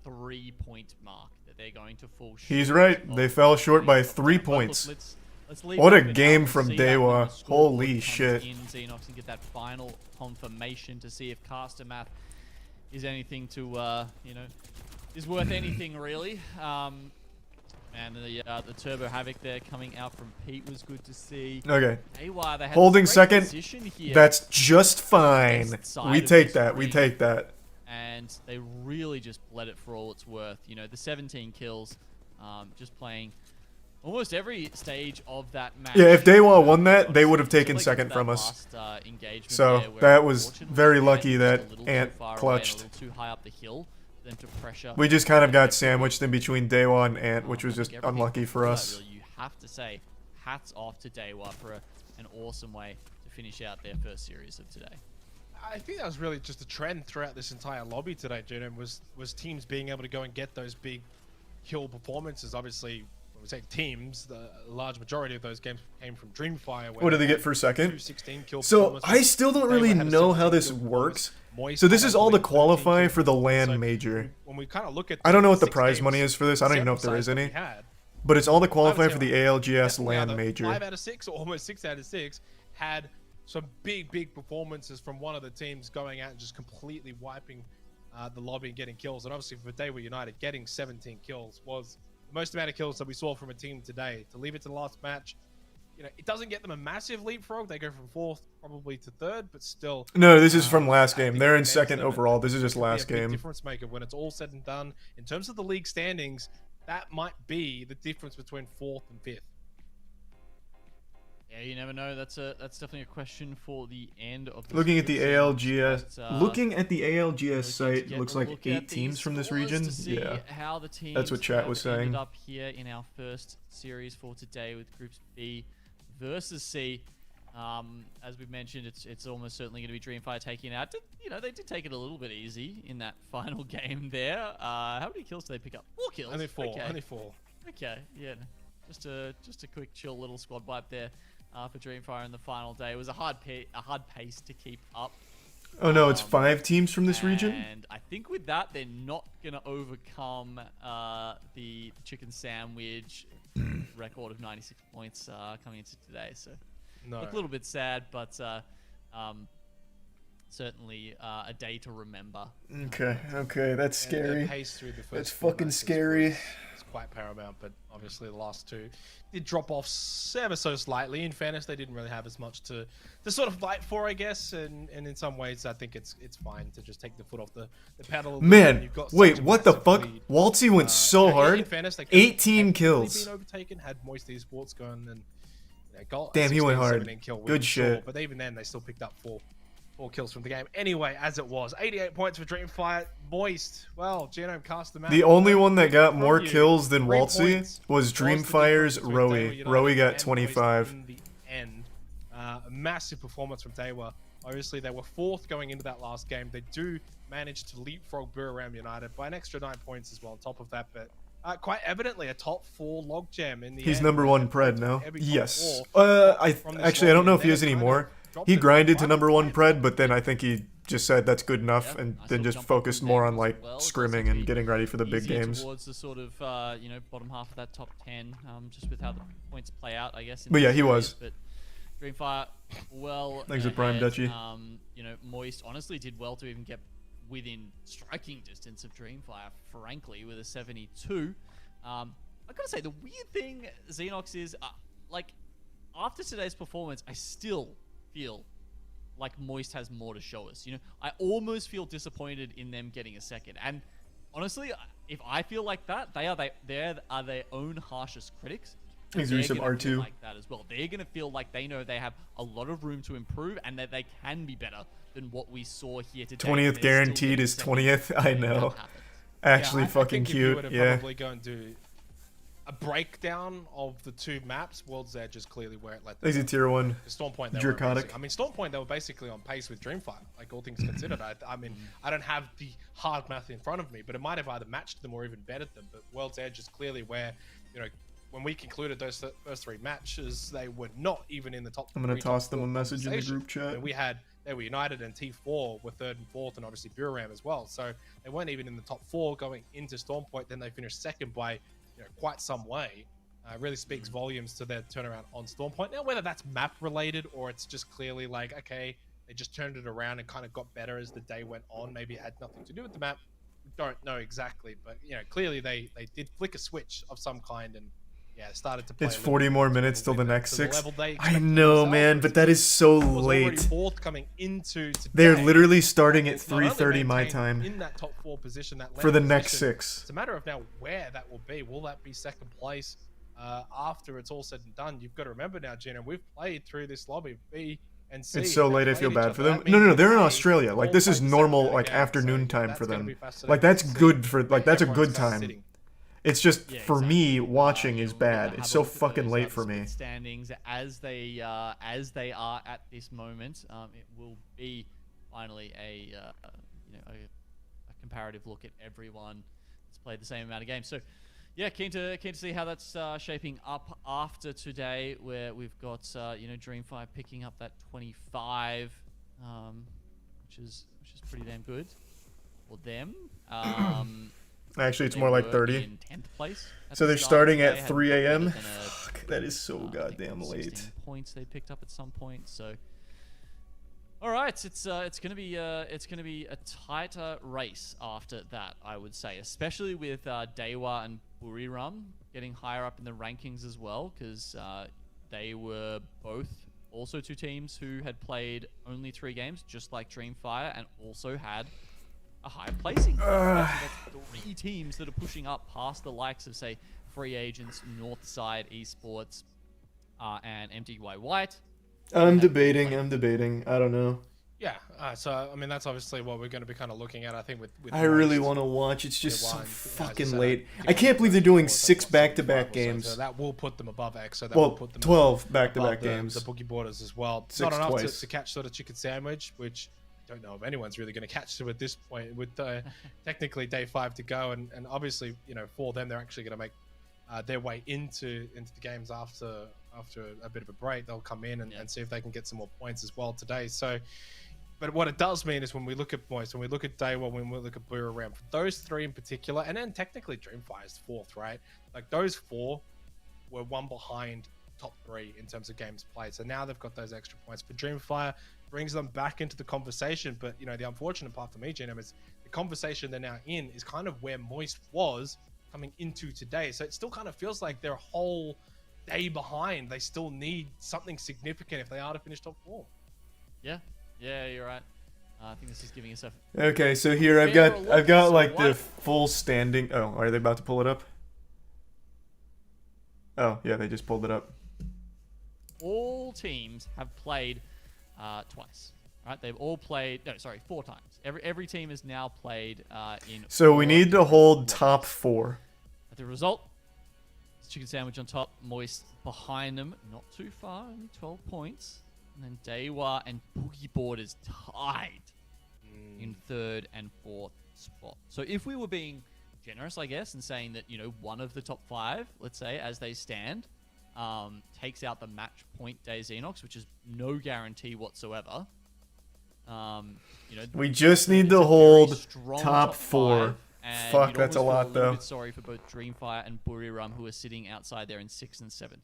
3-point mark that they're going to fall short. He's right. They fell short by 3 points. What a game from Daewoo. Holy shit. In Xenox and get that final confirmation to see if Caster Math is anything to, you know, is worth anything really. And the Turbo Havoc there coming out from Pete was good to see. Okay. Daewoo, they had Holding great second. position here. That's just fine. Side We of take this that. We ring. take that. And they really just bled it for all it's worth. You know, the 17 kills, just playing almost every stage of that match. Yeah, if Daewoo won that, they would have taken Like second that from us. last, engagement So there, where that was unfortunately very Ant lucky was that a little Ant too far away and clutched. a little too high up the hill for them to pressure. We just kind of got sandwiched in between Daewoo and Ant, which was I think just everything unlucky for before that, us. really, you have to say, hats off to Daewoo for an awesome way to finish out their first series of today. I think that was really just a trend throughout this entire lobby today, Juno, was teams being able to go and get those big kill performances. Obviously, when we say teams, the large majority of those games came from Dreamfire. What did they get for second? 16 kill So performances. I still don't Daewoo really had a know how 17 this kill works. performance. Moist So this had, is I all to believe, 13 qualify kill for the performances. LAN So major. when we kind of look at I don't know what the 6 prize money games, is for this. I don't even know if there sample is size that any. we had, But it's all to I would qualify say for the like ALGS definitely LAN either major. 5 out of 6 or almost 6 out of 6 had some big performances from one of the teams going out and just completely wiping the lobby and getting kills. And obviously for Daewoo United, getting 17 kills was the most amount of kills that we saw from a team today. To leave it to the last match, you know, it doesn't get them a massive leapfrog. They go from 4th probably to 3rd, but still. No, this is from last I game. think They're it in makes second them overall. This is it just could be a last big game. difference maker when it's all said and done. In terms of the league standings, that might be the difference between 4th and 5th. Yeah, you never know. That's definitely a question for the end of the Looking at the series, ALGS, but, looking at the ALGS to site, get looks a like look 8 at the teams from this scores region. to see Yeah, how the teams that's what chat was have ended saying. up here in our first series for today with groups B versus C. As we mentioned, it's almost certainly going to be Dreamfire taking it out. You know, they did take it a little bit easy in that final game there. How many kills did they pick up? 4 kills. Only 4. Okay. Only 4. Okay, yeah, just a quick chill little squad wipe there for Dreamfire in the final day. It was a hard pace to keep up. Oh no, it's 5 teams from this region? And I think with that, they're not going to overcome the chicken sandwich record of 96 points coming into today. So No. look a little bit sad, but certainly a day to remember. Okay, that's And their scary. pace through the first That's 4 fucking matches scary. was quite paramount, but obviously the last 2 did drop off ever so slightly. In fairness, they didn't really have as much to sort of fight for, I guess, and in some ways, I think it's fine to just take the foot off the pedal. A little bit when Man, you've got wait, such a what the massive fuck? lead. Waltzy went so You know, hard. In fairness, they could've 18 technically kills. been overtaken had Moist Esports gone and got Damn, he went 16, hard. 17 kill win, Good sure, shit. but even then, they still picked up 4 kills from the game. Anyway, as it was, 88 points for Dreamfire. Moist, well, Genome cast them out. The only one that got more From you, kills than 3 Waltzy points was the Dreamfire's difference between Rowie. Daewoo United Rowie got and 25. Moist in the end. A massive performance from Daewoo. Obviously, they were 4th going into that last game. They do manage to leapfrog Buriram United by an extra 9 points as well on top of that, but quite evidently a top 4 logjam in the He's end. number 1 pred now. Every top Yes. 4 I from this actually I don't lobby, know and if he then is it kind of anymore. dropped He it grinded to right number 1 back. pred, but then I think he just said that's good enough, and I then still just jump up focused from more there on like as well. It scrimming does and be getting ready for the big easier games. towards the sort of bottom half of that top 10, just with how the points play out, I guess. In But this yeah, he series. was. But Dreamfire, well, Thanks to Prime ahead. Dutchy. Moist honestly did well to even get within striking distance of Dreamfire, frankly, with a 72. I gotta say, the weird thing, Xenox, is like after today's performance, I still feel like Moist has more to show us. I almost feel disappointed in them getting a second. And honestly, if I feel like that, they are their own harshest critics. Thanks They're for some gonna feel R2. like that as well. They're gonna feel like they know they have a lot of room to improve and that they can be better than what we saw here today. 20th guaranteed is 20th. I know. Actually, I fucking think if you were cute. to Yeah. probably go and do a breakdown of the two maps, World's Edge is clearly where it let them Lazy down. tier 1. Storm Point, they were Draconic. amazing. I mean, Storm Point, they were basically on pace with Dreamfire, like all things considered. I mean, I don't have the hard math in front of me, but it might have either matched them or even bettered them. But World's Edge is clearly where, you know, when we concluded those first 3 matches, they were not even in the top. I'm gonna 3, toss top them a 4 message in the conversation. group chat. And they were United and T4 were 3rd and 4th, and obviously Buram as well. So they weren't even in the top 4 going into Storm Point. Then they finished 2nd by, you know, quite some way. Really speaks volumes to their turnaround on Storm Point. Now, whether that's map related or it's just clearly like, okay, they just turned it around and kind of got better as the day went on. Maybe it had nothing to do with the map. We don't know exactly, but you know, clearly they did flick a switch of some kind and yeah, started to play. It's 40 more minutes till the next to 6. level they I expected know, themselves, man, but but that is so was already late. 4th coming into today. They're literally starting at Not only 3:30 my maintained time in that top 4 position, that for the lane next position. 6. It's a matter of now where that will be. Will that be 2nd place after it's all said and done? You've got to remember now, Gina, we've played through this lobby B and C. It's so They've late, I played feel each bad other. for them. That No, means they're in they Australia. Like, all this played is the normal, same like, game, afternoon so time that's for gonna them. be fascinating Like, that's to see. good for, like, that's a Everyone's good kinda time. sitting. It's just, Yeah, for exactly. me, watching is You'll get to bad. have It's a so look at fucking those, late the for me. split standings as they are at this moment. It will be finally a comparative look at everyone that's played the same amount of games. So, yeah, keen to see how that's shaping up after today, where we've got Dreamfire picking up that 25, which is pretty damn good for them. Actually, it's They more like were 30. in 10th place at So the they're start of starting the day, at had 3 better a.m. than Fuck, that is so I think goddamn late. 16 points they picked up at some point. So, all right, it's gonna be a tighter race after that, I would say, especially with Dewa and Buriram getting higher up in the rankings as well, because they were both also 2 teams who had played only 3 games, just like Dreamfire, and also had a high placing. So that's 3 teams that are pushing up past the likes of, say, Free Agents, Northside Esports, and MTY White. I'm debating. I don't know. Yeah, so I mean that's obviously what we're going to be kind of looking at. I think with I really want to watch. It's just so fucking late. I can't believe they're doing 6 back-to-back games. So that will put them above X. So that Well, will put them 12 back-to-back above games. The Boogie Borders as well. 6 Not enough twice. to catch sort of chicken sandwich, which I don't know if anyone's really going to catch them at this point. With technically day 5 to go, and obviously for them they're actually going to make their way into the games after a bit of a break. They'll come in and see if they can get some more points as well today. So. But what it does mean is when we look at Moist, when we look at Day1, when we look at Blue Around, for those 3 in particular, and then technically Dreamfire's 4th, right? Like those 4 were 1 behind top 3 in terms of games played. So now they've got those extra points. But Dreamfire brings them back into the conversation. But the unfortunate part for me, Genome, is the conversation they're now in is kind of where Moist was coming into today. So it still kind of feels like they're a whole day behind. They still need something significant if they are to finish top 4. Yeah, you're right. I think this is giving us a... Okay, so here I've got like the full standing. Oh, are they about to pull it up? Oh, yeah, they just pulled it up. All teams have played twice. Right? They've all played... No, sorry, 4 times. Every team has now played in... So we need to hold top 4. At the result, it's Chicken Sandwich on top, Moist behind them, not too far, only 12 points. And then Dewa and Boogie Borders tied in 3rd and 4th spot. So if we were being generous, I guess, and saying that, one of the top 5, let's say, as they stand, takes out the match point day Xenox, which is no guarantee whatsoever. We just need to hold top 4. And Fuck, that's a lot, little though. bit sorry for both Dreamfire and Buriram, who are sitting outside there in 6th and 7th.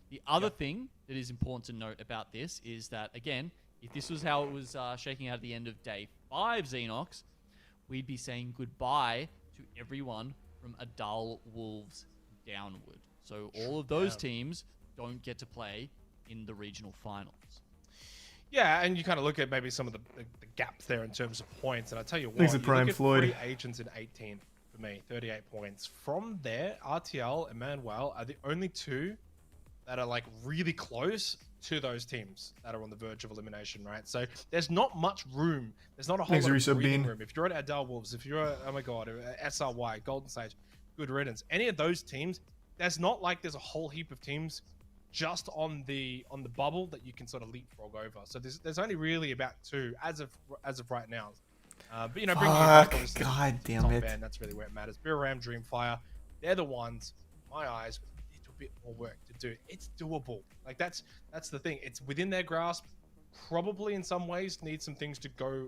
The other thing that is important to note about this is that, again, if this was how it was shaking out at the end of day 5 Xenox, we'd be saying goodbye to everyone from Adal Wolves downward. So all of those teams don't get to play in the regional finals. Yeah, and you kind of look at maybe some of the gaps there in terms of points, and I tell you what, Thanks to you Prime look at Floyd. Free Agents in 18th for me, 38 points. From there, RTL and Manuel are the only 2 that are like really close to those teams that are on the verge of elimination, right? So there's not much room. There's not a whole Thanks, lot Risa of breathing Bean. room. If you're at Adele Wolves, if you're at, oh my god, SRY, Golden Sage, Good Riddance, any of those teams, there's not like there's a whole heap of teams just on the bubble that you can sort of leapfrog over. So there's only really about 2 as of right now. But you know, bringing it back, obviously, God to the damn top it. end, that's really where it matters. Ram, Dreamfire, they're the ones, in my eyes, with a little bit more work to do. It's doable. Like that's the thing. It's within their grasp. Probably in some ways need some things to go,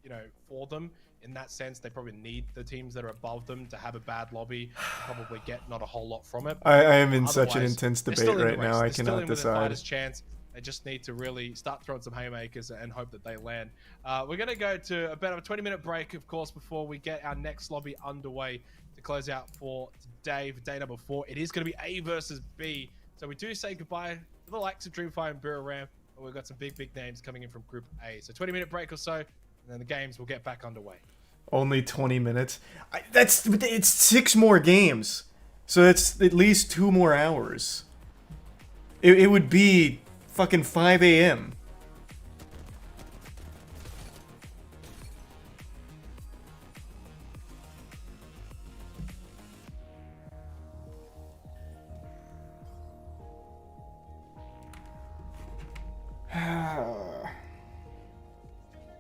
you know, for them. In that sense, they probably need the teams that are above them to have a bad lobby, probably get not a whole lot from it. I am in such an Otherwise, intense they're debate still in the right now. race. I They're still cannot in with a decide. fighter's chance. They just need to really start throwing some haymakers and hope that they land. We're going to go to about a 20-minute break, of course, before we get our next lobby underway to close out for today, for day number 4. It is going to be A versus B. So we do say goodbye to the likes of Dreamfire and Ram, but we've got some big names coming in from Group A. So 20-minute break or so, and then the games will get back underway. Only 20 minutes. It's 6 more games. So that's at least 2 more hours. It would be fucking 5 a.m.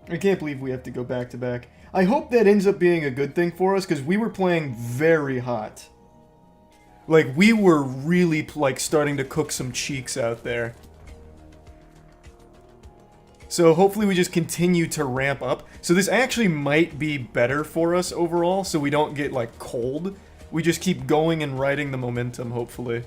I can't believe we have to go back to back. I hope that ends up being a good thing for us, because we were playing very hot. Like, we were really, like, starting to cook some cheeks out there. So hopefully we just continue to ramp up. So this actually might be better for us overall, so we don't get, like, cold. We just keep going and riding the momentum, hopefully.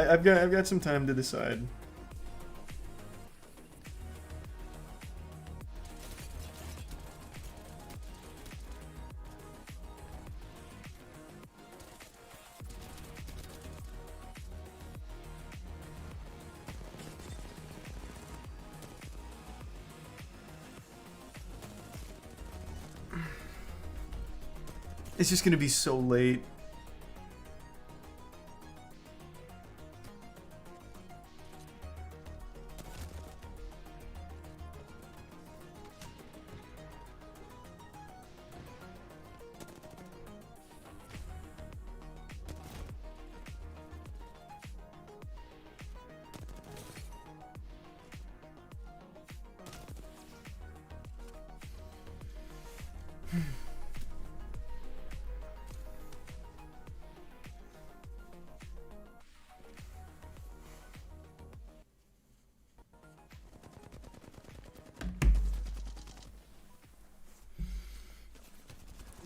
I've got some time to decide. It's just gonna be so late.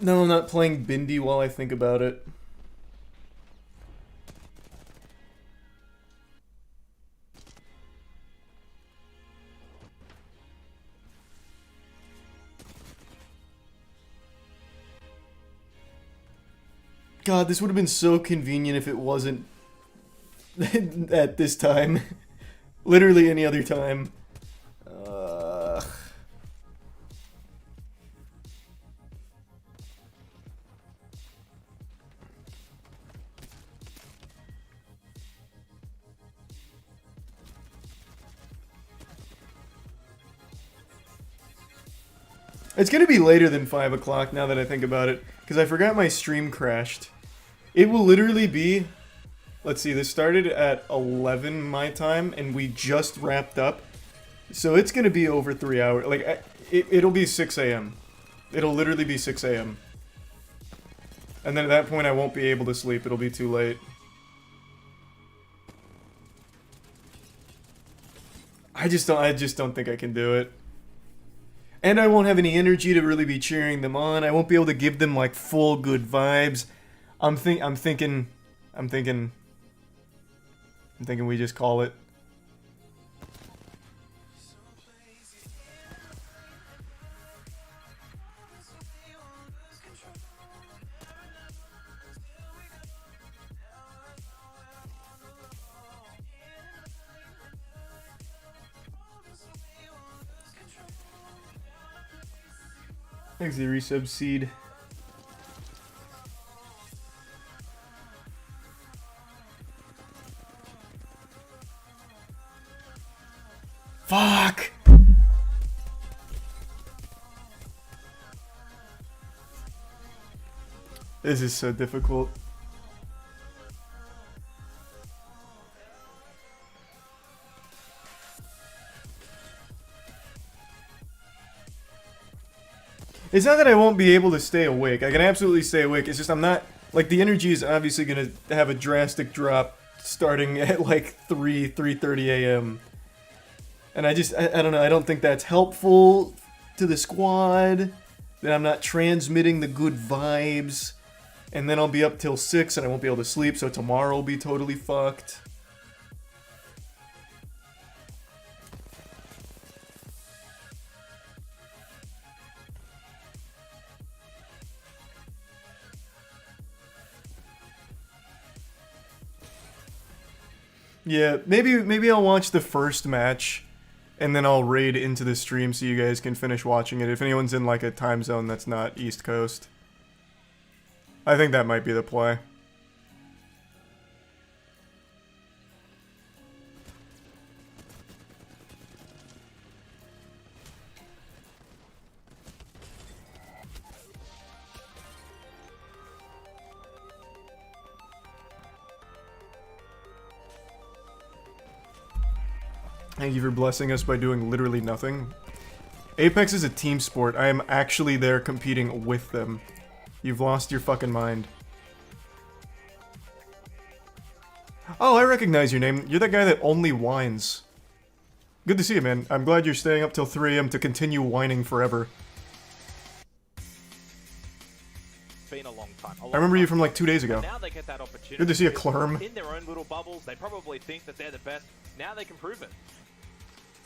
No, I'm not playing Bendy while I think about it. God, this would have been so convenient if it wasn't at this time. Literally any other time. It's gonna be later than 5 o'clock now that I think about it, because I forgot my stream crashed. It will literally be... Let's see, this started at 11 my time, and we just wrapped up. So it's gonna be over 3 hours. Like, it'll be 6 a.m. It'll literally be 6 a.m. And then at that point I won't be able to sleep, it'll be too late. I just don't think I can do it. And I won't have any energy to really be cheering them on. I won't be able to give them like full good vibes. I'm thinking we just call it. Thanks, the resub seed. Fuck! This is so difficult. It's not that I won't be able to stay awake. I can absolutely stay awake. It's just I'm not... Like, the energy is obviously going to have a drastic drop starting at, like, 3:30 a.m. And I don't know. I don't think that's helpful to the squad. That I'm not transmitting the good vibes. And then I'll be up till 6 and I won't be able to sleep, so tomorrow will be totally fucked. Yeah, maybe I'll watch the first match, and then I'll raid into the stream so you guys can finish watching it. If anyone's in like a time zone that's not East Coast, I think that might be the play. Thank you for blessing us by doing literally nothing. Apex is a team sport. I am actually there competing with them. You've lost your fucking mind. Oh, I recognize your name. You're that guy that only whines. Good to see you, man. I'm glad you're staying up till 3 a.m. to continue whining forever. Been a long time. I remember you from like 2 days ago. Now they get that opportunity. Good to see a Clerm. In their own little bubbles, they probably think that they're the best. Now they can prove it.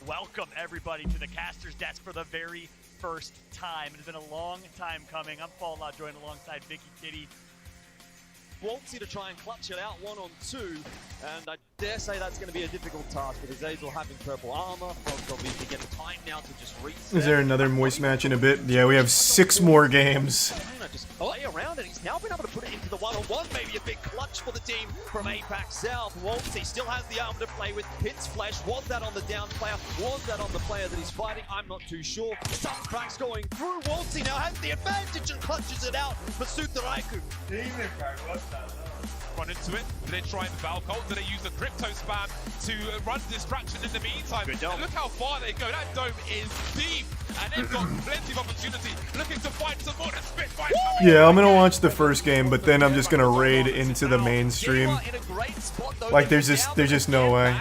Welcome everybody to the caster's desk for the very first time. It has been a long time coming. I'm Fallout, joined alongside Vicky Kitty. Waltzy to try and clutch it out 1-on-2, and I dare say that's going to be a difficult task with Azazel having purple armor. Frog's obviously getting time now to just reset. Is there another moist match in a bit? Yeah, we have 6 more games. Just play around, and he's now been able to put it into the 1-on-1. Maybe a big clutch for the team from APAC South. Waltzy still has the armor to play with. Pit's Flesh, was that on the down player? Was that on the player that he's fighting? I'm not too sure. Some cracks going through. Waltzy now has the advantage and clutches it out for Sutaraiku. Run into it, then try the Valcolt, then they use the crypto spam to run distraction in the meantime. And look how far they go, that dome is deep, and they've got plenty of opportunity, looking to find some more, the Spitfire coming. Yeah, I'm gonna watch the first game, but then I'm just gonna raid into the mainstream. Like, there's just no way.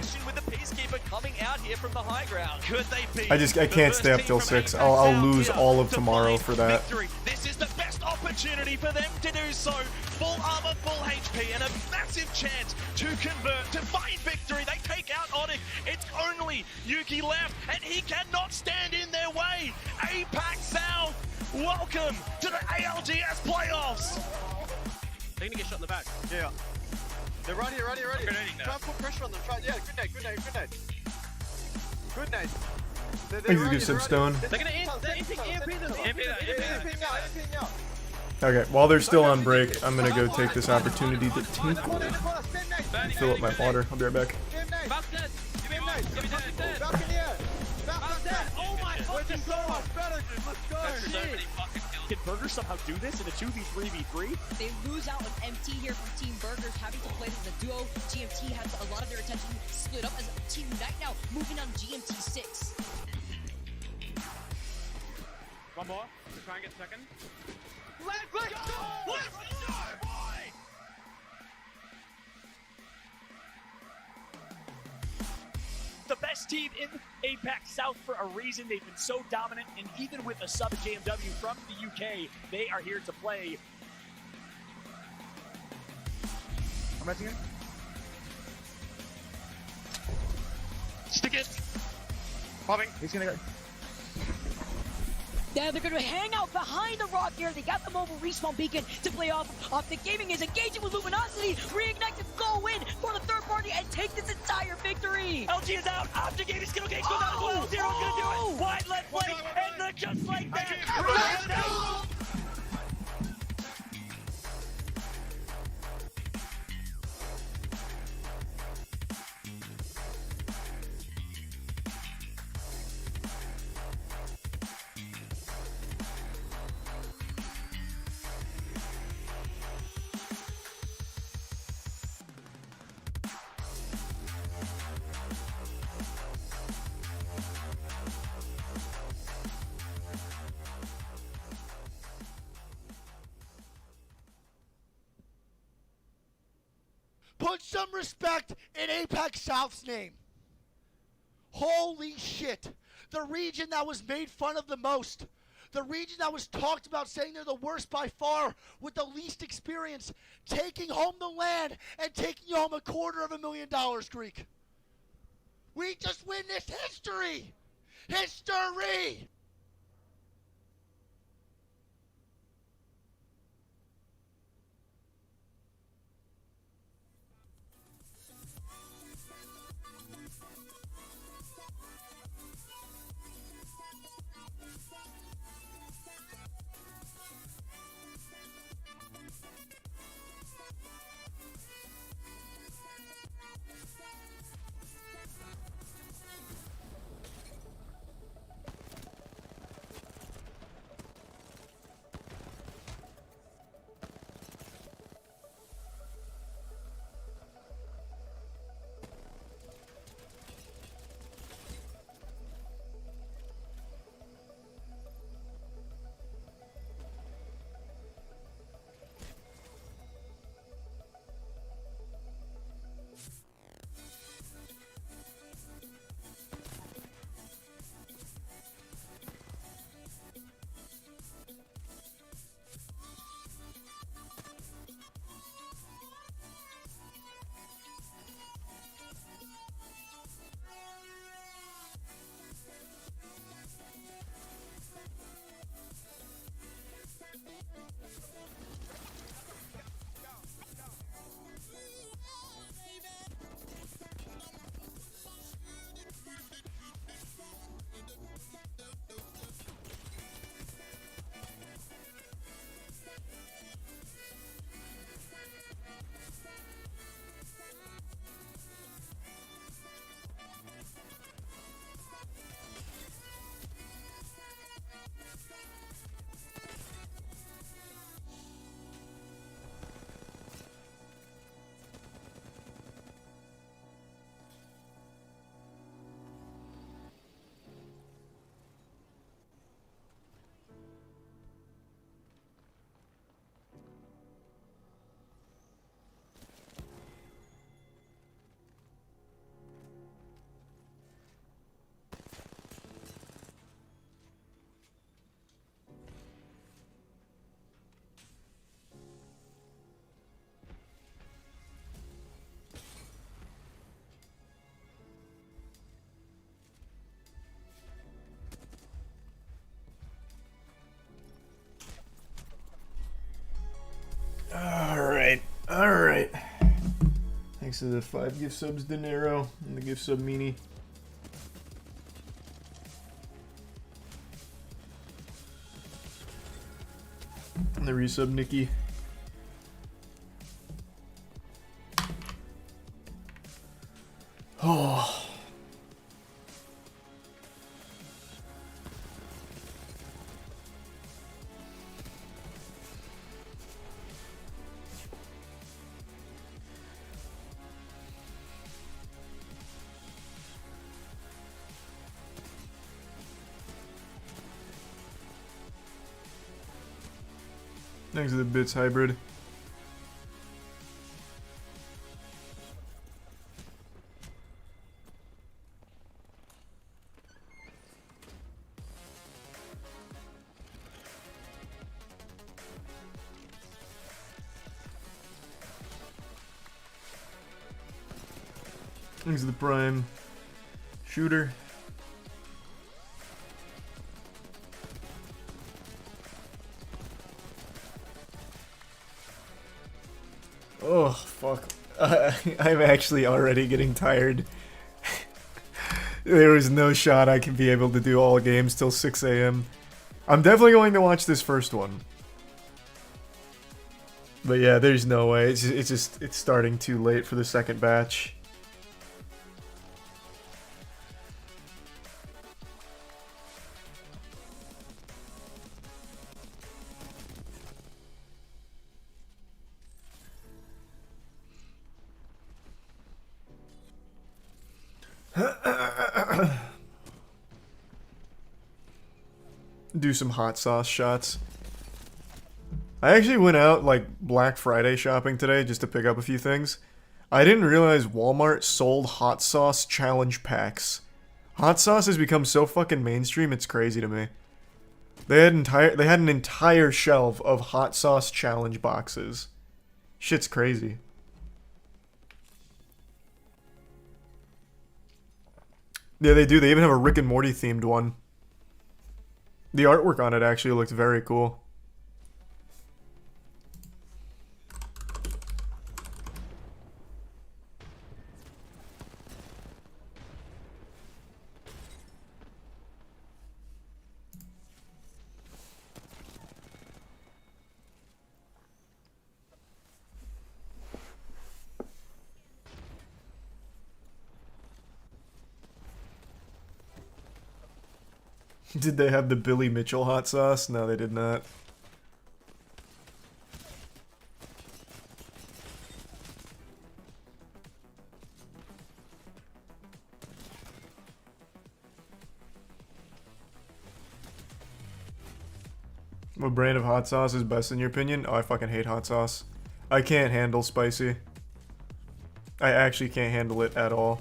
I can't stay up till 6. I'll lose all of tomorrow for that. This is the best opportunity for them to do so. Full armor, full HP, and a massive chance to convert, to find victory. They take out Onyx. It's only Yuki left, and he cannot stand in their way. APAC South, welcome to the ALGS playoffs. They're gonna get shot in the back. Yeah. They're right here. Try and put pressure on them. Yeah, good nade. Good nade. Thanks to give some stone. They're gonna EMP them. Okay, while they're still on break, I'm gonna go take this opportunity to tinkle. Fill up my water. I'll be right back. Oh my fucking god! Can Burger somehow do this in a 2v3v3? They lose out on MT here from Team Burgers, having to play this as a duo. GMT has a lot of their attention split up as Team Unite now, moving on GMT 6. One more, try and get second. Let's go! Let's go, boy! The best team in APAC South for a reason. They've been so dominant, and even with a sub JMW from the UK, they are here to play. I'm messing in. Stick it! Popping. He's gonna go. Now they're going to hang out behind the rock here. They got the mobile respawn beacon to play off. Optic Gaming is engaging with Luminosity. Reignite to go in for the third party and take this entire victory. LG is out. Optic Gaming skill gauge goes out as well. Zero's gonna do it. Wide left flank, and they're just like that. Put some respect in APAC South's name. Holy shit. The region that was made fun of the most. The region that was talked about saying they're the worst by far with the least experience. Taking home the land and taking home $250,000, Greek. We just witnessed history. History. Alright. Thanks to the 5 gift subs, De Niro, and the gift sub meanie. And the resub Nikki. Oh. Thanks to the bits hybrid. Thanks to the prime shooter. Oh, fuck. I'm actually already getting tired. There was no shot I could be able to do all games till 6 a.m. I'm definitely going to watch this first one. But yeah, there's no way. It's starting too late for the second batch. Do some hot sauce shots. I actually went out like Black Friday shopping today just to pick up a few things. I didn't realize Walmart sold hot sauce challenge packs. Hot sauce has become so fucking mainstream, it's crazy to me. They had an entire shelf of hot sauce challenge boxes. Shit's crazy. Yeah, they do. They even have a Rick and Morty themed one. The artwork on it actually looks very cool. Did they have the Billy Mitchell hot sauce? No, they did not. What brand of hot sauce is best in your opinion? Oh, I fucking hate hot sauce. I can't handle spicy. I actually can't handle it at all.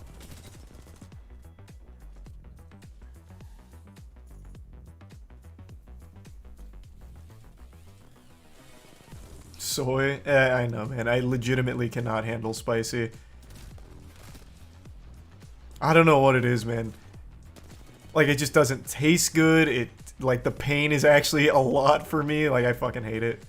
Soy? I know, man. I legitimately cannot handle spicy. I don't know what it is, man. Like, it just doesn't taste good. It, like, the pain is actually a lot for me. Like, I fucking hate it.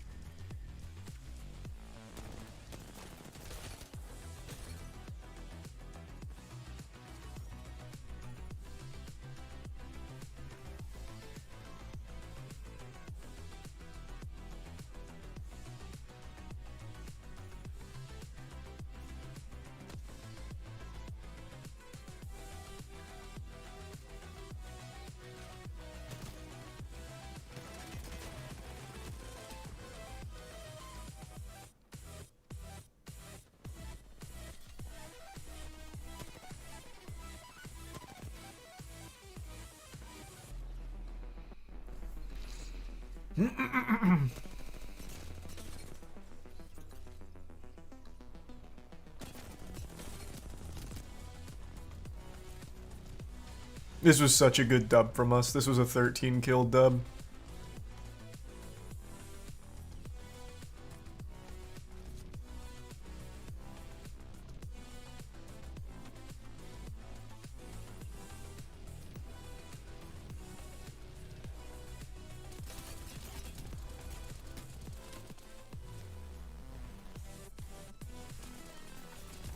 This was such a good dub from us. This was a 13 kill dub.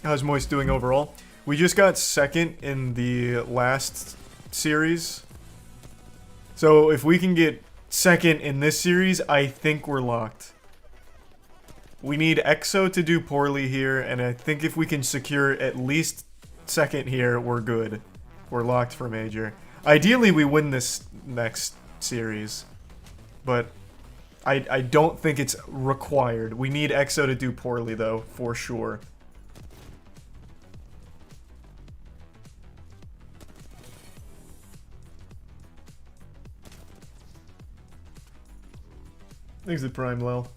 How's Moist doing overall? We just got second in the last series. So if we can get second in this series, I think we're locked. We need EXO to do poorly here, and I think if we can secure at least second here, we're good. We're locked for Major. Ideally, we win this next series, but I don't think it's required. We need EXO to do poorly, though, for sure. Thanks to Prime Lel.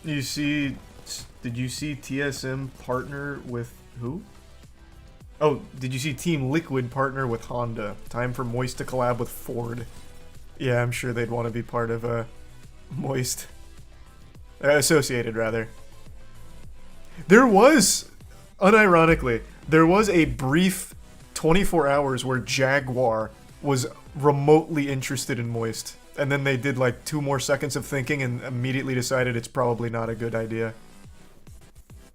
You see, did you see TSM partner with who? Oh, did you see Team Liquid partner with Honda? Time for Moist to collab with Ford. Yeah, I'm sure they'd want to be part of Moist. Associated, rather. There was, unironically, there was a brief 24 hours where Jaguar was remotely interested in Moist. And then they did like 2 more seconds of thinking and immediately decided it's probably not a good idea.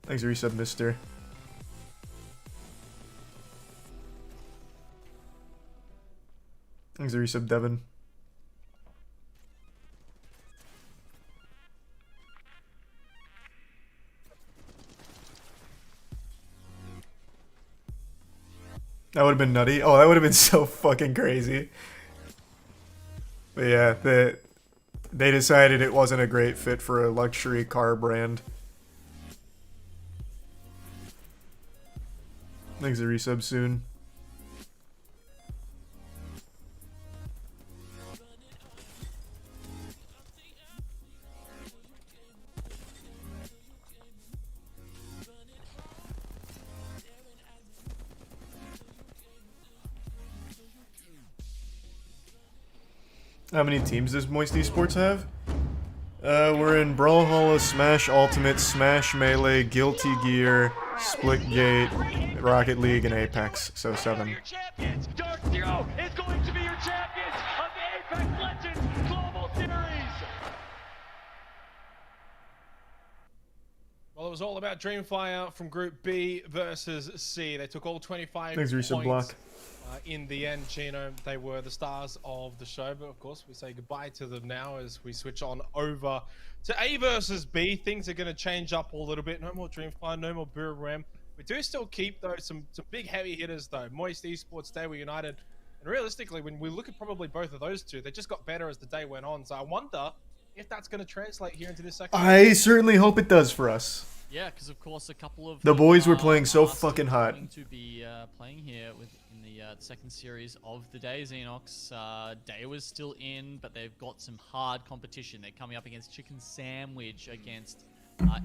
Thanks for resub, mister. Thanks for resub, Devin. That would have been nutty. Oh, that would have been so fucking crazy. But yeah, they decided it wasn't a great fit for a luxury car brand. Thanks to resub soon. How many teams does Moist Esports have? We're in Brawlhalla, Smash Ultimate, Smash Melee, Guilty Gear, Splitgate, Rocket League, and Apex. So 7. Dark Zero is going to be your champions of the Apex Legends Global Series. Well, it was all about Dreamfire from Group B versus C. They took all 25 Thanks, points. Resub Block. In the end, Gino, they were the stars of the show, but of course we say goodbye to them now as we switch on over to A versus B. Things are going to change up a little bit. No more Dreamfire, no more Buram. We do still keep though some big heavy hitters though. Moist Esports, They Were United, and realistically, when we look at probably both of those two, they just got better as the day went on. So I wonder if that's going to translate here into this second. I certainly hope it does for us. Yeah, because of course a couple of the boys were playing so fucking hot. Going to be playing here in the second series of the day. Xenox, Day was still in, but they've got some hard competition. They're coming up against Chicken Sandwich, against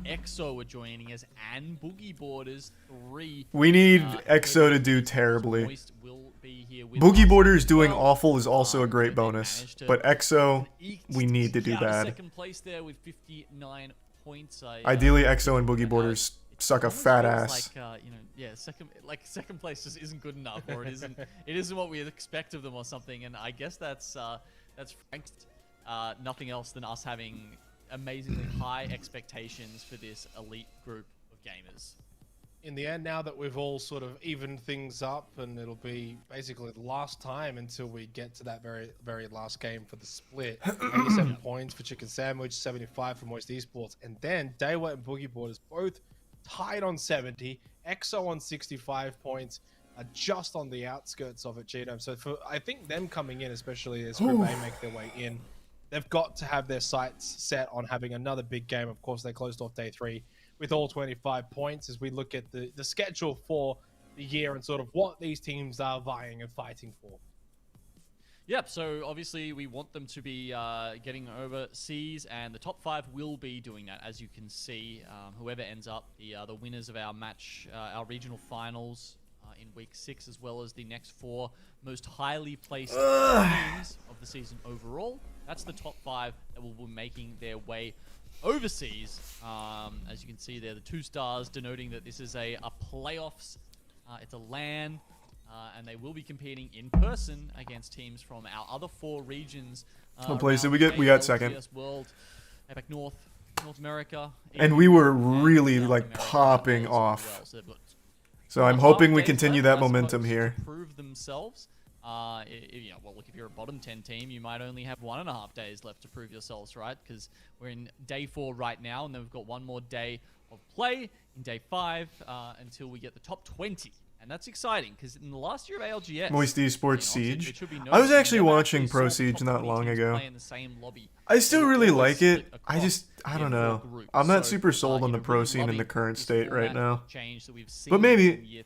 EXO are joining us, and Boogie Borders 3. We need EXO to do terribly. Moist will be here with Boogie us Borders as doing well. awful is also a great bonus, but EXO, we need to do Out of bad. second place there with 59 points. Ideally, EXO and Boogie Borders suck a fat feels ass. like, you know, yeah, second place just isn't good enough, or it isn't what we expect of them or something. And I guess that's franked nothing else than us having amazingly high expectations for this elite group of gamers. In the end, now that we've all sort of evened things up, and it'll be basically the last time until we get to that very last game for the split. 87 points for Chicken Sandwich, 75 for Moist Esports, and then Daywa and Boogie Borders both tied on 70. EXO on 65 points, just on the outskirts of it, Genome. So I think them coming in, especially as Group A make their way in, they've got to have their sights set on having another big game. Of course, they closed off day 3 with all 25 points as we look at the schedule for the year and sort of what these teams are vying and fighting for. Yep, so obviously we want them to be getting overseas, and the top 5 will be doing that. As you can see, whoever ends up the winners of our match, our regional finals in week 6, as well as the next 4 most highly placed teams of the season overall. That's the top 5 that will be making their way overseas. As you can see there, the 2 stars denoting that this is a playoffs. It's a LAN. And they will be competing in person against teams from our other 4 regions. What place did we get? We got second. CS World, Epic North America. And we were really like popping off. So I'm hoping we continue that momentum here. Prove themselves. You know, well, look, if you're a bottom 10 team, you might only have 1.5 days left to prove yourselves, right? Because we're in day 4 right now, and then we've got 1 more day of play in day 5 until we get the top 20. And that's exciting, because in the last year of ALGS, Moist Esports Siege. I was actually watching Pro Siege not long ago. I still really like it. I don't know. I'm not super sold on the pro scene in the current state right now. But maybe.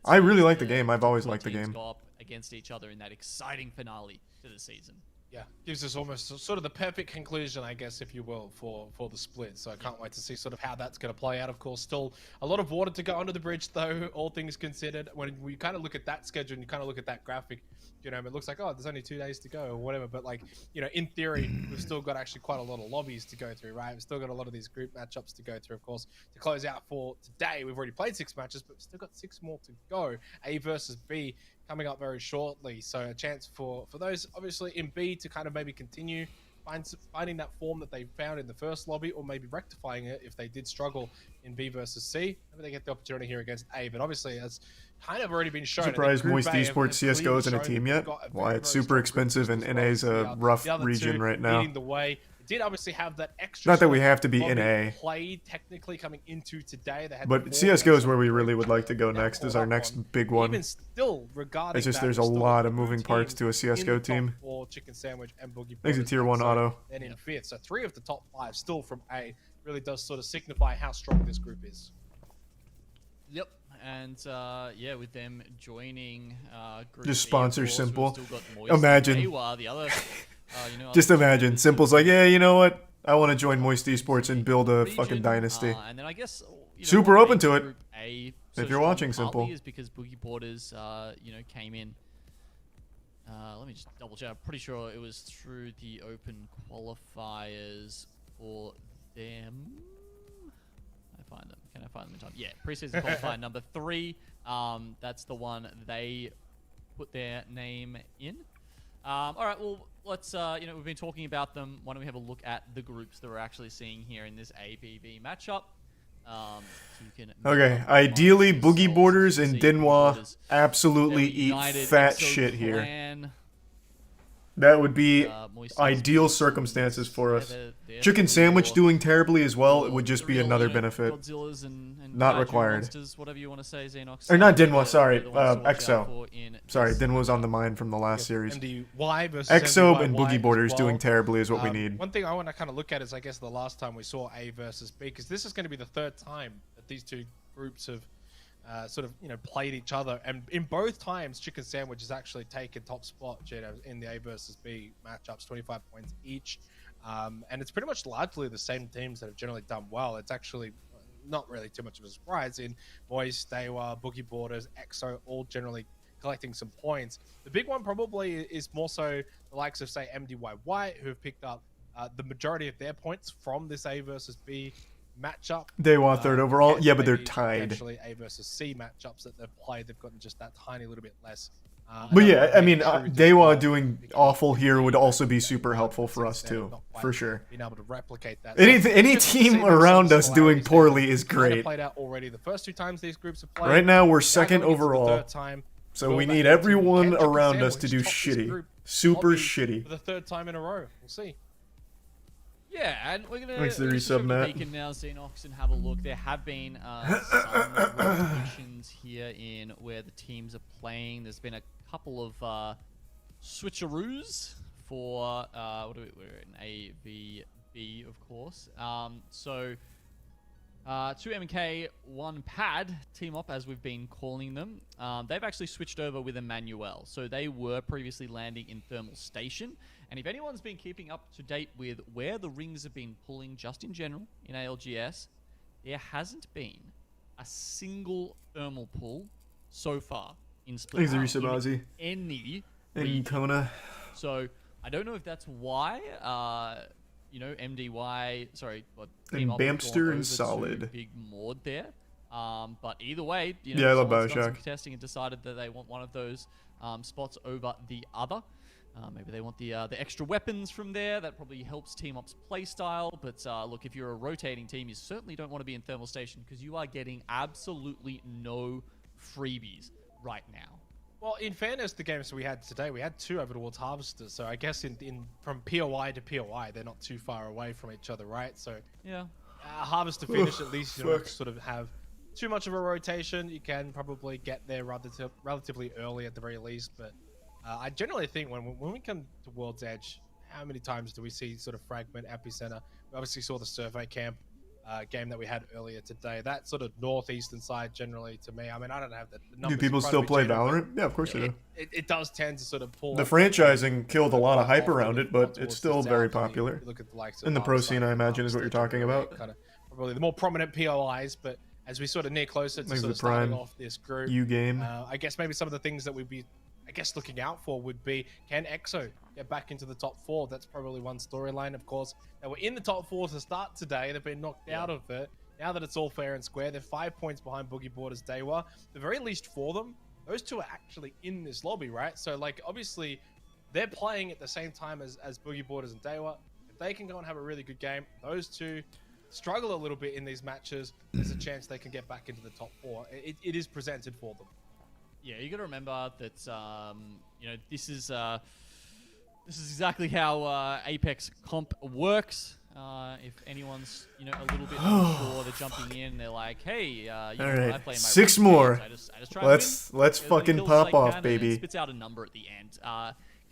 I really like the game. I've always liked the game. Against each other in that exciting finale to the season. Yeah, gives us almost sort of the perfect conclusion, I guess, if you will, for the split. So I can't wait to see sort of how that's going to play out. Of course, still a lot of water to go under the bridge, though, all things considered. When we kind of look at that schedule and you kind of look at that graphic, You know, it looks like, oh, there's only 2 days to go or whatever. But like, you know, in theory, we've still got actually quite a lot of lobbies to go through, right? We've still got a lot of these group matchups to go through, of course. To close out for today, we've already played 6 matches, but we've still got 6 more to go. A versus B coming up very shortly. So a chance for those, obviously, in B to kind of maybe continue finding that form that they found in the first lobby, or maybe rectifying it if they did struggle in B versus C. Maybe they get the opportunity here against A, but obviously it's kind of already been shown. Surprised Moist Esports CSGO isn't a team yet. Why, it's super expensive and NA's a rough region right now. Leading the way. Did obviously have that extra. Not that we have to be NA. Played technically coming into today. They had but CSGO is where we really would like to go next. Is our next big one. Even still, regarding it's just there's a lot of moving parts to a CSGO team. For Chicken Sandwich and Boogie. Thanks to Tier 1 Auto. And in 5th, so 3 of the top 5 still from A. Really does sort of signify how strong this group is. Yep. And yeah, with them joining group just sponsor E, Simple. Moist, Imagine. Awa, the other, you know, just imagine. Simple's like, yeah, you know what? I want to join Moist Esports and build a fucking dynasty. And then I guess you know, super open to it. A if you're watching Simple, is because Boogie Borders, you know, came in. Let me just double check. I'm pretty sure it was through the open qualifiers for them. Can I find them in time? Yeah, preseason qualifier number 3. That's the one they put their name in. All right, well, let's, you know, we've been talking about them. Why don't we have a look at the groups that we're actually seeing here in this ABB matchup? So you can okay, ideally, Boogie Borders and Dinwa absolutely eat fat shit here. That would be ideal circumstances for us. Chicken Sandwich doing terribly as well, it would just be another benefit. Not required. Whatever you want to say, Xenox. Or not Dinwa, sorry. Exo. Sorry, Dinwa's on the mind from the last series. Exo and Boogie Borders doing terribly is what we need. One thing I want to kind of look at is, I guess, the last time we saw A versus B, because this is going to be the 3rd time that these 2 groups have sort of, you know, played each other, and in both times Chicken Sandwich has actually taken top spot, you know, in the A versus B matchups, 25 points each, and it's pretty much largely the same teams that have generally done well. It's actually not really too much of a surprise in Moist, Dewa, Boogie Borders, EXO, all generally collecting some points. The big one probably is more so the likes of, say, MDY White, who have picked up the majority of their points from this A versus B matchup. They want 3rd overall, yeah, but they're tied. Actually, A versus C matchups that they've played, they've gotten just that tiny little bit less. But yeah, I mean, Dewa doing awful here would also be super helpful for us too, for sure. Being able to replicate that. Any team around us doing poorly is great. Played out already the first 2 times these groups have played. Right now we're 2nd overall, so we need everyone around us to do shitty, super shitty. For the 3rd time in a row, we'll see. Yeah, and we're gonna thanks to the resub, Matt. Now Xenox and have a look. There have been some rotations here in where the teams are playing. There's been a couple of switcheroos for what are we're in AVB, of course. So 2 MK, 1 Pad team up, as we've been calling them. They've actually switched over with Emmanuel. So they were previously landing in Thermal Station. And if anyone's been keeping up to date with where the rings have been pulling just in general in ALGS, there hasn't been a single thermal pull so far in Split in any region. Kona. So I don't know if that's why, you know, MDY, sorry, and Bamster and Solid. Big Maud there. But either way, you know, yeah, I love Solid's done Bioshock. some testing and decided that they want one of those spots over the other. Maybe they want the extra weapons from there. That probably helps Team Up's playstyle. But look, if you're a rotating team, you certainly don't want to be in Thermal Station because you are getting absolutely no freebies right now. Well, in fairness, the games we had today, we had 2 over towards Harvesters. So I guess from POI to POI, they're not too far away from each other, right? So yeah, Harvester finish, at least you don't sort of have too much of a rotation. You can probably get there relatively early at the very least, but I generally think when we come to World's Edge, how many times do we see sort of Fragment, Epicenter? We obviously saw the Survey Camp game that we had earlier today. That sort of northeastern side generally, to me, I mean, I don't have the numbers. Do people still play Valorant? Yeah, of course they do. It does tend to sort of pull. The franchising killed a lot of hype around it, but it's still very popular. In the pro scene, I imagine, is what you're talking about. Kind of probably the more prominent POIs, but as we sort of near closer to sort of starting off this group, U game. I guess maybe some of the things that we'd be I guess looking out for would be, can EXO get back into the top 4? That's probably one storyline. Of course, they were in the top 4 to start today. They've been knocked out of it. Now that it's all fair and square, they're 5 points behind Boogie Borders Dewa. The very least for them, those two are actually in this lobby, right? So, like, obviously, they're playing at the same time as Boogie Borders and Dewa. If they can go and have a really good game, those two struggle a little bit in these matches, there's a chance they can get back into the top 4. It is presented for them. Yeah, you got to remember that you know, this is exactly how Apex comp works. If anyone's, you know, a little bit unsure, they're jumping in. They're like, hey, you know, All I right, play my 6 ranked more. games, I just try and win, Let's get as many fucking kills as pop I off, can, and baby. it spits out a number at the end.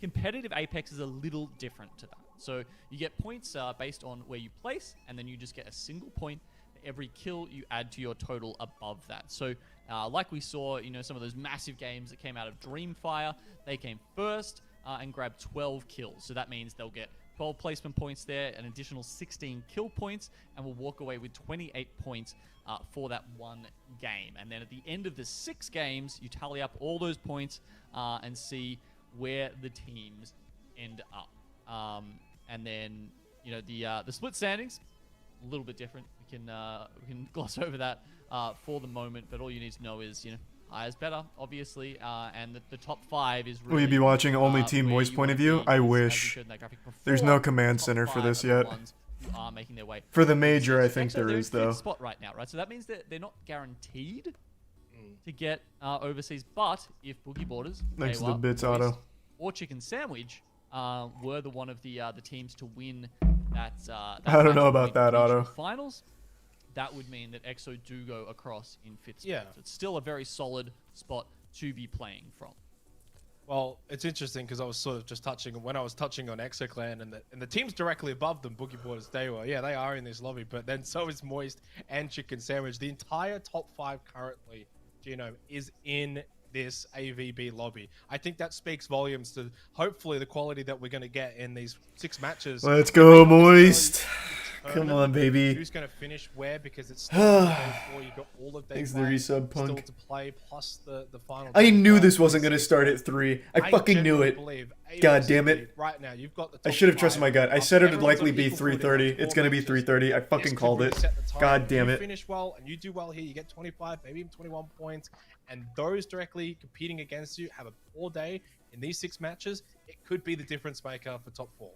Competitive Apex is a little different to that. So you get points based on where you place, and then you just get a single point for every kill you add to your total above that. So like we saw, you know, some of those massive games that came out of Dreamfire, they came first and grabbed 12 kills. So that means they'll get 12 placement points there, an additional 16 kill points, and will walk away with 28 points for that one game. And then at the end of the 6 games, you tally up all those points and see where the teams end up. And then, you know, the split standings, a little bit different. We can gloss over that for the moment, but all you need to know is, you know, higher is better, obviously, and the top 5 is really... Will you be watching only Team where Moist you point wanna of view? be, I as you wish. showed in that graphic There's before. no command Top center for 5 this are the yet. ones who are making their way For the to major, I stage. think So there they're is, in 5th though. spot right now, right? So that means that they're not guaranteed to get overseas, but if Boogie Borders, Thanks to Dewa, the bits, Moist, Otto. or Chicken Sandwich were the one of the teams to win that, I don't know match about point that, regional Otto. finals, that would mean that EXO do go across in 5th spot. Yeah. So it's still a very solid spot to be playing from. Well, it's interesting because I was sort of just touching when I was touching on ExoClan and the teams directly above them, Boogie Borders Dewa. Yeah, they are in this lobby, but then so is Moist and Chicken Sandwich. The entire top 5 currently, Genome, is in this AVB lobby. I think that speaks volumes to hopefully the quality that we're going to get in these 6 matches. Let's go, Moist. Come on, baby. Who's going to finish where, because it's still day 4. You've got all of day Thanks 5 for the resub, still Punk. to play, plus the final. I day knew 5. this wasn't going to start at 3. I fucking knew genuinely it. believe God damn it. Right now, you've got the I top should have trusted 5 my gut. I up. said it would Everyone's likely on be equal footing 3:30. after It's 4 going to be matches. 3:30. I This fucking could called really it. set the tone. God If damn you it. finish well and you do well here, you get 25, maybe even 21 points, and those directly competing against you have a poor day in these 6 matches, it could be the difference maker for top 4.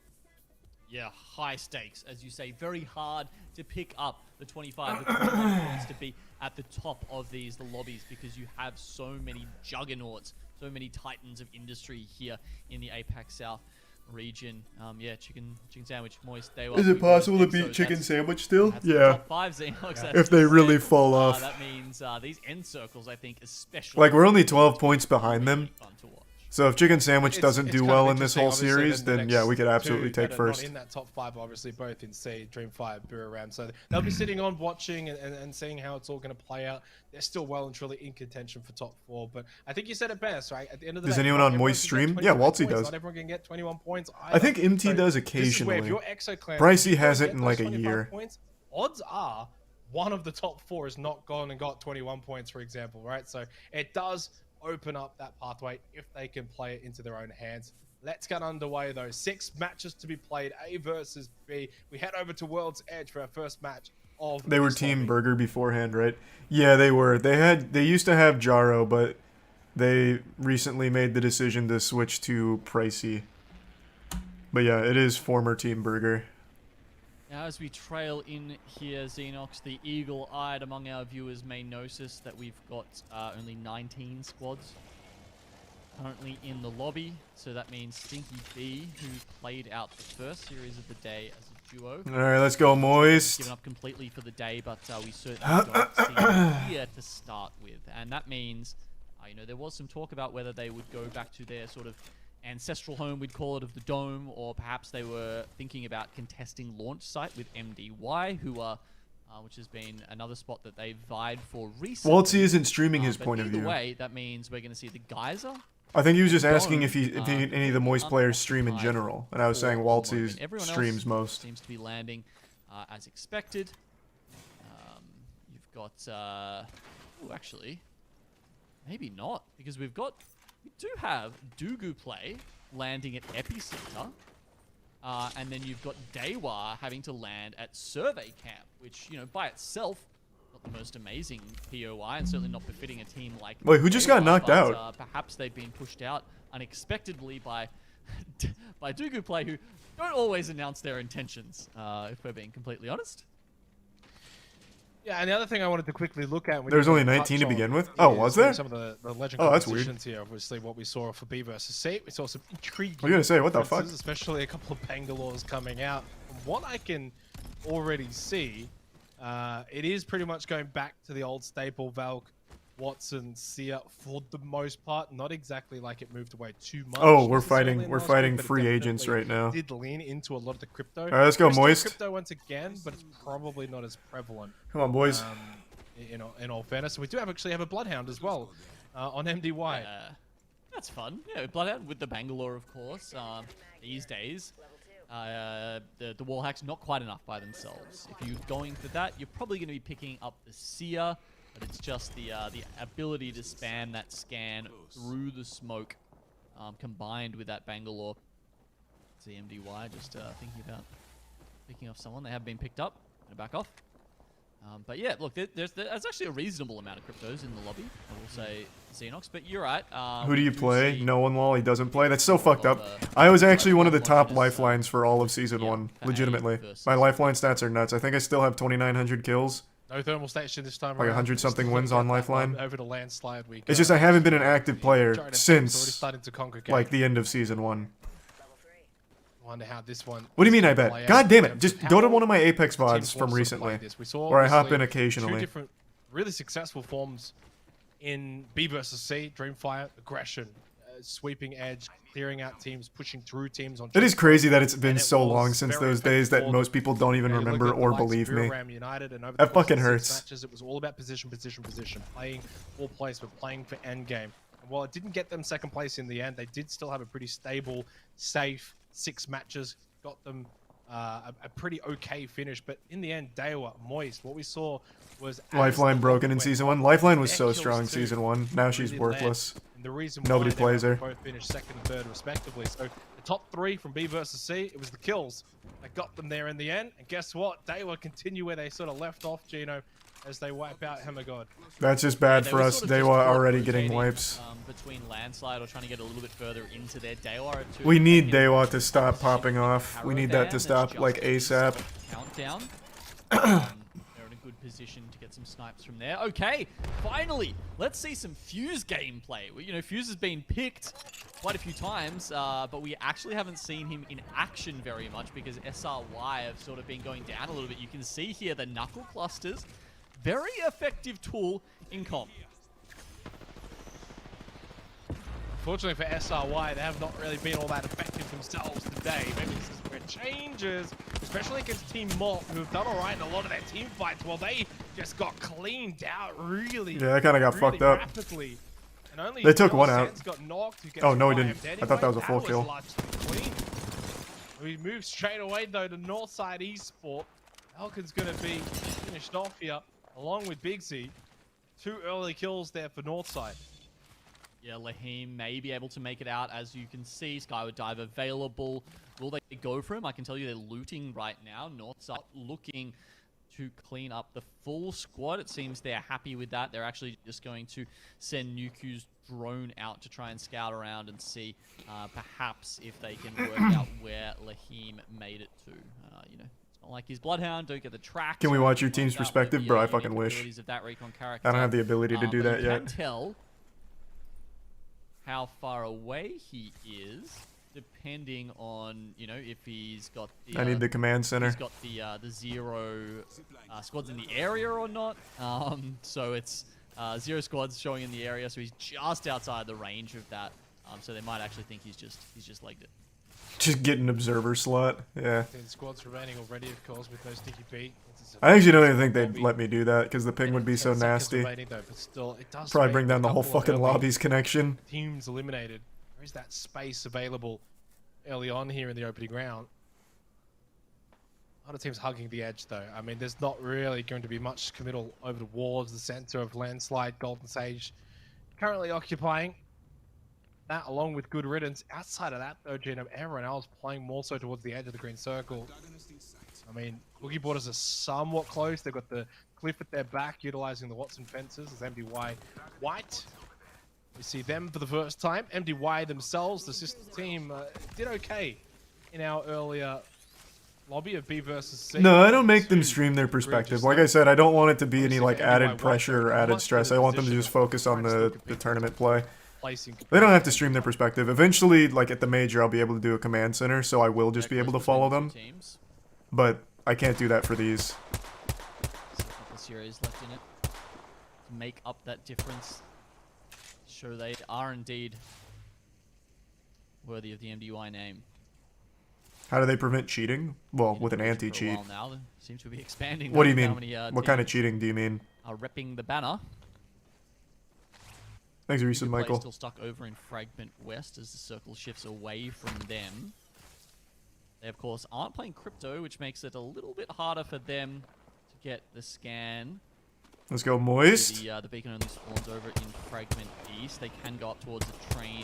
Yeah, high stakes, as you say. Very hard to pick up the 25 to 21 points to be at the top of the lobbies, because you have so many juggernauts, so many titans of industry here in the APAC South region. Yeah, chicken sandwich, Moist. Dewa, Is it Boogie possible to Borders, beat EXO, Chicken that's- Sandwich still? that's the Yeah. top 5 Xenox, as If you they really said. fall off. That means these end circles, I think, especially... Like, we're only 12 points behind them. fun to watch. So if Chicken Sandwich doesn't It's do kind well of in this interesting, whole obviously, series, the then yeah, next we could absolutely 2 take that are first. Not in that top 5, obviously, both in C, Dream 5, Buru Ram. So they'll be sitting on watching and seeing how it's all going to play out. They're still well and truly in contention for top 4. But I think you said it best, right? At the end of the Does day, anyone not on everyone Moist can get stream? Yeah, 25 Waltzy points. does. Not everyone can get 21 points I think either. MT does This is where occasionally. if you're ExoClan, Pricey you don't has it get in those like a 25 year. Points, odds are one of the top 4 has not gone and got 21 points, for example, right? So it does open up that pathway if they can play it into their own hands. Let's get underway, though. 6 matches to be played, A versus B. We head over to World's Edge for our first match of They were this Team lobby. Burger beforehand, right? Yeah, they were. They used to have Jaro, but they recently made the decision to switch to Pricey. But yeah, it is former Team Burger. Now, as we trail in here, Xenox, the eagle-eyed among our viewers may notice that we've got only 19 squads currently in the lobby. So that means Stinky B, who played out the first series of the day as a duo. All right, let's go, Moist. Given up completely for the day, but we certainly don't see them here to start with. And that means, you know, there was some talk about whether they would go back to their sort of ancestral home, we'd call it, of the Dome, or perhaps they were thinking about contesting launch site with MDY, who are, which has been another spot that they've vied for recently. Waltzy isn't streaming his But point of either view. way, that means we're going to see the Geyser. I think he was just Dome, asking if any of the Moist players stream in unoccupied general, and I was for saying the Waltzy moment. Everyone else streams most. seems to be landing as expected. You've got, actually, maybe not, because we've got we do have Dugu Play landing at Epicenter. And then you've got Dewa having to land at Survey Camp, which, you know, by itself, not the most amazing POI, and certainly not befitting a team like Wait, who just got Dewa, knocked but, out? Perhaps they've been pushed out unexpectedly by by Dugu Play, who don't always announce their intentions, if we're being completely honest. Yeah, and the other thing I wanted to quickly look at... There was only 19 to begin with? Oh, was there? Some of the legend That's weird. compositions here, obviously, what we saw for B versus C. We saw some intriguing... I was gonna say, what the fuck? differences, especially a couple of Bangalores coming out. From what I can already see, it is pretty much going back to the old staple Valk, Watson, Sia for the most part. Not exactly like it moved away too much. Oh, we're necessarily fighting in we're last fighting week, but it free agents definitely right now. Did lean into a lot of the crypto. All right, let's go, There's still Moist. Crypto once again, but it's probably not as prevalent. Come on, boys. In all fairness, we do actually have a Bloodhound as well on MDY. That's fun. Yeah, Bloodhound with the Bangalore, of course. These days, the Wallhacks not quite enough by themselves. If you're going for that, you're probably going to be picking up the Seer, but it's just the ability to spam that scan through the smoke, combined with that Bangalore. It's the MDY just thinking about picking off someone. They have been picked up. Gonna back off. But yeah, look, there's actually a reasonable amount of cryptos in the lobby, I will say, Xenox, but you're right. Who do you play? No one while he doesn't play? That's so fucked up. I was actually one of the top lifelines for all of Season 1, legitimately. My lifeline stats are nuts. I think I still have 2,900 kills. No thermal station this time Like around. 100-something wins on Lifeline. Over the landslide we go. It's just I haven't been an active player Majority of teams already since, started to conquer like, game. the end of Season 1. Wonder how this one. What do you mean I is gonna bet? play God out damn in it. terms Just of go to how one of my Apex teams VODs from wants to recently, play this. We saw where I hop obviously in occasionally. Two different, really successful forms in B versus C. Dreamfire, aggression, sweeping edge, clearing out teams, pushing through teams on. It is crazy that it's been And it so was long since very those days that effective most for people don't even them. You look remember at the or likes of believe me. Buram United, and over the That course of fucking the 6 hurts. Matches, it was all about position, playing full placement, playing for endgame. And while it didn't get them second place in the end, they did still have a pretty stable, safe 6 matches. Got them a pretty okay finish, but in the end, Dewa, Moist, what we saw was... Lifeline broken in Season 1. Lifeline was so Their strong in kills too Season 1. Now she's really worthless. led, and the reason Nobody why plays they her. both finished second and third respectively. So the top 3 from B versus C, it was the kills that got them there in the end. And guess what? Dewa continue where they sort of left off, Gino, as they wipe out Hammergod. That's just bad for us. Dewa already getting wipes. Between landslide or trying to get a little bit further into their Dewa. We need Dewa to stop popping off. We need that to stop, like, ASAP. Countdown. They're in a good position to get some snipes from there. Okay, finally, let's see some Fuse gameplay. You know, Fuse has been picked quite a few times, but we actually haven't seen him in action very much because SRY have sort of been going down a little bit. You can see here the knuckle clusters. Very effective tool in comp. Unfortunately for SRY, they have not really been all that effective themselves today. Maybe this is where it changes, especially against Team Malt, who have done alright in a lot of their team fights. Well, they just got cleaned out really, Yeah, that kinda got really fucked up. rapidly. And only They took one Sense out. Got knocked, who gets Oh, no, he didn't. revived I thought that was a anyway. full That kill. largely clean. We move straight away though to Northside Esport. Falcon's gonna be finished off here, along with Big Z. 2 early kills there for Northside. Yeah, Lahim may be able to make it out. As you can see, Skyward Dive available. Will they go for him? I can tell you they're looting right now. Northside looking to clean up the full squad. It seems they're happy with that. They're actually just going to send Nuku's drone out to try and scout around and see perhaps if they can work out where Lahim made it to. You know, it's not like his Bloodhound. Don't get the track. Can we watch your team's perspective? Bro, I fucking wish. Of that recon I don't have the ability to do but that you yet. can tell how far away he is, depending on, you know, if he's got the... I need the command center. He's got the 0 squads in the area or not. So it's 0 squads showing in the area, so he's just outside the range of that. So they might actually think he's just legged it. Just get an observer slot. Yeah. 10 squads remaining already, of course, with no sticky P. I actually don't even think they'd let me do that because the ping would be so nasty. Remaining, though, but still, it does Probably make bring down a the whole couple of fucking early lobby's connection. Teams eliminated. There is that space available early on here in the opening round. A lot of teams hugging the edge, though. I mean, there's not really going to be much committal over towards the center of Landslide. Golden Sage currently occupying. that along with good riddance. Outside of that, though, Gino, everyone else playing more so towards the edge of the green circle. I mean, Boogie Borders are somewhat close. They've got the cliff at their back, utilizing the Watson fences as MDY White. We see them for the first time. MDY themselves, the sister team, did okay in our earlier lobby of B versus C. No, I don't make them stream their perspective. Like I said, I don't want it to be any like added pressure or added stress. I want them to just focus on the tournament play. They don't have to stream their perspective. Eventually, like at the major, I'll be able to do a command center, so I will just be able to follow them. But I can't do that for these. There's a couple of series left in it to make up that difference. Show they are indeed worthy of the MDY name. How do they prevent cheating? Well, with an anti-cheat. Now they seem to be expanding. What do you mean? What kind of cheating do you mean? Are repping the banner. Thanks, Reese and Michael. Still stuck over in Fragment West as the circle shifts away from them. They, of course, aren't playing Crypto, which makes it a little bit harder for them to get the scan. Let's go, Moist. The beacon only spawns over in Fragment East. They can go up towards the train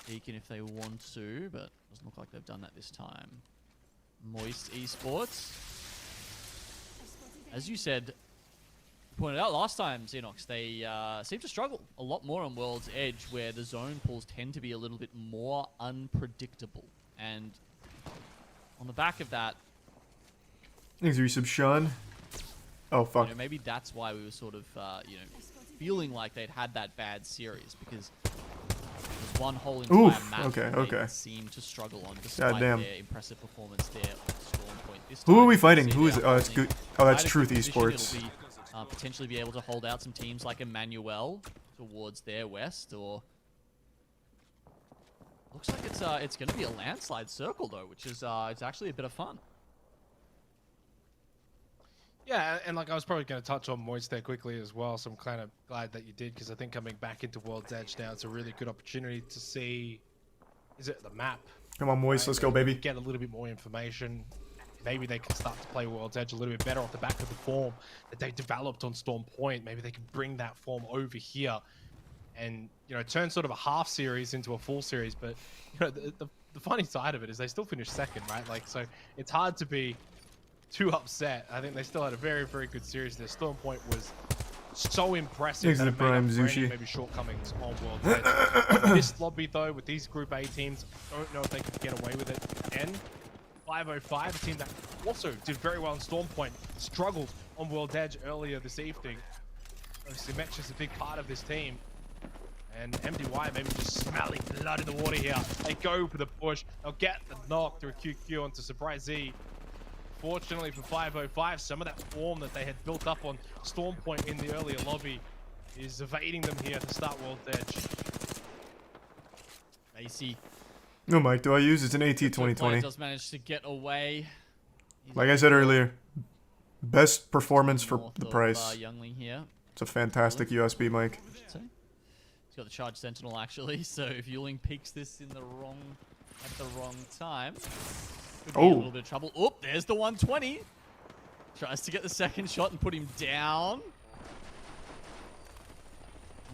beacon if they want to, but doesn't look like they've done that this time. Moist Esports. As you said, pointed out last time, Xenox, they seem to struggle a lot more on World's Edge, where the zone pulls tend to be a little bit more unpredictable. And on the back of that... Thanks, resub, Sean. Oh, fuck. You know, maybe that's why we were sort of, you know, feeling like they'd had that bad series, because there's one whole entire map they seem to struggle on, despite their impressive performance there on Storm Point. This time, who are we fighting? Who is it? Oh, it's good. Oh, that's Truth Esports. It'll be, potentially be able to hold out some teams like Emmanuel towards their west, or... Looks like it's going to be a landslide circle, though, which is it's actually a bit of fun. Yeah, and like I was probably going to touch on Moist there quickly as well, so I'm kind of glad that you did, because I think coming back into World's Edge now, it's a really good opportunity to see, is it the map? Come on, Moist, let's go, baby. Get a little bit more information. Maybe they can start to play World's Edge a little bit better off the back of the form that they developed on Storm Point. Maybe they can bring that form over here and, you know, turn sort of a half series into a full series. But, you know, the funny side of it is they still finished second, right? Like, so it's hard to be too upset. I think they still had a very, very good series. Their Storm Point was so impressive that it made up for any maybe shortcomings on World's Edge. This lobby, though, with these Group A teams, I don't know if they could get away with it again. 505, a team that also did very well in Storm Point, struggled on World's Edge earlier this evening. Obviously, Metch is a big part of this team. And MDY maybe just smelling blood in the water here. They go for the push. They'll get the knock through QQ onto Surprise Z. Fortunately for 505, some of that form that they had built up on Storm Point in the earlier lobby is evading them here to start World's Edge. Macy. No mic do I use? It's an AT 2020. Does manage to get away. Like I said earlier, best performance for the price. Youngling here. It's a fantastic USB mic. He's got the Charge Sentinel actually, so if Yuling peeks this in the wrong at the wrong time, could be a little bit of trouble. Oh, there's the 120. Tries to get the second shot and put him down.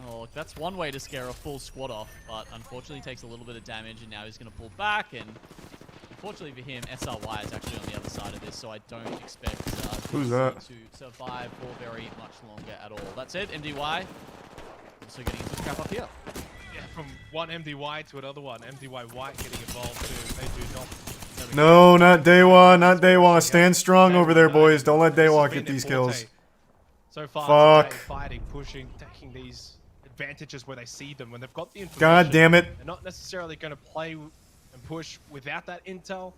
Oh, look, that's one way to scare a full squad off, but unfortunately takes a little bit of damage, and now he's going to pull back, and unfortunately for him, SRY is actually on the other side of this, so I don't expect to survive for very much longer at all. That said, MDY also getting into scrap up here. Yeah, from one MDY to another one. MDY White getting involved too. They do not... No, not Daewon, not Daewon. Stand strong over there, boys. Don't let Daewon get these kills. So far, fighting, pushing, taking these advantages where they see them, when they've got the information. God damn it. They're not necessarily going to play and push without that intel.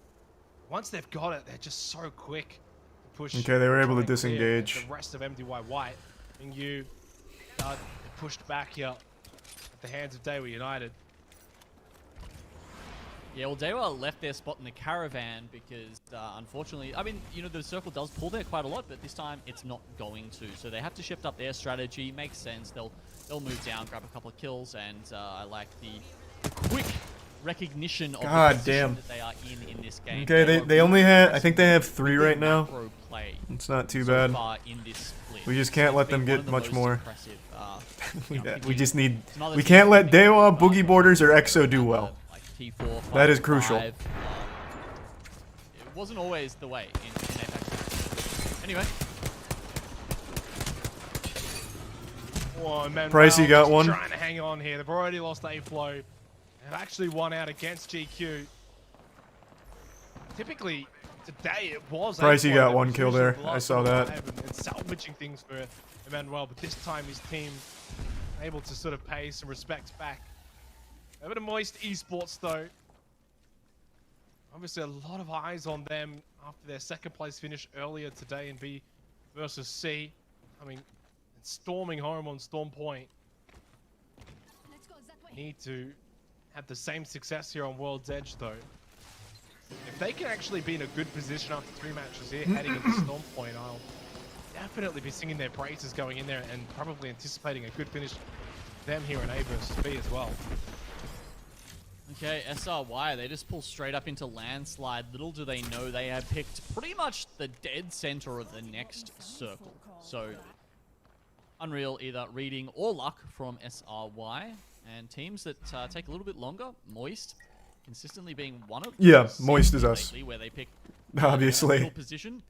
Once they've got it, they're just so quick to push. Okay, they were able to disengage. The rest of MDY White, and you pushed back here at the hands of Daewoo United. Yeah, well, Daewoo left their spot in the caravan because, unfortunately, I mean, you know, the circle does pull there quite a lot, but this time it's not going to. So they have to shift up their strategy. Makes sense. They'll move down, grab a couple of kills, and I like the quick recognition of the position that they are in this game. Okay, they only have, I think they have 3 right now. play. It's not too so bad. Far in this split. We just can't It's let been them one get of the much most more. impressive, We just need. it's another We team can't let that we Dewa, think Boogie Borders, or EXO do well. like T4, That is 5, crucial. 5, it wasn't always the way in Apex. Anyway. Oh, man, Pricey got one. Trying to hang on here. They've already lost A-Flow. They've actually won out against GQ. Typically, today it was Pricey A-Flow got that one was kill losing there. the I last saw little that. while and salvaging things for Emmanuel, but this time his team able to sort of pay some respects back. Over to Moist Esports though. Obviously a lot of eyes on them after their second place finish earlier today in B versus C. I mean, storming home on Storm Point. Need to have the same success here on World's Edge though. If they can actually be in a good position after 3 matches here, heading into Storm Point, I'll definitely be singing their praises going in there and probably anticipating a good finish for them here in A versus B as well. Okay, SRY, they just pull straight up into Landslide. Little do they know they have picked pretty much the dead center of the next circle. So, Unreal either reading or luck from SRY. And teams that take a little bit longer, Moist, consistently being one of Yeah, Moist is us. where they pick Obviously. middle position.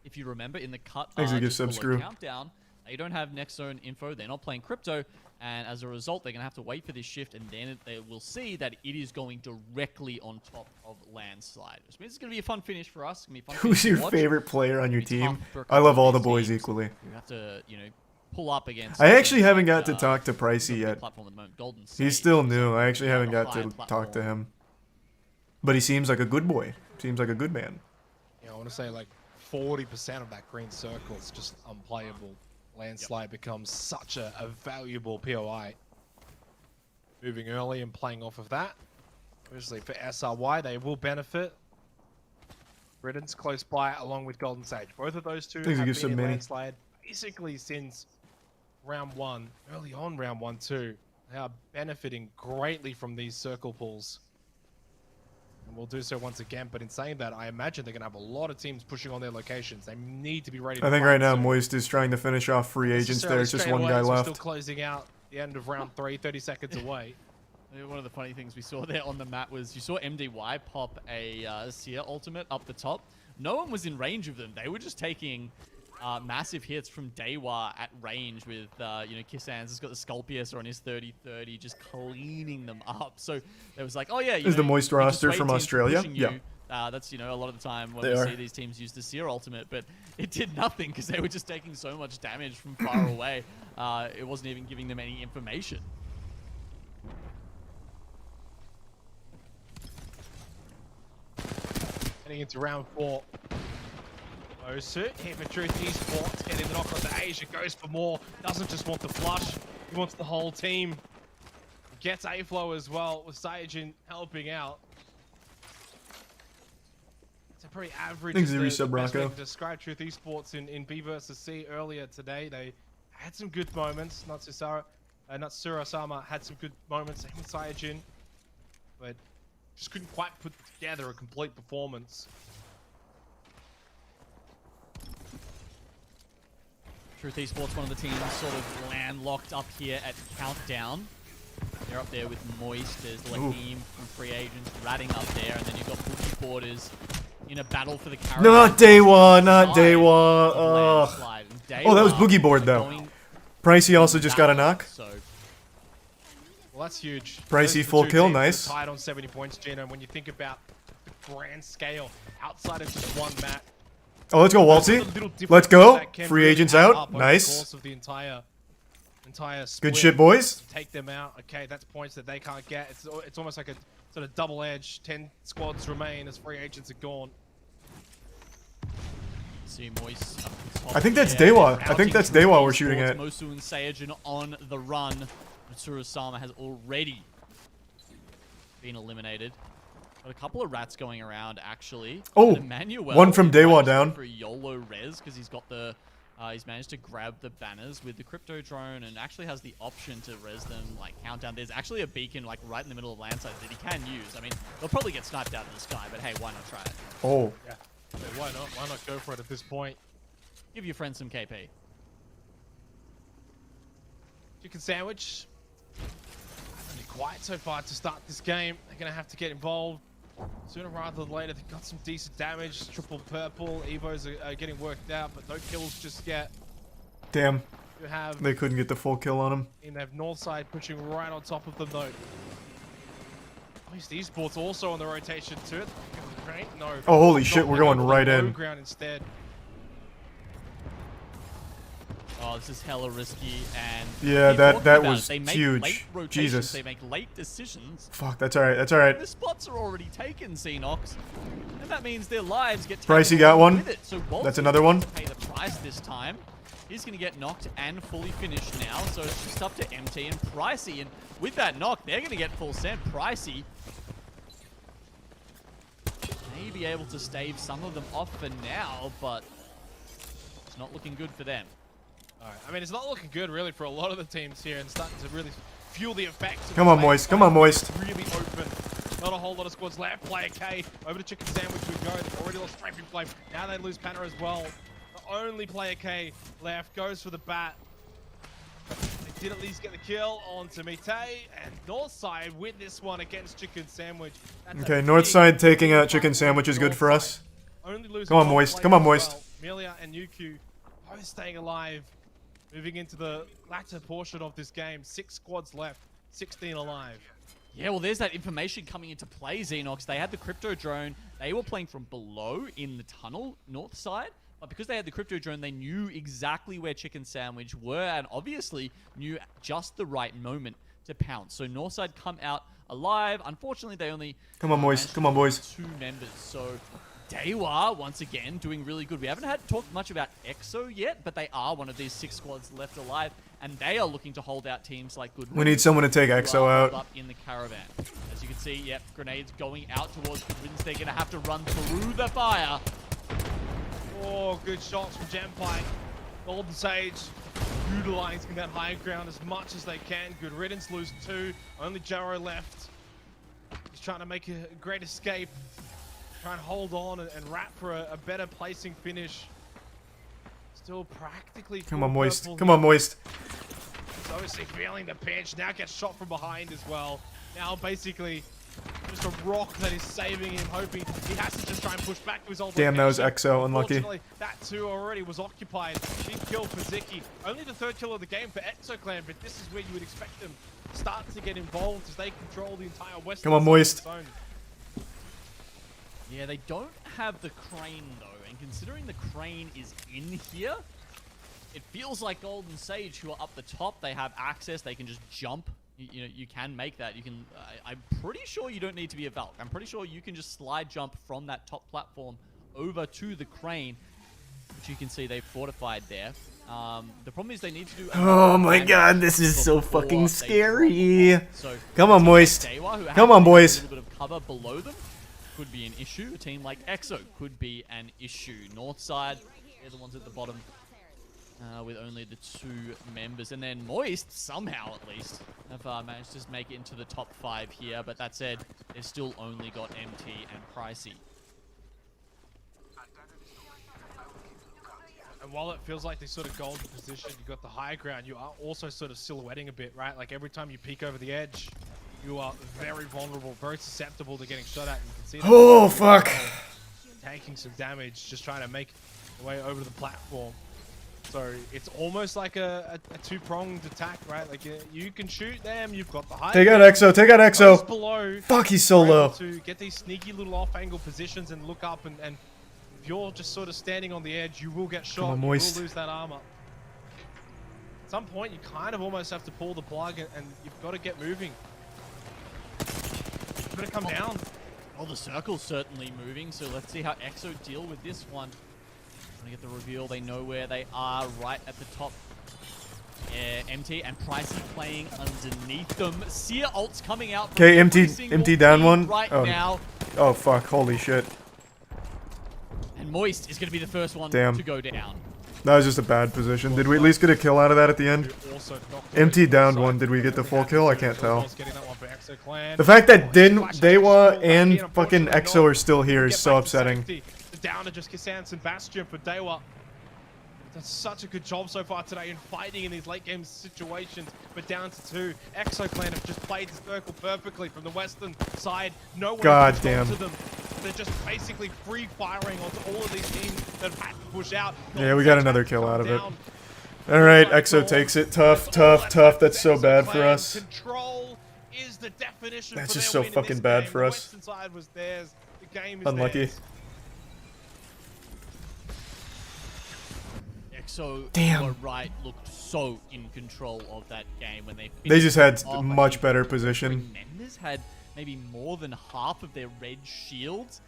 If you remember in the cut Thanks for the just below sub-screw. countdown, they don't have next zone info. They're not playing crypto, and as a result, they're gonna have to wait for this shift, and then they will see that it is going directly on top of Landslide, which means it's gonna be a fun finish for us. It's gonna be a fun Who's finish to your watch. favorite player on your It's tough team? for a I love couple all of the these boys teams. equally. You have to, pull up against. I actually teams haven't like, got to talk to Pricey yet. platform at the moment, Golden He's State, still new. I actually on haven't a got high to platform. talk to him. But he seems like a good boy. Seems like a good man. Yeah, I want to say like 40% of that green circle is just unplayable. Landslide becomes such a valuable POI. Moving early and playing off of that. Obviously for SRY, they will benefit. Britain's close by along with Golden Sage. Both of those two Thanks, have you been give in some mini. Landslide basically since round 1. Early on round 1 too. They are benefiting greatly from these circle pulls. And we'll do so once again, but in saying that, I imagine they're going to have a lot of teams pushing on their locations. They need to be ready to I think fight right now soon. Moist is trying to finish off free agents there. It's just Straight one away, guy as we're left. Still closing out the end of round 3, 30 seconds away. One of the funny things we saw there on the map was you saw MDY pop a Seer ultimate up the top. No one was in range of them. They were just taking massive hits from Dewa at range with, Kissan's has got the Skull Piercer on his 30-30, just cleaning them up. So it was like, oh yeah, Is the Moist you just roster wait from teams Australia? pushing you. Yeah. That's, a lot of the time when They we are. see these teams use the Seer ultimate, but it did nothing because they were just taking so much damage from far away. It wasn't even giving them any information. Heading into round 4. Osu, here for Truth Esports, getting the knock on to Asia, goes for more, doesn't just want the flush, he wants the whole team. Gets A-Flow as well, with Saiyajin helping out. It's a pretty average, Thanks, is Resub the best way Rocco. to describe Truth Esports in B versus C earlier today. They had some good moments, Natsura-sama had some good moments, same with Saiyajin, but just couldn't quite put together a complete performance. Truth Esports, one of the teams sort of landlocked up here at Countdown. They're up there with Moist. There's Lahim from Free Agents ratting up there, and then you've got Boogie Borders in a battle for the caravan. Not Dewa, not Dewa. Landslide. And Oh, that was Dewa Boogie Board though. going Pricey also just got a knock. So Well, that's huge. Pricey Those are the full two kill, teams that are nice. Tied on 70 points, Gino. And when you think about the grand scale, outside of just one match. Oh, let's go, those are Waltzy. the little Let's differences go. that can Free really agents add out. up over the Nice. course of the entire Good split. shit, boys. Take them out. Okay, that's points that they can't get. It's almost like a sort of double edge. 10 squads remain as free agents are gone. see Moist up the top I think that's here. Dewa. They're I think routing that's Truth Dewa we're Esports. shooting at. Mosu and Saiyajin on the run. Matsuru-sama has already been eliminated. Got a couple of rats going around, actually. Oh, And Emmanuel one from is Dewa managed down. for a YOLO res because he's got the he's managed to grab the banners with the crypto drone and actually has the option to res them like countdown. There's actually a beacon like right in the middle of landside that he can use. I mean, they'll probably get sniped out of the sky, but hey, why not try it? Oh. Yeah. Why not? Why not go for it at this point? Give your friend some KP. Chicken sandwich. Hasn't been quiet so far to start this game. They're gonna have to get involved sooner rather than later. They've got some decent damage. Triple purple. Evos are getting worked out, but no kills just yet. Damn. You have They couldn't get the full kill on him. and they have Northside pushing right on top of them though. Esports also on the rotation too. Right? No. Oh, holy shit, we're going right low in. ground instead. Oh, this is hella risky, and Yeah, keep that talking about was it. They make huge. late rotations, Jesus. They make late decisions. Fuck, that's alright, that's alright. The spots are already taken, Xenox, and that means their lives get Pricey taken got along one. with it. So Waltz That's another one. has to pay the price this time. He's going to get knocked and fully finished now, so it's just up to MT and Pricey, and with that knock, they're going to get full send. Pricey may be able to stave some of them off for now, but it's not looking good for them. Alright, I mean, it's not looking good really for a lot of the teams here and starting to really fuel the effects. Come on, Moist. Come on, Moist. Really open. Not a whole lot of squads left. Player K over to Chicken Sandwich we go. They've already lost Strafing Flame. Now they lose Panna as well. The only Player K left goes for the bat. They did at least get the kill onto Mite, and Northside with this one against Chicken Sandwich. That's Okay, a Northside big taking out Chicken Sandwich is good for us. only losing Come on, one Moist. player Come on, as Moist. well. Melia and Yuku both staying alive. Moving into the latter portion of this game. 6 squads left, 16 alive. Yeah, well, there's that information coming into play, Xenox. They had the crypto drone. They were playing from below in the tunnel, north side. But because they had the crypto drone, they knew exactly where Chicken Sandwich were and obviously knew just the right moment to pounce. So Northside come out alive. Unfortunately, they only Come on, Moist. managed Come on, to boys. kill 2 members. So Dewa, once again, doing really good. We haven't had talked much about EXO yet, but they are one of these 6 squads left alive, and they are looking to hold out teams like Good We need someone to take who EXO are out. up in the caravan. As you can see, yep, grenades going out towards Good Riddance. They're going to have to run through the fire. Oh, good shots from Genpike. Golden Sage utilizing that high ground as much as they can. Good Riddance lose 2. Only Jaro left. He's trying to make a great escape. Trying to hold on and rap for a better placing finish. Still practically Come on, Moist. purple Come here. on, Moist. He's obviously feeling the pinch. Now gets shot from behind as well. Now basically just a rock that is saving him, hoping he has to just try and push back to his old Damn, that was location. EXO. Unlucky. Unfortunately, that too already was occupied. Big kill for Ziki. Only the 3rd kill of the game for EXO Clan, but this is where you would expect them to start to get involved as they control the entire western Come on, side of Moist. the zone. Yeah, they don't have the crane though, and considering the crane is in here, it feels like Golden Sage, who are up the top, they have access, they can just jump. You know, you can make that. You can. I'm pretty sure you don't need to be a Valk. I'm pretty sure you can just slide jump from that top platform over to the crane, which you can see they've fortified there. The problem is they need to do. Oh my god, this is so fucking they scary. So, Come on, a team like Moist. Dewa, who Come has on, a boys. little bit of cover below them could be an issue. A team like EXO could be an issue. Northside, they're the ones at the bottom with only the 2 members. And then Moist, somehow at least, have managed to make it into the top 5 here. But that said, they've still only got MT and Pricey. And while it feels like they sort of golden position, you got the high ground, you are also sort of silhouetting a bit, right? Like every time you peek over the edge, you are very vulnerable, very susceptible to getting shot at. You can see that Oh, fuck. taking some damage, just trying to make the way over to the platform. So it's almost like a 2-pronged attack, right? Like you can shoot them, you've got the high Take out ground, EXO. Take out those EXO. below, Fuck, he's so are able low. to get these sneaky little off-angle positions and look up, and if you're just sort of standing on the edge, you will get shot. on, You Moist. will lose that armor. At some point, you kind of almost have to pull the plug, and you've got to get moving. You've got to come down. Well, the circle's certainly moving, so let's see how EXO deal with this one. Trying to get the reveal, they know where they are, right at the top. MT and Pricey playing underneath them. Seer ults coming out. Okay, from every MT single down team one. right Oh. now. Oh fuck, holy shit. And Moist is going to be the first one Damn. to go down. That was just a bad position. Did we at least get a kill out of that at the end? MT downed one. Did we get the full kill? I can't tell. The fact that Dewa and fucking EXO are still here is so upsetting. The down to just Kissance and Bastion for Dewa. Done such a good job so far today in fighting in these late game situations, but down to 2. ExoClan have just played the circle perfectly from the western side. No one God has pushed damn. onto them. They're just basically free firing onto all of these teams that have had to push out. Yeah, we got another kill out of it. Alright, Exo takes it. Tough, tough, tough. That's so bad for us. Control is the definition That's for just their so win in fucking this bad game. for The us. western side was theirs. The game is Unlucky. theirs. So Damn. you were right, looked so in control of that game when They just had finished off. I much think better position. Tremendous had maybe more than half of their red shields.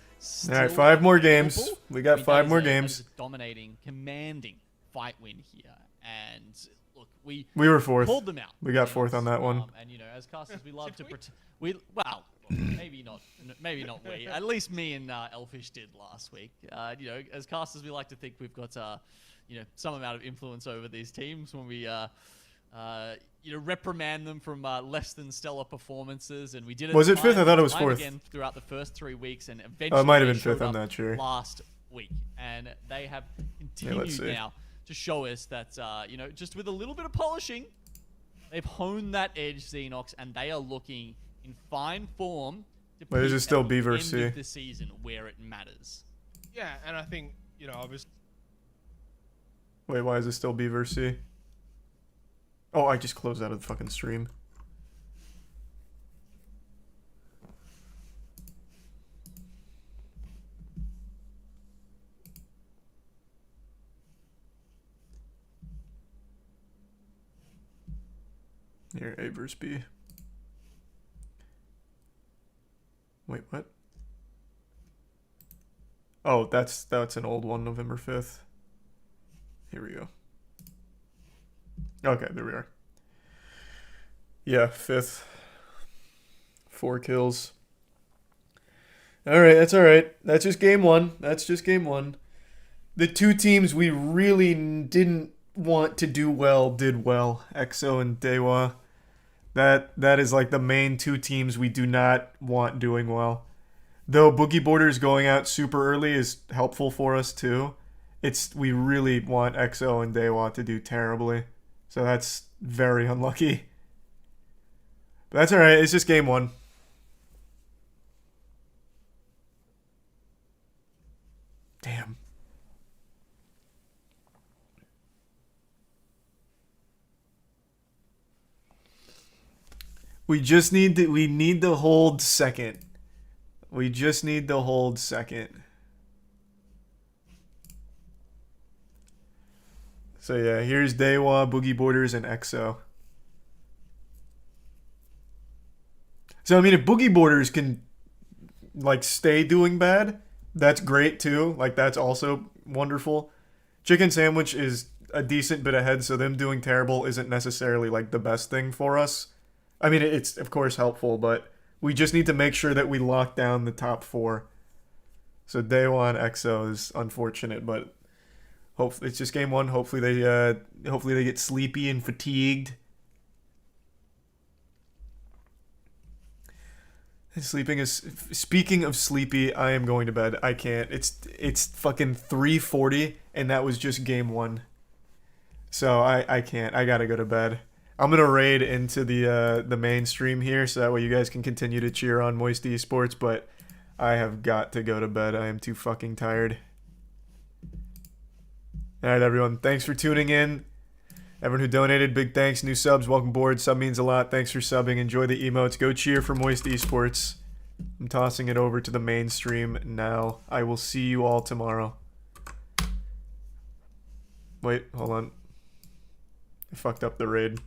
Alright, 5 more games. unavailable. We got 5 more that games. is a dominating, commanding fight win here. And look, we were 4th. pulled them out. We got 4th on that one. And you know, as casters, we love to pretend. Well, maybe not we. At least me and Elfish did last week. You know, as casters, we like to think we've got you know, some amount of influence over these teams when we you know, reprimand them from less than stellar performances, and we did it. Was it 5th? I thought it was time 4th. again throughout the first 3 weeks, and Oh, eventually it might have they been showed 5th, I'm up not sure. last week, and they have let's continued see. now to show us that you know, just with a little bit of polishing, they've honed that edge, Xenox, and they are looking in fine form to Wait, is peak it still at B the versus end C? of the season where it matters. Yeah, and I think, you know, obviously. Wait, why is it still B versus C? Oh, I just closed out of the fucking stream. Here, A versus B. Wait, what? Oh, that's an old one, November 5th. Here we go. Okay, there we are. Yeah, 5th. 4 kills. Alright, that's alright. That's just game 1. That's just game 1. The 2 teams we really didn't want to do well did well. EXO and Dewa. That is like the main 2 teams we do not want doing well. Though Boogie Borders going out super early is helpful for us too. We really want EXO and Dewa to do terribly. So that's very unlucky. But that's alright, it's just game 1. Damn. We need to hold second. We just need to hold second. So yeah, here's Dewa, Boogie Borders, and EXO. So I mean, if Boogie Borders can like stay doing bad, that's great too. Like that's also wonderful. Chicken Sandwich is a decent bit ahead, so them doing terrible isn't necessarily like the best thing for us. I mean, it's of course helpful, but we just need to make sure that we lock down the top 4. So Dewa and EXO is unfortunate, but hopefully it's just game 1. Hopefully they get sleepy and fatigued. Speaking of sleepy, I am going to bed. I can't. It's fucking 3:40, and that was just game 1. So I can't. I gotta go to bed. I'm gonna raid into the main stream here, so that way you guys can continue to cheer on Moist Esports. But I have got to go to bed. I am too fucking tired. All right, everyone. Thanks for tuning in. Everyone who donated, big thanks. New subs, welcome aboard. Sub means a lot. Thanks for subbing. Enjoy the emotes. Go cheer for Moist Esports. I'm tossing it over to the main stream now. I will see you all tomorrow. Wait, hold on. I fucked up the raid.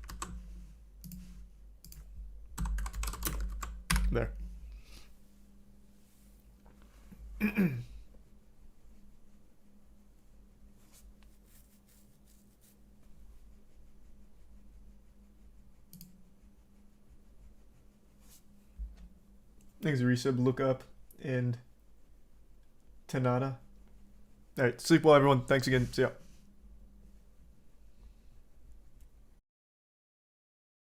There. Thanks, resub, look up, and Tanada. Alright, sleep well, everyone. Thanks again. See ya.